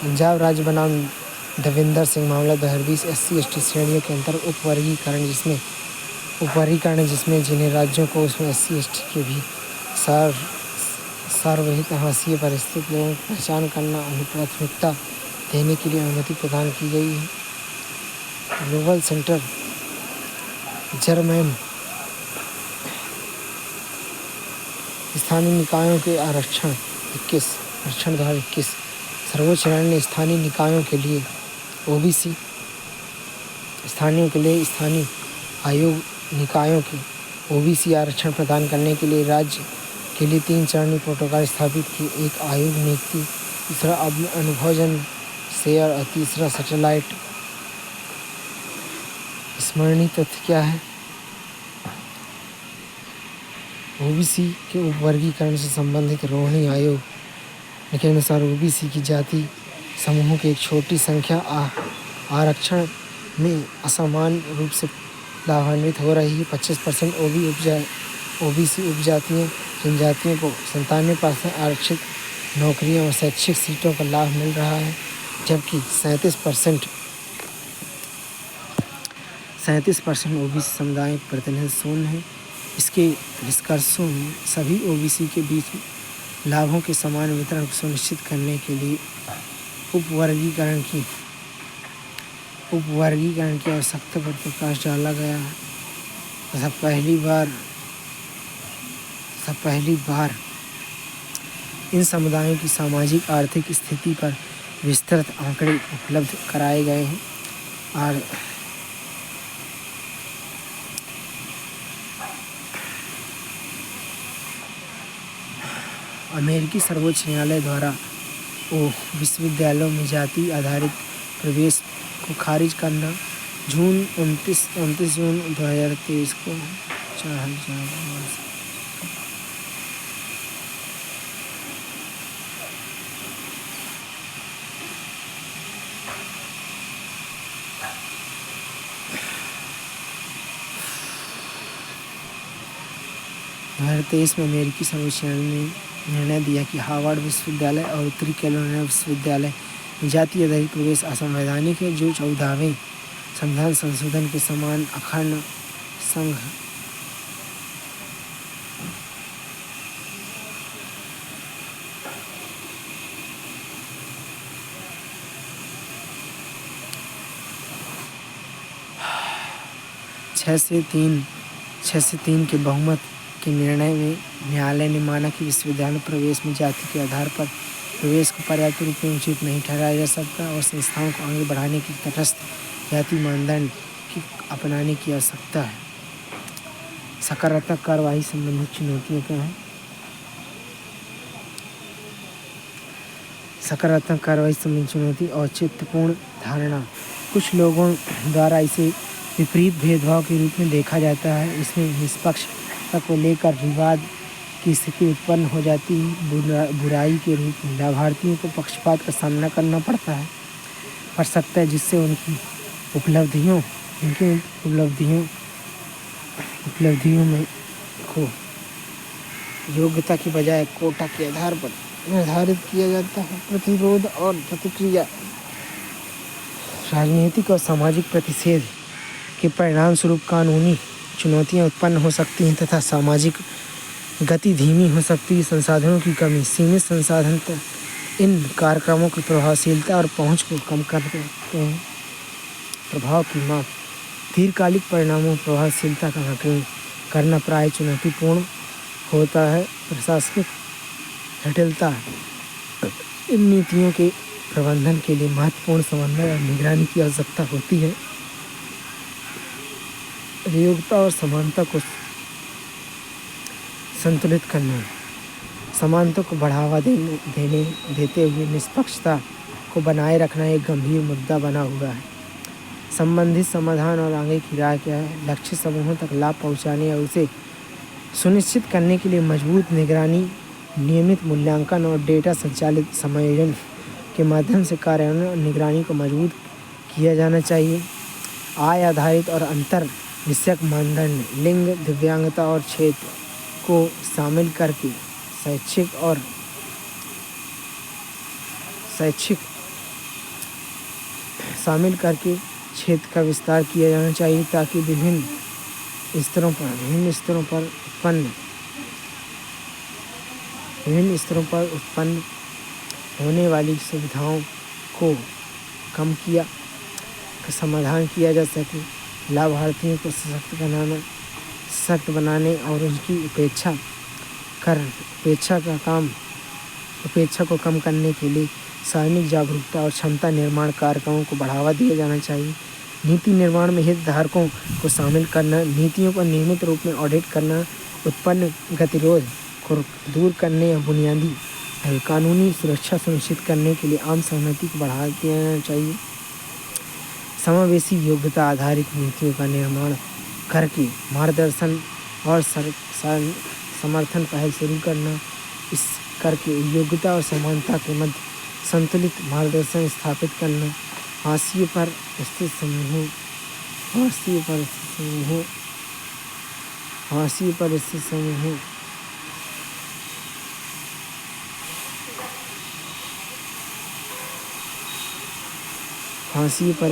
पंजाब राज्य बनाम देवेंद्र सिंह मामला 2020 SC/ST श्रेणियों के अंतर उपवर्गीकरण जिसमें जिन्हें राज्यों को उसमें SC/ST के भी सार्वहित हाशिए पर स्थित लोगों की पहचान करना, उन्हें प्राथमिकता देने के लिए अनुमति प्रदान की गई है। ग्लोबल सेंटर जर्मन स्थानीय निकायों के आरक्षण 2021 सर्वोच्च न्यायालय ने स्थानीय निकायों के लिए ओबीसी स्थानीय आयोग निकायों के ओबीसी आरक्षण प्रदान करने के लिए राज्य के लिए 3 चरणीय प्रोटोकॉल स्थापित किए। एक आयोग नियुक्ति, दूसरा अनुभवजन शेयर और तीसरा सैटेलाइट। स्मरणीय तथ्य क्या है? ओबीसी के उपवर्गीकरण से संबंधित रोहिणी आयोग के अनुसार ओबीसी की जाति समूहों की एक छोटी संख्या आरक्षण में असमान रूप से लाभान्वित हो रही है। 25% ओबीसी उपजातियों जनजातियों को 97% आरक्षित नौकरियों और शैक्षिक सीटों का लाभ मिल रहा है, जबकि 37% ओबीसी समुदाय प्रतिनिधित्व शून्य है। इसके निष्कर्षों में सभी ओबीसी के बीच लाभों के समान वितरण को सुनिश्चित करने के लिए उपवर्गीकरण की आवश्यकता पर प्रकाश डाला गया है तथा पहली बार इन समुदायों की सामाजिक आर्थिक स्थिति पर विस्तृत आंकड़े उपलब्ध कराए गए हैं। और अमेरिकी सर्वोच्च न्यायालय द्वारा विश्वविद्यालयों में जाति आधारित प्रवेश को खारिज करना 29 जून 2023 को 4000 2023 में अमेरिकी सर्वोच्च न्यायालय ने निर्णय दिया कि हार्वर्ड विश्वविद्यालय और उत्तरी कैरोलिना विश्वविद्यालय में जाति आधारित प्रवेश असंवैधानिक है, जो 14वें संविधान संशोधन के समान अखंड संघ छः से तीन के बहुमत के निर्णय में न्यायालय ने माना कि विश्वविद्यालय प्रवेश में जाति के आधार पर प्रवेश को पर्याप्त रूप में उचित नहीं ठहराया जा सकता और संस्थाओं को आगे बढ़ाने की तटस्थ जाति मानदंड की अपनाने की आवश्यकता है। सकारात्मक कार्रवाई संबंधित चुनौतियाँ क्या हैं? सकारात्मक कार्रवाई संबंधी चुनौती औचित्यपूर्ण धारणा। कुछ लोगों द्वारा इसे विपरीत भेदभाव के रूप में देखा जाता है। इसमें निष्पक्षता को लेकर विवाद की स्थिति उत्पन्न हो जाती है। बुराई के रूप में लाभार्थियों को पक्षपात का सामना करना पड़ सकता है, जिससे उनकी उपलब्धियों में को योग्यता की बजाय कोटा के आधार पर निर्धारित किया जाता है। प्रतिरोध और प्रतिक्रिया। राजनीतिक और सामाजिक प्रतिषेध के परिणाम स्वरूप कानूनी चुनौतियां उत्पन्न हो सकती हैं तथा सामाजिक गति धीमी हो सकती है। संसाधनों की कमी। सीमित संसाधन इन कार्यक्रमों की प्रभावशीलता और पहुंच को कम करते हैं। प्रभाव की माप। दीर्घकालिक परिणामों प्रभावशीलता का आकलन करना प्राय चुनौतीपूर्ण होता है। प्रशासनिक जटिलता। इन नीतियों के प्रबंधन के लिए महत्वपूर्ण समन्वय और निगरानी की आवश्यकता होती है। योग्यता और समानता को संतुलित करना। समानता को बढ़ावा देते हुए निष्पक्षता को बनाए रखना एक गंभीर मुद्दा बना हुआ है। संबंधित समाधान और आगे की राय क्या है? लक्ष्य समूहों तक लाभ पहुंचाने और उसे सुनिश्चित करने के लिए मजबूत निगरानी, नियमित मूल्यांकन और डेटा संचालित समायोजन के माध्यम से कार्यान्वयन और निगरानी को मजबूत किया जाना चाहिए। आय आधारित और अंतर विषयक मानदंड। लिंग, दिव्यांगता और क्षेत्र को शामिल करके क्षेत्र का विस्तार किया जाना चाहिए ताकि विभिन्न स्तरों पर उत्पन्न होने वाली सुविधाओं को समाधान किया जा सके। लाभार्थियों को सशक्त बनाने और उनकी उपेक्षा को कम करने के लिए सार्वजनिक जागरूकता और क्षमता निर्माण कार्यक्रमों को बढ़ावा दिया जाना चाहिए। नीति निर्माण में हितधारकों को शामिल करना, नीतियों को नियमित रूप में ऑडिट करना, उत्पन्न गतिरोध को दूर करने या बुनियादी कानूनी सुरक्षा सुनिश्चित करने के लिए आम सहमति को बढ़ावा दिया जाना चाहिए। समावेशी योग्यता आधारित नीतियों का निर्माण करके मार्गदर्शन और समर्थन पहल शुरू करना। इस करके योग्यता और समानता के मध्य संतुलित मार्गदर्शन स्थापित करना। हाशिए पर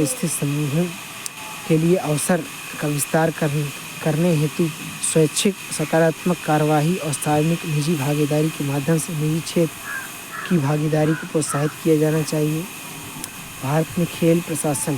स्थित समूहों के लिए अवसर का विस्तार करने हेतु स्वैच्छिक सकारात्मक कार्यवाही और सार्वजनिक निजी भागीदारी के माध्यम से निजी क्षेत्र की भागीदारी को प्रोत्साहित किया जाना चाहिए। भारत में खेल प्रशासन